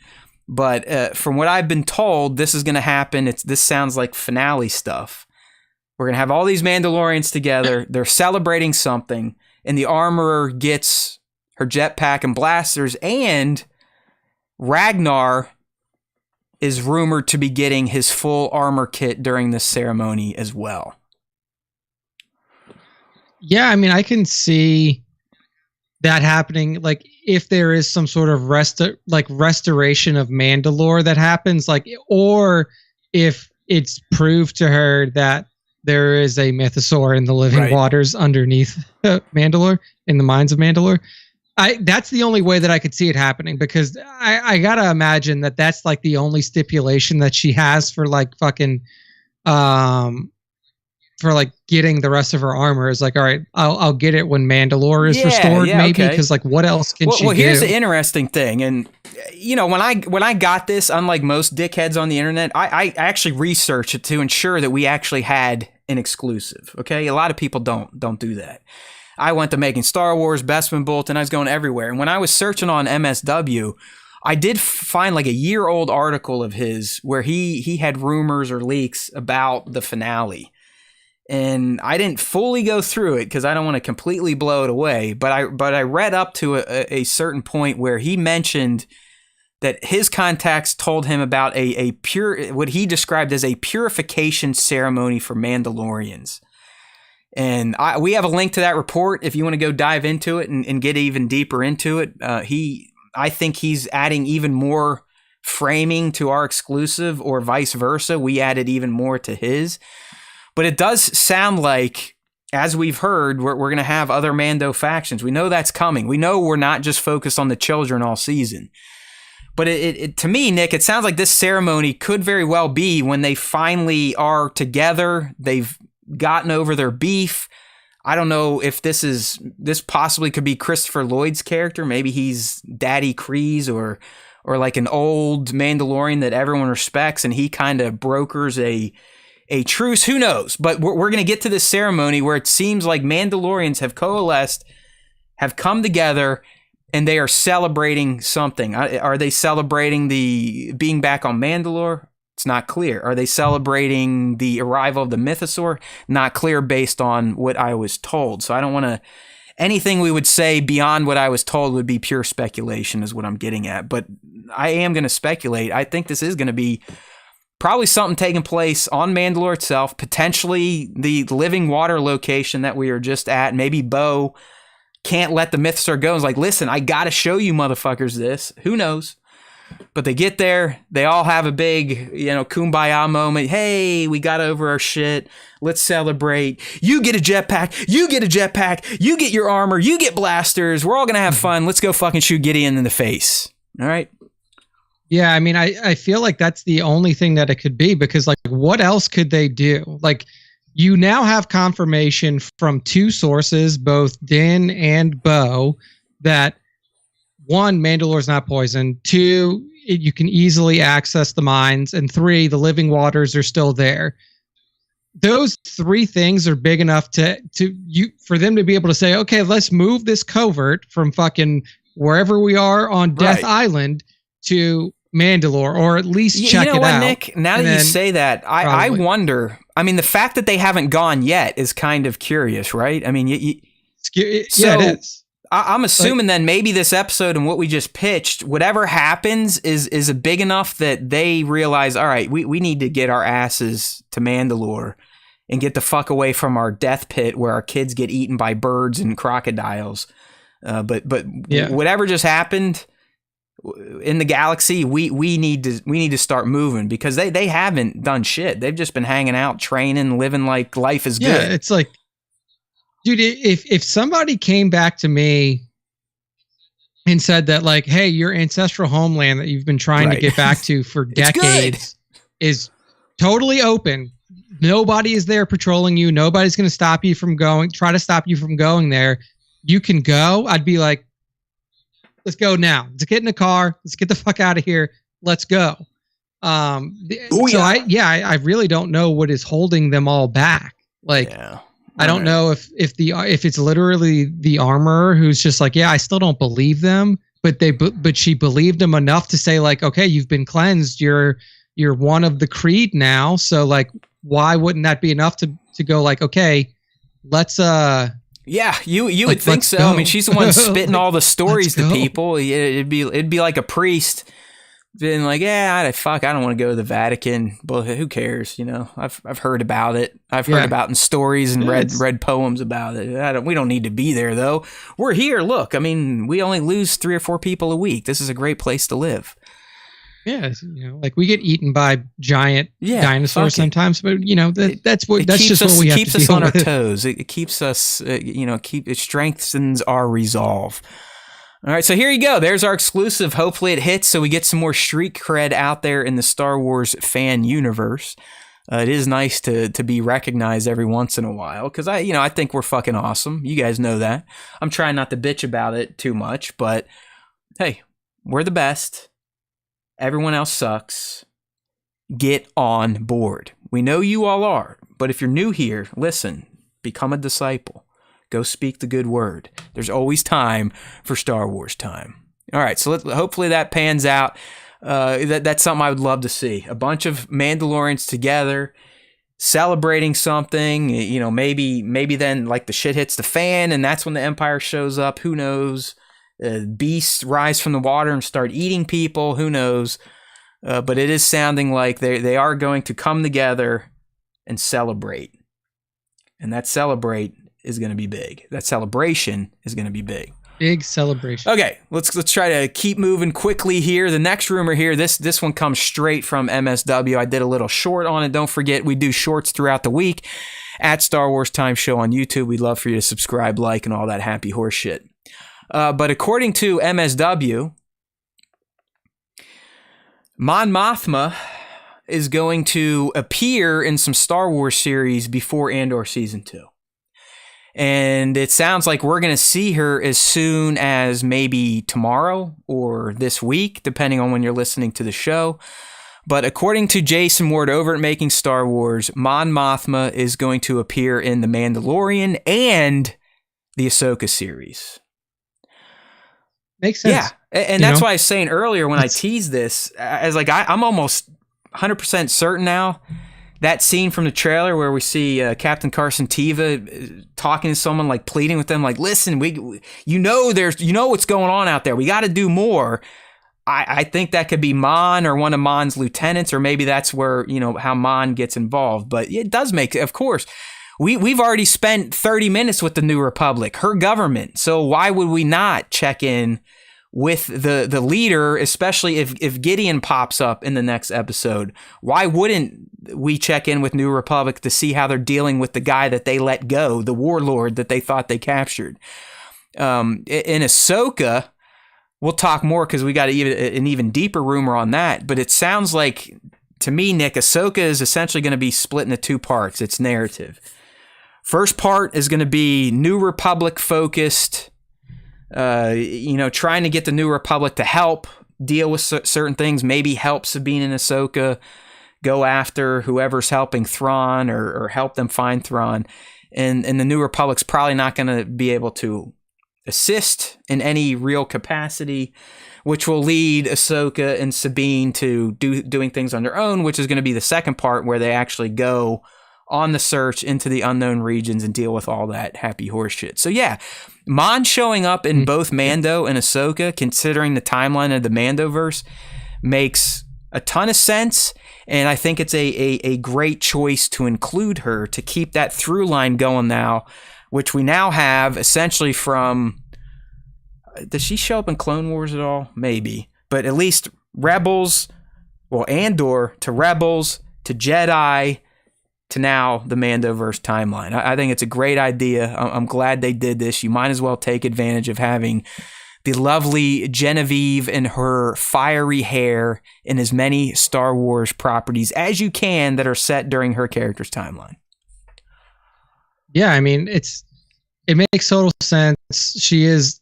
But from what I've been told, this is going to happen. This sounds like finale stuff. We're going to have all these Mandalorians together. They're celebrating something. And the Armorer gets her jetpack and blasters. And Ragnar is rumored to be getting his full armor kit during this ceremony as well. Yeah, I mean, I can see that happening. Like, if there is some sort of restoration of Mandalore that happens, like, or if it's proved to her that there is a mythosaur in the living waters underneath Mandalore, in the mines of Mandalore. that's the only way that I could see it happening, because I gotta imagine that that's like the only stipulation that she has for like fucking for like getting the rest of her armor is like, all right, I'll get it when Mandalore is restored, maybe, because like what else can she do? Well, here's the interesting thing, and you know, when I got this, unlike most dickheads on the internet, I actually researched it to ensure that we actually had an exclusive. Okay, a lot of people don't do that. I went to Making Star Wars, Bestman Bulletin, I was going everywhere, and when I was searching on MSW, I did find like a year-old article of his where he had rumors or leaks about the finale. And I didn't fully go through it because I don't want to completely blow it away. But I read up to a certain point where he mentioned that his contacts told him about a pure, what he described as a purification ceremony for Mandalorians. And we have a link to that report if you want to go dive into it and get even deeper into it. I think he's adding even more framing to our exclusive, or vice versa. We added even more to his. But it does sound like, as we've heard, we're going to have other Mando factions. We know that's coming. We know we're not just focused on the children all season. But it to me, Nick, it sounds like this ceremony could very well be when they finally are together. They've gotten over their beef. I don't know if this possibly could be Christopher Lloyd's character. Maybe he's Daddy Kryze or like an old Mandalorian that everyone respects, and he kind of brokers a truce. Who knows? But we're going to get to this ceremony where it seems like Mandalorians have coalesced, have come together, and they are celebrating something. Are they celebrating the being back on Mandalore? It's not clear. Are they celebrating the arrival of the Mythosaur? Not clear based on what I was told. So I don't want to... Anything we would say beyond what I was told would be pure speculation is what I'm getting at. But I am going to speculate. I think this is going to be probably something taking place on Mandalore itself, potentially the living water location that we were just at. Maybe Bo can't let the Mythosaur go. It's like, listen, I got to show you motherfuckers this. Who knows? But they get there. They all have a big, kumbaya moment. Hey, we got over our shit. Let's celebrate. You get a jetpack. You get a jetpack. You get your armor. You get blasters. We're all going to have fun. Let's go fucking shoot Gideon in the face. All right? Yeah, I mean, I feel like that's the only thing that it could be, because like, what else could they do? Like, you now have confirmation from two sources, both Din and Bo, that one, Mandalore's not poisoned. Two, you can easily access the mines. And three, the living waters are still there. Those three things are big enough for them to be able to say, okay, let's move this covert from fucking wherever we are on Death Island to Mandalore, or at least check it out. Nick? Now that you say that, I wonder. I mean, the fact that they haven't gone yet is kind of curious, right? I mean, it is. I'm assuming then maybe this episode and what we just pitched, whatever happens is big enough that they realize, all right, we need to get our asses to Mandalore and get the fuck away from our death pit where our kids get eaten by birds and crocodiles. But whatever just happened in the galaxy, we need to start moving, because they haven't done shit. They've just been hanging out, training, living like life is good. Yeah, it's like, dude, if somebody came back to me and said that, like, hey, your ancestral homeland that you've been trying to get back to for decades is totally open. Nobody is there patrolling you. Nobody's going to try to stop you from going there. You can go. I'd be like, let's go now. Let's get in the car. Let's get the fuck out of here. Let's go. I really don't know what is holding them all back. Like, I don't know if it's literally the armorer who's just like, yeah, I still don't believe them, but she believed him enough to say, like, okay, you've been cleansed. You're one of the creed now. So like, why wouldn't that be enough to go like, okay, let's yeah, you would think so. Go. I mean, she's the one spitting all the stories to people. It'd be like a priest being like, yeah, I don't want to go to the Vatican, but who cares? I've heard about it. I've heard about in stories and read poems about it. We don't need to be there though. We're here. Look, I mean, we only lose 3 or 4 people a week. This is a great place to live. Yeah, like we get eaten by giant dinosaurs sometimes, but that's just what we have to deal with. It keeps us on our toes. It keeps us, it strengthens our resolve. All right, so here you go. There's our exclusive. Hopefully it hits so we get some more street cred out there in the Star Wars fan universe. It is nice to be recognized every once in a while because I think we're fucking awesome. You guys know that. I'm trying not to bitch about it too much, but hey, we're the best. Everyone else sucks. Get on board. We know you all are, but if you're new here, listen, become a disciple. Go speak the good word. There's always time for Star Wars time. All right, so hopefully that pans out. That's something I would love to see. A bunch of Mandalorians together, celebrating something. Maybe then like the shit hits the fan, and that's when the Empire shows up. Who knows? Beasts rise from the water and start eating people. Who knows? But it is sounding like they are going to come together and celebrate, and that celebrate is going to be big. That celebration is going to be big. Big celebration. Okay, let's try to keep moving quickly here. The next rumor here, this one comes straight from MSW. I did a little short on it. Don't forget, we do shorts throughout the week at Star Wars Time Show on YouTube. We'd love for you to subscribe, like, and all that happy horse shit. But according to MSW, Mon Mothma is going to appear in some Star Wars series before Andor Season 2. And it sounds like we're going to see her as soon as maybe tomorrow or this week, depending on when you're listening to the show. But according to Jason Ward over at Making Star Wars, Mon Mothma is going to appear in The Mandalorian and the Ahsoka series. Makes sense. Yeah, and that's why I was saying earlier when I teased this, I was like, I'm almost 100% certain now. That scene from the trailer where we see Captain Carson Teva talking to someone, like pleading with them, like, "Listen, what's going on out there. We got to do more." I think that could be Mon or one of Mon's lieutenants, or maybe that's where how Mon gets involved. But it does make, of course, we've already spent 30 minutes with the New Republic, her government. So why would we not check in with the leader, especially if Gideon pops up in the next episode? Why wouldn't we check in with New Republic to see how they're dealing with the guy that they let go, the warlord that they thought they captured? In Ahsoka, we'll talk more because we got an even deeper rumor on that, but it sounds like, to me, Nick, Ahsoka is essentially going to be split into two parts. Its narrative. First part is going to be New Republic focused, trying to get the New Republic to help deal with certain things, maybe help Sabine and Ahsoka go after whoever's helping Thrawn or help them find Thrawn. And the New Republic's probably not going to be able to assist in any real capacity, which will lead Ahsoka and Sabine to doing things on their own, which is going to be the second part where they actually go on the search into the unknown regions and deal with all that happy horse shit. So yeah, Mon showing up in both Mando and Ahsoka, considering the timeline of the Mandoverse, makes a ton of sense. And I think it's a great choice to include her to keep that through line going now, which we now have essentially from... Does she show up in Clone Wars at all? Maybe. But at least Rebels, Andor to Rebels to Jedi to now the Mandoverse timeline. I think it's a great idea. I'm glad they did this. You might as well take advantage of having the lovely Genevieve and her fiery hair in as many Star Wars properties as you can that are set during her character's timeline. Yeah, I mean, it makes total sense. She is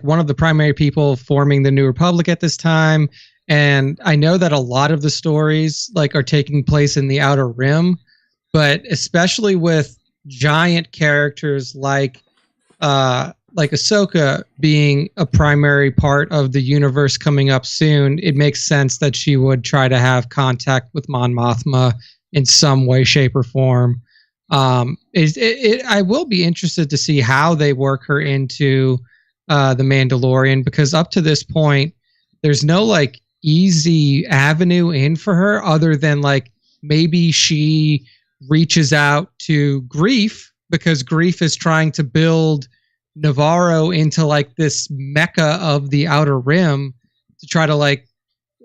one of the primary people forming the New Republic at this time, and I know that a lot of the stories are taking place in the Outer Rim, but especially with giant characters like Ahsoka being a primary part of the universe coming up soon, it makes sense that she would try to have contact with Mon Mothma in some way, shape, or form. I will be interested to see how they work her into the Mandalorian, because up to this point, there's no easy avenue in for her other than maybe she reaches out to Grief, because Grief is trying to build Navarro into this mecca of the Outer Rim to try to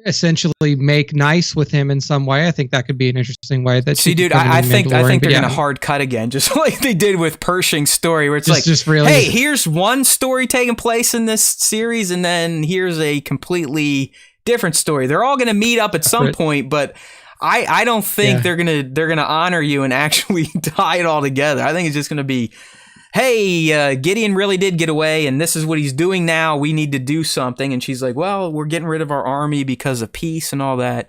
essentially make nice with him in some way. I think that could be an interesting way. That See, dude, I think they're gonna hard cut again, just like they did with Pershing's story, where it's just really, hey, here's one story taking place in this series, and then here's a completely different story. They're all gonna meet up at some point, but I don't think they're gonna honor you and actually tie it all together. I think it's just gonna be, hey, Gideon really did get away, and this is what he's doing now. We need to do something. And she's like, well, we're getting rid of our army because of peace and all that.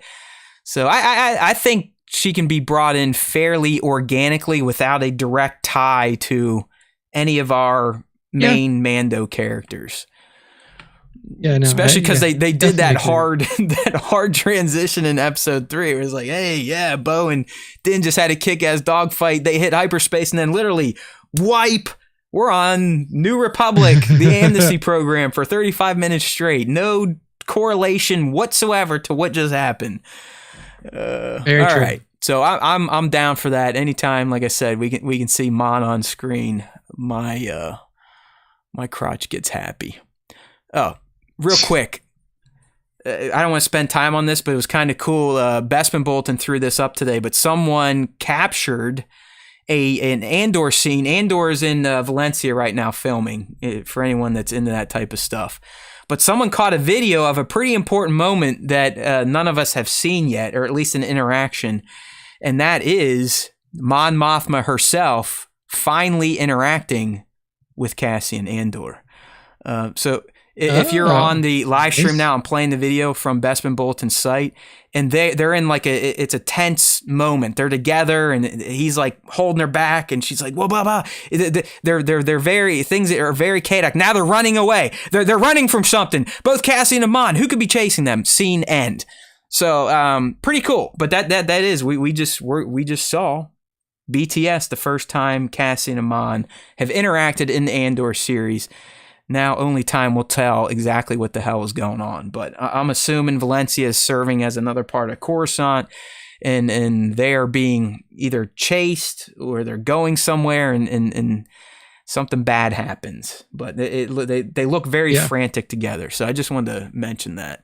So I think she can be brought in fairly organically without a direct tie to any of our main Mando characters. Yeah, no, especially because they did that hard transition in episode 3. It was like, hey, Bo and Din just had a kick-ass dogfight. They hit hyperspace and then literally wipe. We're on New Republic, the amnesty program, for 35 minutes straight. No correlation whatsoever to what just happened. Very all true. right, so I'm down for that. Anytime, like I said, we can see Mon on screen, my crotch gets happy. Oh, real quick. I don't want to spend time on this, but it was kind of cool. Bespin Bolton threw this up today, but someone captured an Andor scene. Andor is in Valencia right now filming, for anyone that's into that type of stuff. But someone caught a video of a pretty important moment that none of us have seen yet, or at least an interaction, and that is Mon Mothma herself finally interacting with Cassian Andor. If you're on the live stream now, I'm playing the video from Bespin Bolton's site, and they're in like it's a tense moment. They're together, and he's like holding her back, and she's like, "Whoa, blah, blah." They're very things that are very chaotic. Now they're running away. They're running from something. Both Cassian and Mon. Who could be chasing them? Scene end. So pretty cool. But that is we just saw BTS the first time Cassian and Mon have interacted in the Andor series. Now only time will tell exactly what the hell is going on. But I'm assuming Valencia is serving as another part of Coruscant, and they are being either chased or they're going somewhere, and something bad happens. But they look very frantic together. So I just wanted to mention that.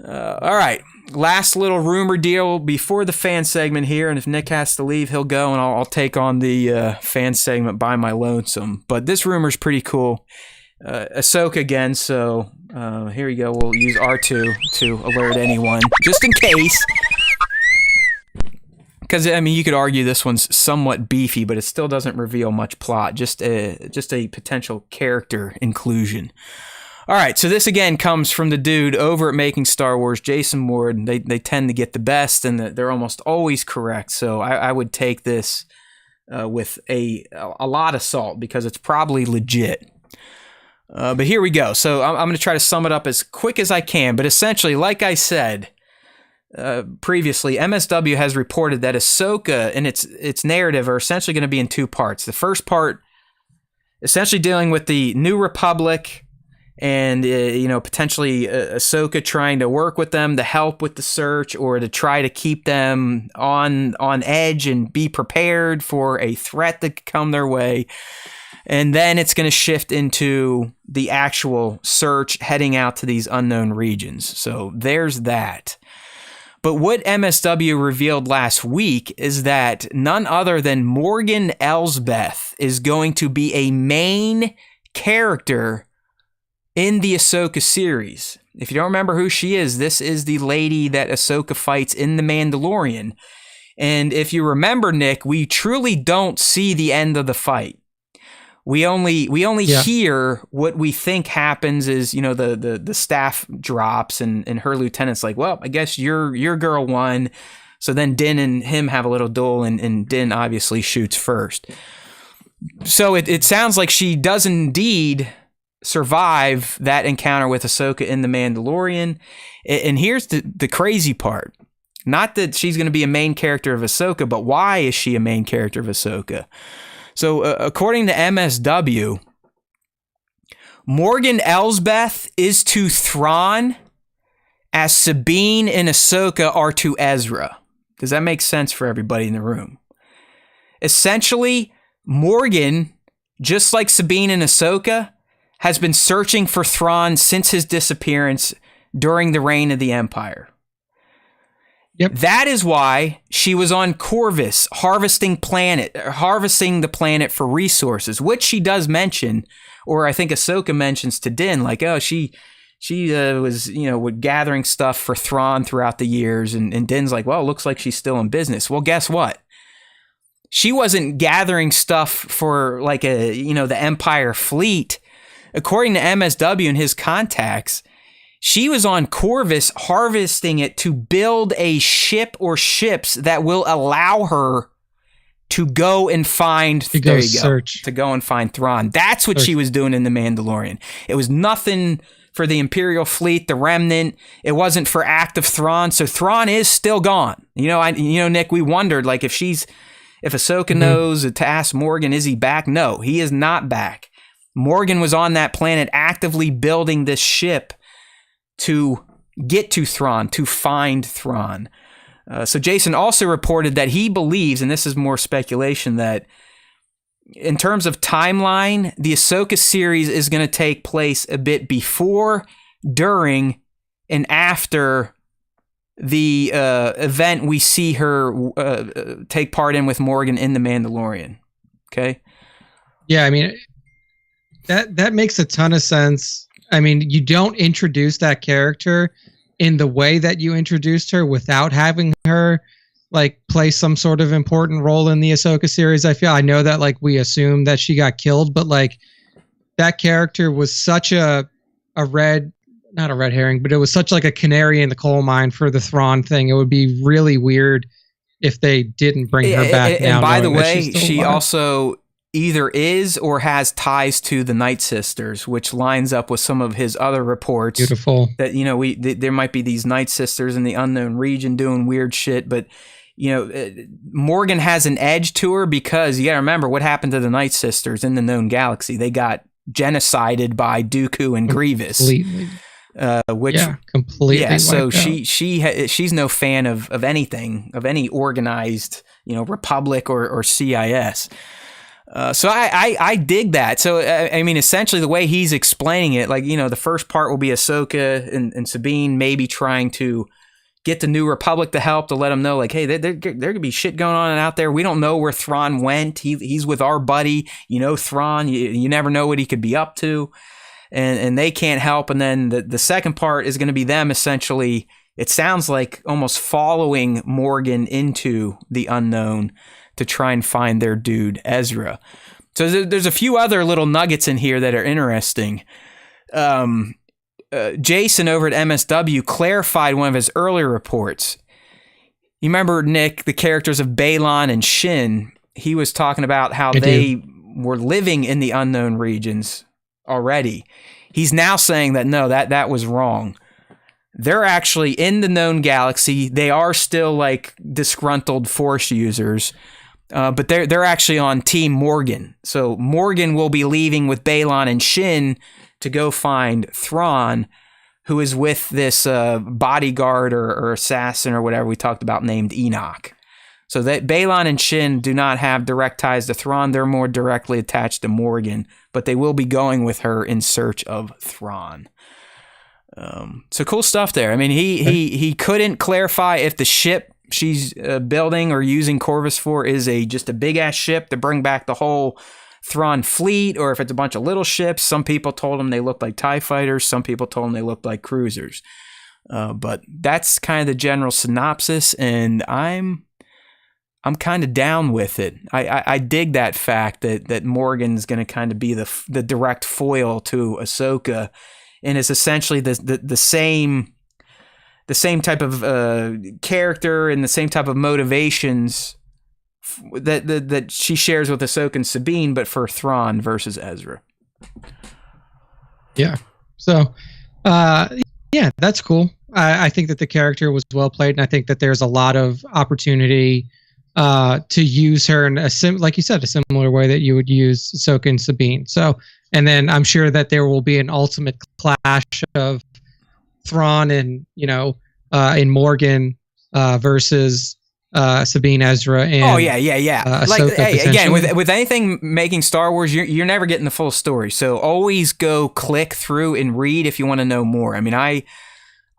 All right, last little rumor deal before the fan segment here, and if Nick has to leave, he'll go, and I'll take on the fan segment by my lonesome. But this rumor's pretty cool. Ahsoka again, so here you go. We'll use R2 to alert anyone, just in case. Because, I mean, you could argue this one's somewhat beefy, but it still doesn't reveal much plot, just a potential character inclusion. All right, so this again comes from the dude over at Making Star Wars, Jason Ward. They tend to get the best, and they're almost always correct. So I would take this with a lot of salt because it's probably legit. But here we go. So I'm going to try to sum it up as quick as I can. But essentially, like I said previously, MSW has reported that Ahsoka and its narrative are essentially going to be in two parts. The first part, essentially dealing with the New Republic, and potentially Ahsoka trying to work with them to help with the search, or to try to keep them on edge and be prepared for a threat that could come their way. And then it's going to shift into the actual search, heading out to these unknown regions. So there's that. But what MSW revealed last week is that none other than Morgan Elsbeth is going to be a main character in the Ahsoka series. If you don't remember who she is, this is the lady that Ahsoka fights in The Mandalorian. And if you remember, Nick, we truly don't see the end of the fight. We only hear what we think happens is, the staff drops and her lieutenant's like, well, I guess your girl won. So then Din and him have a little duel, and Din obviously shoots first. So it sounds like she does indeed survive that encounter with Ahsoka in The Mandalorian. And here's the crazy part. Not that she's going to be a main character of Ahsoka, but why is she a main character of Ahsoka? So according to MSW, Morgan Elsbeth is to Thrawn as Sabine and Ahsoka are to Ezra. Does that make sense for everybody in the room? Essentially, Morgan, just like Sabine and Ahsoka, has been searching for Thrawn since his disappearance during the reign of the Empire. Yep. That is why she was on Corvus, harvesting the planet for resources, which she does mention, or I think Ahsoka mentions to Din, like, oh, she was, gathering stuff for Thrawn throughout the years, and Din's like, well, it looks like she's still in business. Well, guess what? She wasn't gathering stuff for like the Empire fleet. According to MSW and his contacts, she was on Corvus harvesting it to build a ship or ships that will allow her to go and find to go and find Thrawn. That's what she was doing in The Mandalorian. It was nothing for the Imperial fleet, the Remnant. It wasn't for active Thrawn. So Thrawn is still gone. Nick, we wondered like if Ahsoka knows to ask Morgan, is he back? No, he is not back. Morgan was on that planet actively building this ship to get to Thrawn, to find Thrawn. So Jason also reported that he believes, and this is more speculation, that in terms of timeline, the Ahsoka series is going to take place a bit before, during, and after the event we see her take part in with Morgan in The Mandalorian. Okay? Yeah, I mean, that makes a ton of sense. I mean, you don't introduce that character in the way that you introduced her without having her like play some sort of important role in the Ahsoka series. I know that like we assume that she got killed, but like that character was such not a red herring, but it was such like a canary in the coal mine for the Thrawn thing. It would be really weird if they didn't bring her back. And by the way, she also either is or has ties to the Night Sisters, which lines up with some of his other reports. Beautiful. That, there might be these Night Sisters in the unknown region doing weird shit, but, Morgan has an edge to her because you got to remember what happened to the Night Sisters in the known galaxy. They got genocided by Dooku and Grievous. Completely. Completely. Yeah, so she's no fan of anything, of any organized, Republic or CIS. So I dig that. So, I mean, essentially the way he's explaining it, like, the first part will be Ahsoka and Sabine maybe trying to get the New Republic to help, to let them know, like, hey, there could be shit going on out there. We don't know where Thrawn went. He's with our buddy, Thrawn. You never know what he could be up to. And they can't help. And then the second part is going to be them essentially, it sounds like almost following Morgan into the unknown to try and find their dude, Ezra. So there's a few other little nuggets in here that are interesting. Jason over at MSW clarified one of his earlier reports. You remember, Nick, the characters of Balon and Shin? He was talking about how they were living in the unknown regions already. He's now saying that no, that was wrong. They're actually in the known galaxy. They are still like disgruntled Force users. But they're actually on Team Morgan. So Morgan will be leaving with Balon and Shin to go find Thrawn, who is with this bodyguard or assassin or whatever we talked about named Enoch. So that Balon and Shin do not have direct ties to Thrawn. They're more directly attached to Morgan, but they will be going with her in search of Thrawn. So cool stuff there. I mean, he couldn't clarify if the ship she's building or using Corvus for is just a big ass ship to bring back the whole Thrawn fleet, or if it's a bunch of little ships. Some people told him they looked like TIE fighters. Some people told him they looked like cruisers. But that's kind of the general synopsis, and I'm kind of down with it. I dig that fact that Morgan's going to kind of be the direct foil to Ahsoka, and it's essentially the same type of character and the same type of motivations that she shares with Ahsoka and Sabine, but for Thrawn versus Ezra. Yeah. So, yeah, that's cool. I think that the character was well played, and I think that there's a lot of opportunity to use her in like you said, a similar way that you would use Ahsoka and Sabine. So, and then I'm sure that there will be an ultimate clash of Thrawn and in Morgan versus Sabine, Ezra, and like, hey, again, with anything making Star Wars, you're never getting the full story. So always go click through and read if you want to know more. I mean,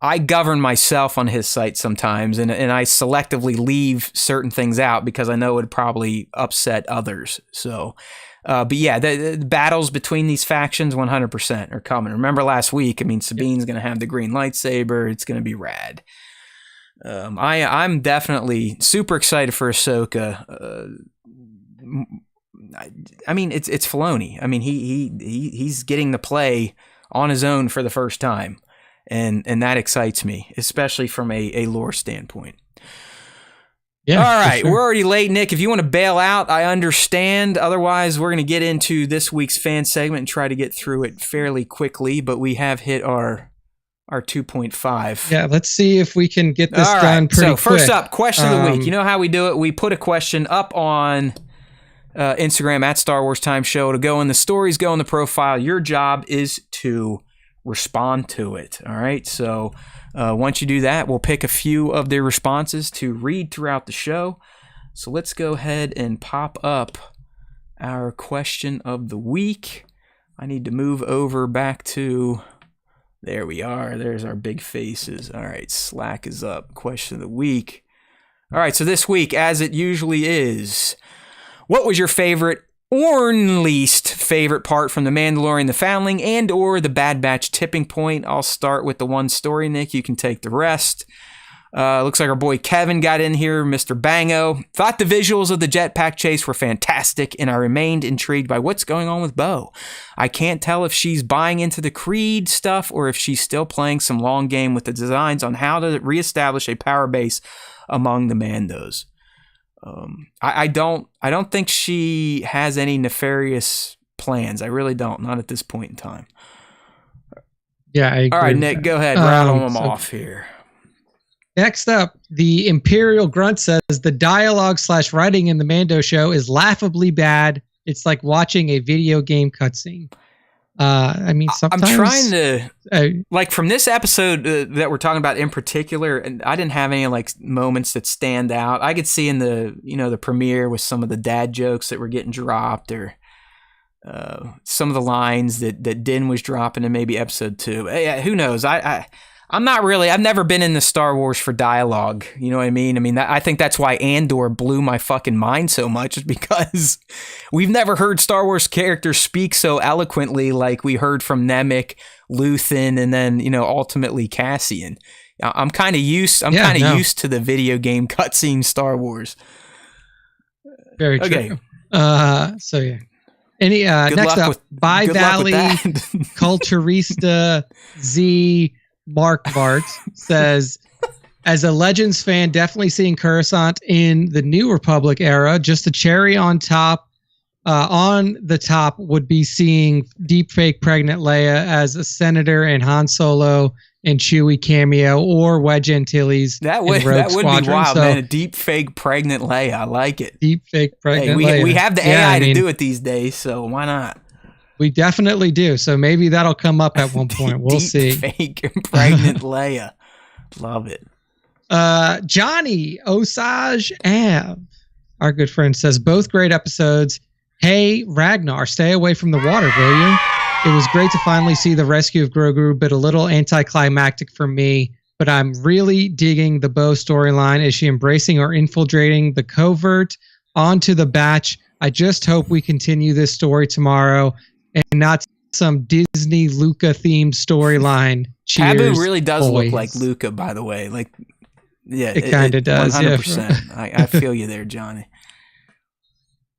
I govern myself on his site sometimes, and I selectively leave certain things out because I know it would probably upset others. So, but yeah, the battles between these factions 100% are coming. Remember last week? I mean, Sabine's going to have the green lightsaber. It's going to be rad. I'm definitely super excited for Ahsoka. I mean, it's Filoni. I mean, he's getting to play on his own for the first time. And that excites me, especially from a lore standpoint. Yeah. All right, sure. We're already late, Nick. If you want to bail out, I understand. Otherwise, we're going to get into this week's fan segment and try to get through it fairly quickly. But we have hit our 2.5. Yeah, let's see if we can get this done pretty quick. So first up, question of the week. You know how we do it? We put a question up on Instagram at Star Wars Time Show to go in the stories, go in the profile. Your job is to respond to it. All right. So once you do that, we'll pick a few of their responses to read throughout the show. So let's go ahead and pop up our question of the week. I need to move over back to, there we are. There's our big faces. All right. Slack is up. Question of the week. All right. So this week, as it usually is, what was your favorite or least favorite part from The Mandalorian, The Foundling, and or The Bad Batch tipping point? I'll start with the one story, Nick. You can take the rest. Looks like our boy Kevin got in here, Mr. Bango. Thought the visuals of the jetpack chase were fantastic, and I remained intrigued by what's going on with Bo. I can't tell if she's buying into the Creed stuff or if she's still playing some long game with the designs on how to reestablish a power base among the Mandos. I don't think she has any nefarious plans. I really don't. Not at this point in time. Yeah, I agree. All right, Nick, go ahead. Rattle them off here. Next up, the Imperial Grunt says the dialogue/writing in the Mando show is laughably bad. It's like watching a video game cutscene. I mean, sometimes I'm trying to like from this episode that we're talking about in particular, and I didn't have any like moments that stand out. I could see in the premiere with some of the dad jokes that were getting dropped, or some of the lines that Din was dropping in maybe episode 2. Who knows? I'm not really. I've never been in the Star Wars for dialogue. You know what I mean? I mean, I think that's why Andor blew my fucking mind so much, is because we've never heard Star Wars characters speak so eloquently like we heard from Nemec, Luthen, and then ultimately Cassian. I'm kind of used to the video game cutscene Star Wars. Very true. Okay. So yeah. Any next up, By Valley Culturista Z. Mark Bart says, as a Legends fan, definitely seeing Coruscant in the New Republic era. Just a cherry on top. On the top would be seeing deepfake pregnant Leia as a senator and Han Solo and Chewie cameo, or Wedge Antilles. That would be wild, man. A deepfake pregnant Leia. I like it. Deepfake pregnant Leia. We have the AI to do it these days, so why not? We definitely do. So maybe that'll come up at one point. We'll see. Fake pregnant Leia. Love it. Johnny Osage Ave, our good friend, says, both great episodes. Hey, Ragnar, stay away from the water, will you? It was great to finally see the rescue of Grogu, but a little anticlimactic for me. But I'm really digging the Bo storyline. Is she embracing or infiltrating the covert onto the batch? I just hope we continue this story tomorrow and not some Disney Luca themed storyline. Cheers, Taboo really does boys. Look like Luca, by the way. Like, yeah, it kind of does. 100%. Yeah. I feel you there, Johnny.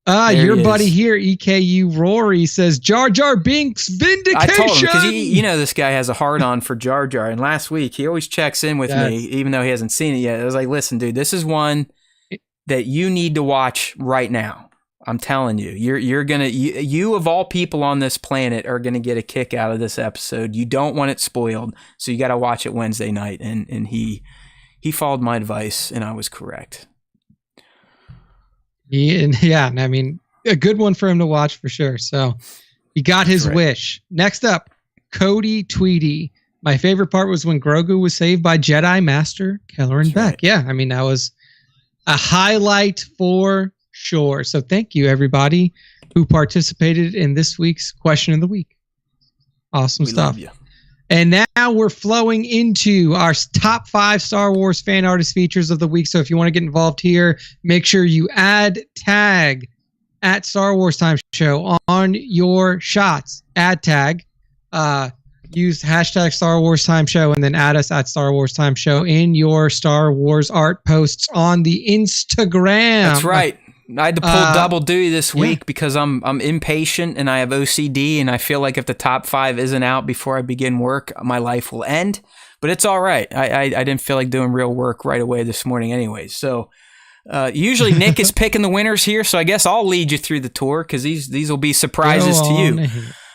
Your buddy here, EKU Rory, says Jar Jar Binks vindication. I told him, because this guy has a hard on for Jar Jar, and last week he always checks in with me, even though he hasn't seen it yet. I was like, listen, dude, this is one that you need to watch right now. I'm telling you, you're gonna you of all people on this planet are gonna get a kick out of this episode. You don't want it spoiled, so you got to watch it Wednesday night. And he followed my advice, and I was correct. Yeah, I mean, a good one for him to watch for sure. So he got his wish. Next up, Cody Tweedy. My favorite part was when Grogu was saved by Jedi Master Kelleran Beck. Right. Yeah, I mean, that was a highlight for sure. So thank you, everybody who participated in this week's question of the week. Awesome stuff. Love you. And now we're flowing into our top 5 Star Wars fan artist features of the week. So if you want to get involved here, make sure you tag at Star Wars Time Show on your shots. Add tag. Use hashtag Star Wars Time Show and then add us at Star Wars Time Show in your Star Wars art posts on the Instagram. That's right. I had to pull double duty this week because I'm impatient and I have OCD, and I feel like if the top 5 isn't out before I begin work, my life will end. But it's all right. I didn't feel like doing real work right away this morning anyways. So usually Nick is picking the winners here, so I guess I'll lead you through the tour because these will be surprises to you.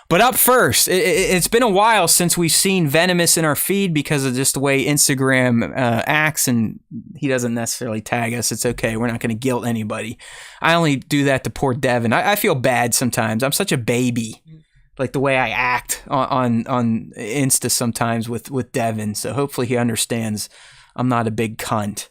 But up first, it's been a while since we've seen Venomous in our feed because of just the way Instagram acts, and he doesn't necessarily tag us. It's okay. We're not going to guilt anybody. I only do that to poor Devin. I feel bad sometimes. I'm such a baby, like the way I act on Insta sometimes with Devin. So hopefully he understands I'm not a big cunt.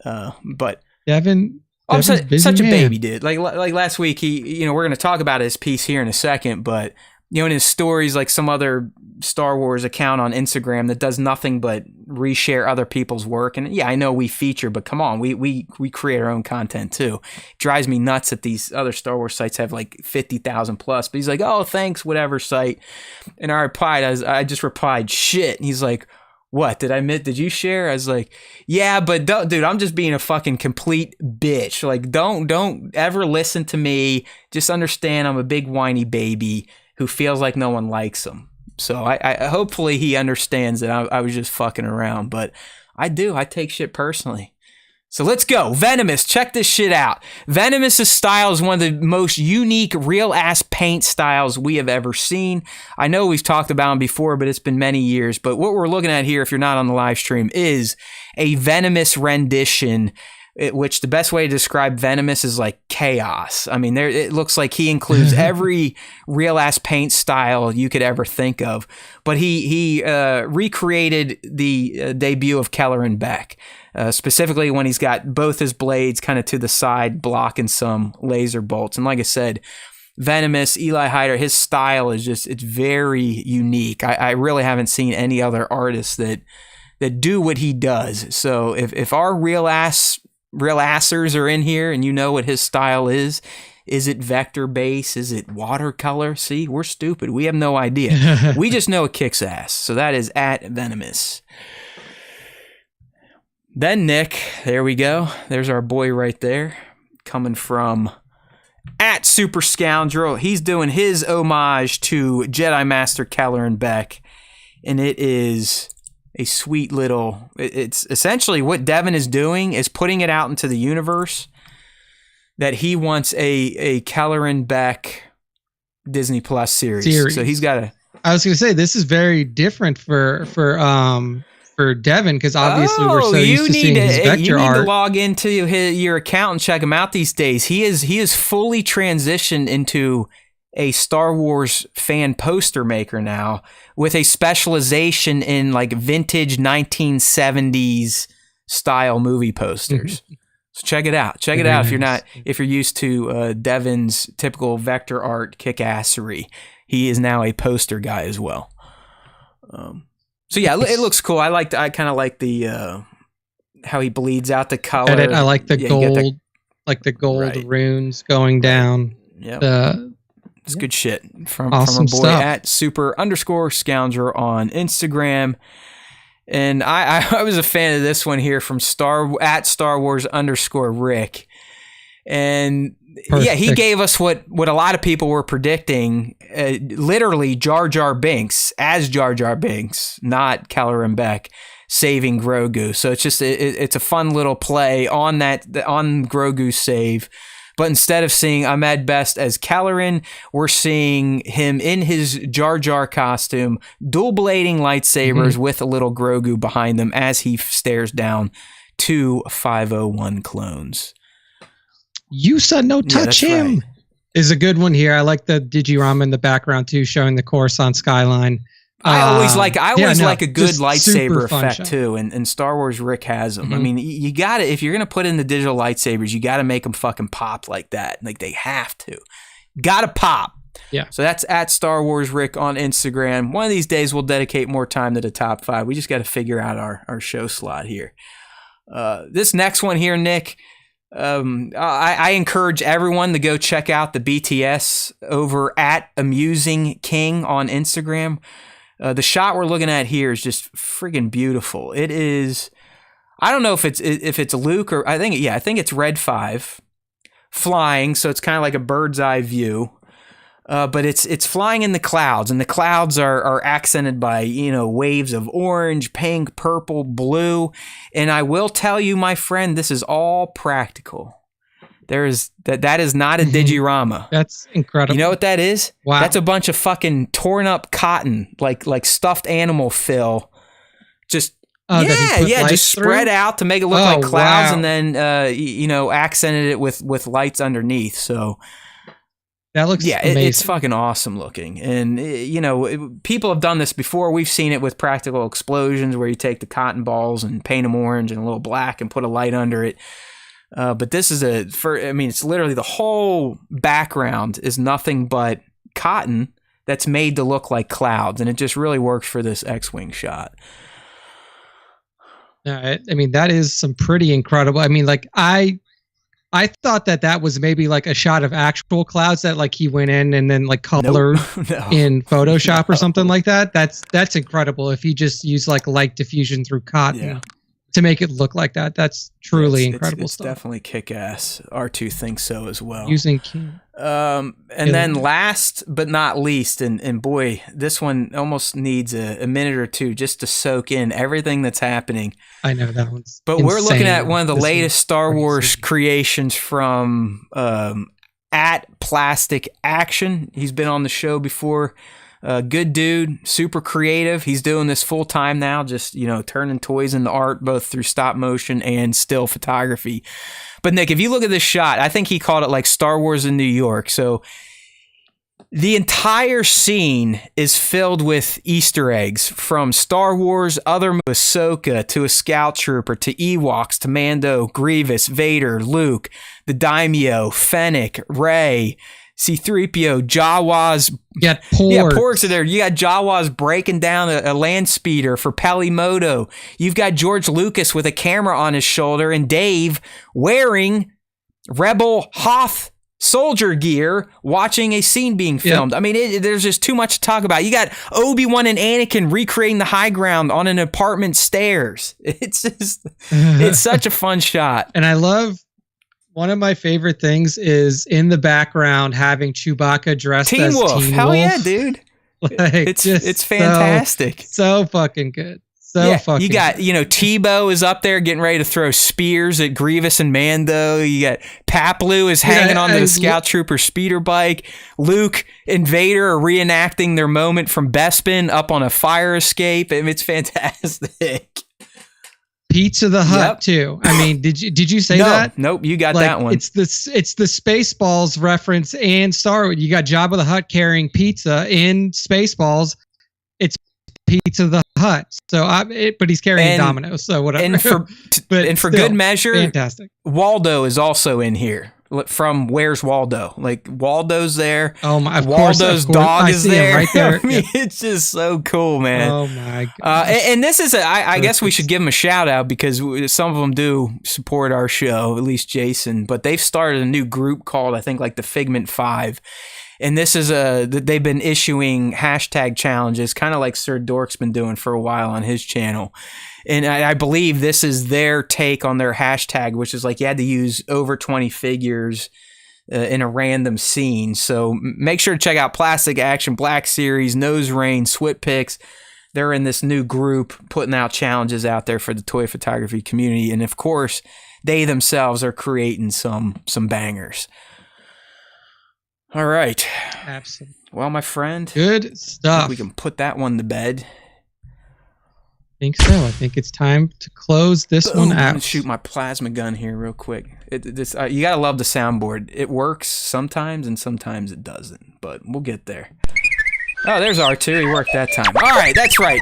But Devin... I'm such a baby, dude. Like last week, we're going to talk about his piece here in a second, but in his stories, like some other Star Wars account on Instagram that does nothing but reshare other people's work. And yeah, I know we feature, but come on, we create our own content too. It drives me nuts that these other Star Wars sites have like 50,000 plus, but he's like, oh, thanks, whatever site. And I just replied, shit. And he's like, what, did you share? I was like, yeah, but dude, I'm just being a fucking complete bitch. Like, don't ever listen to me. Just understand I'm a big whiny baby who feels like no one likes him. So I hopefully he understands that I was just fucking around, but I take shit personally. So let's go. Venomous, check this shit out. Venomous's style is one of the most unique real-ass paint styles we have ever seen. I know we've talked about him before, but it's been many years. But what we're looking at here, if you're not on the live stream, is a Venomous rendition, which the best way to describe Venomous is like chaos. I mean, it looks like he includes every real-ass paint style you could ever think of. But he recreated the debut of Keller and Beck. Specifically when he's got both his blades kind of to the side blocking some laser bolts. And like I said, Venomous, Eli Hyder, his style is it's very unique. I really haven't seen any other artists that do what he does. So if our real assers are in here and you know what his style is it vector base? Is it watercolor? See, we're stupid. We have no idea. We just know it kicks ass. So that is at Venomous. Then Nick, there we go. There's our boy right there, coming from at Super Scoundrel. He's doing his homage to Jedi Master Keller and Beck, and it is a sweet little. It's essentially what Devin is doing is putting it out into the universe that he wants a Keller and Beck Disney Plus series. So he's got a. I was going to say this is very different for Devin, because obviously we're so used to seeing his vector art. You need to log into your account and check him out these days. He is fully transitioned into a Star Wars fan poster maker now with a specialization in like vintage 1970s style movie posters. So check it out. Check it out if you're used to Devin's typical vector art kick-assery. He is now a poster guy as well. So yeah, it looks cool. I kind of like the how he bleeds out the color. I like the gold, the gold runes going down. Yeah, it's good shit from awesome our boy stuff. At super_scoundrel on Instagram. And I was a fan of this one here from Star Wars_Rick. And perfect. Yeah, he gave us what a lot of people were predicting, literally Jar Jar Binks, not Keller and Beck, saving Grogu. So it's just it's a fun little play on Grogu's save. But instead of seeing Ahmed Best as Kelleran, we're seeing him in his Jar Jar costume, dual-blading lightsabers with a little Grogu behind them as he stares down 2 501 clones. You said no touch him. Right. Is a good one here. I like the Digirama in the background too, showing the Coruscant skyline. I always like a good lightsaber effect too, and Star Wars Rick has them. I mean, you got to, if you're gonna put in the digital lightsabers, you got to make them fucking pop like that. Like they have to, gotta pop. Yeah. So that's at Star Wars Rick on Instagram. One of these days we'll dedicate more time to the top 5. We just got to figure out our show slot here. This next one here, Nick, I encourage everyone to go check out the BTS over at Amusing King on Instagram. The shot we're looking at here is just friggin' beautiful. It is. I don't know if it's Luke or I think it's Red 5 flying, so it's kind of like a bird's eye view. But it's flying in the clouds, and the clouds are accented by, waves of orange, pink, purple, blue. And I will tell you, my friend, this is all practical. That is not a digirama. That's incredible. You know what that is? Wow. That's a bunch of fucking torn up cotton, like stuffed animal fill. Just just spread out to make it look like clouds, wow. and then accented it with lights underneath. So. That looks amazing. It's fucking awesome looking. And, people have done this before. We've seen it with practical explosions where you take the cotton balls and paint them orange and a little black and put a light under it. But this is it's literally the whole background is nothing but cotton that's made to look like clouds. And it just really works for this X-Wing shot. That is some pretty incredible. I thought that was maybe like a shot of actual clouds that like he went in and then like colored in Photoshop or something like that. That's incredible. If he just used like light diffusion through cotton to make it look like that, that's truly incredible it's stuff. Definitely kick-ass. R2 thinks so as well. Using King. And then last but not least, and boy, this one almost needs a minute or two just to soak in everything that's happening. I know that one's But insane. we're looking at one of the latest Star Wars creations from at Plastic Action. He's been on the show before. Good dude, super creative. He's doing this full time now, just turning toys into art, both through stop motion and still photography. But Nick, if you look at this shot, I think he called it like Star Wars in New York. So the entire scene is filled with Easter eggs from Star Wars, other Ahsoka, to a Scout Trooper, to Ewoks, to Mando, Grievous, Vader, Luke, the Daimyo, Fennec, Rey, C-3PO, Jawas. You got porgs. Yeah, porgs are there. You got Jawas breaking down a land speeder for Pelimoto. You've got George Lucas with a camera on his shoulder and Dave wearing Rebel Hoth soldier gear watching a scene being filmed. Yep. There's just too much to talk about. You got Obi-Wan and Anakin recreating the high ground on an apartment stairs. It's just, it's such a fun shot. And I love... One of my favorite things is in the background having Chewbacca dressed as Wolf. Teen Hell Wolf. Yeah, dude. It's fantastic. So fucking good. Fucking you got, good. Tebow is up there getting ready to throw spears at Grievous and Mando. You got Paplu is hanging onto the Scout Trooper speeder bike. Luke and Vader are reenacting their moment from Bespin up on a fire escape. It's fantastic. Pizza the Hut too. Did you say that? Nope, you got that one. It's the Spaceballs reference and Star Wars. You got Jabba the Hutt carrying pizza in Spaceballs. It's Pizza the Hut. So but he's carrying Domino's. So whatever. And for good measure, fantastic. Waldo is also in here. From Where's Waldo? Like Waldo's there. Oh my! Waldo's dog is there. Right there. It's just so cool, man. Oh my god! And this is I guess we should give them a shout out because some of them do support our show, at least Jason. But they've started a new group called I think like the Figment 5, and this is they've been issuing hashtag challenges, kind of like Sir Dork's been doing for a while on his channel. And I believe this is their take on their hashtag, which is like you had to use over 20 figures in a random scene. So make sure to check out Plastic Action, Black Series, Nose Rain, Swit Picks. They're in this new group putting out challenges out there for the toy photography community. And of course, they themselves are creating some bangers. All right. Absolutely. Well, my friend. Good stuff. We can put that one to bed. I think so. I think it's time to close this one out. I'm gonna shoot my plasma gun here real quick. You gotta love the soundboard. It works sometimes and sometimes it doesn't, but we'll get there. Oh, there's R2. He worked that time. All right, that's right.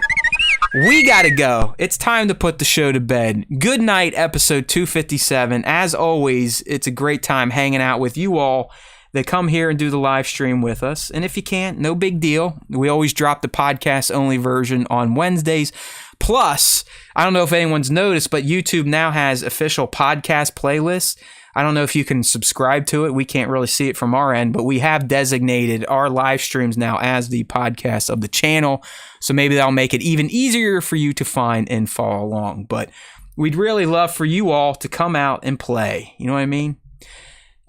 We gotta go. It's time to put the show to bed. Good night, episode 257. As always, it's a great time hanging out with you all They come here and do the live stream with us. And if you can't, no big deal. We always drop the podcast only version on Wednesdays. Plus, I don't know if anyone's noticed, but YouTube now has official podcast playlists. I don't know if you can subscribe to it. We can't really see it from our end, but we have designated our live streams now as the podcast of the channel. So maybe that'll make it even easier for you to find and follow along. But we'd really love for you all to come out and play. You know what I mean?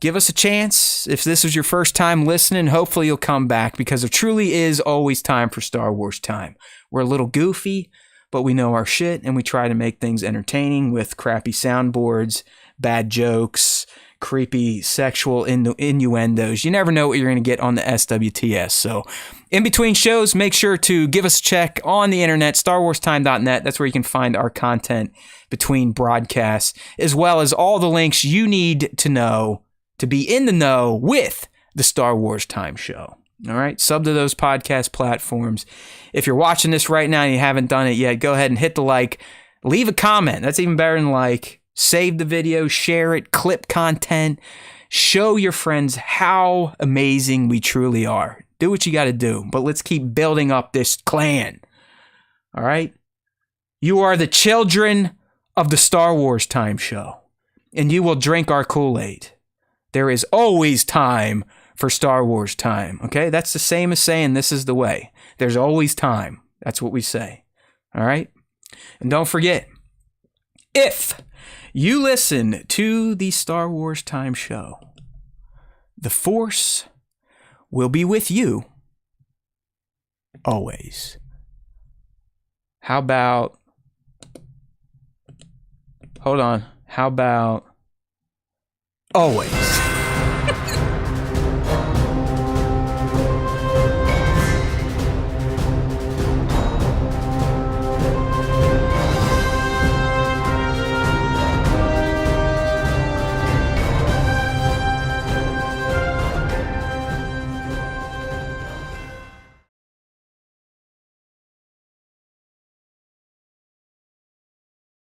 Give us a chance. If this was your first time listening, hopefully you'll come back, because there truly is always time for Star Wars time. We're a little goofy, but we know our shit, and we try to make things entertaining with crappy soundboards, bad jokes, creepy sexual innuendos. You never know what you're going to get on the SWTS. So in between shows, make sure to give us a check on the internet, StarWarsTime.net. That's where you can find our content between broadcasts, as well as all the links you need to know to be in the know with the Star Wars Time Show. All right, sub to those podcast platforms. If you're watching this right now and you haven't done it yet, go ahead and hit the like, leave a comment. That's even better than like. Save the video, share it, clip content, show your friends how amazing we truly are. Do what you got to do, but let's keep building up this clan. All right? You are the children of the Star Wars Time Show, and you will drink our Kool-Aid. There is always time for Star Wars time, okay? That's the same as saying this is the way. There's always time. That's what we say, all right? And don't forget, if you listen to the Star Wars Time Show, the Force will be with you always. How about, hold on, how about always?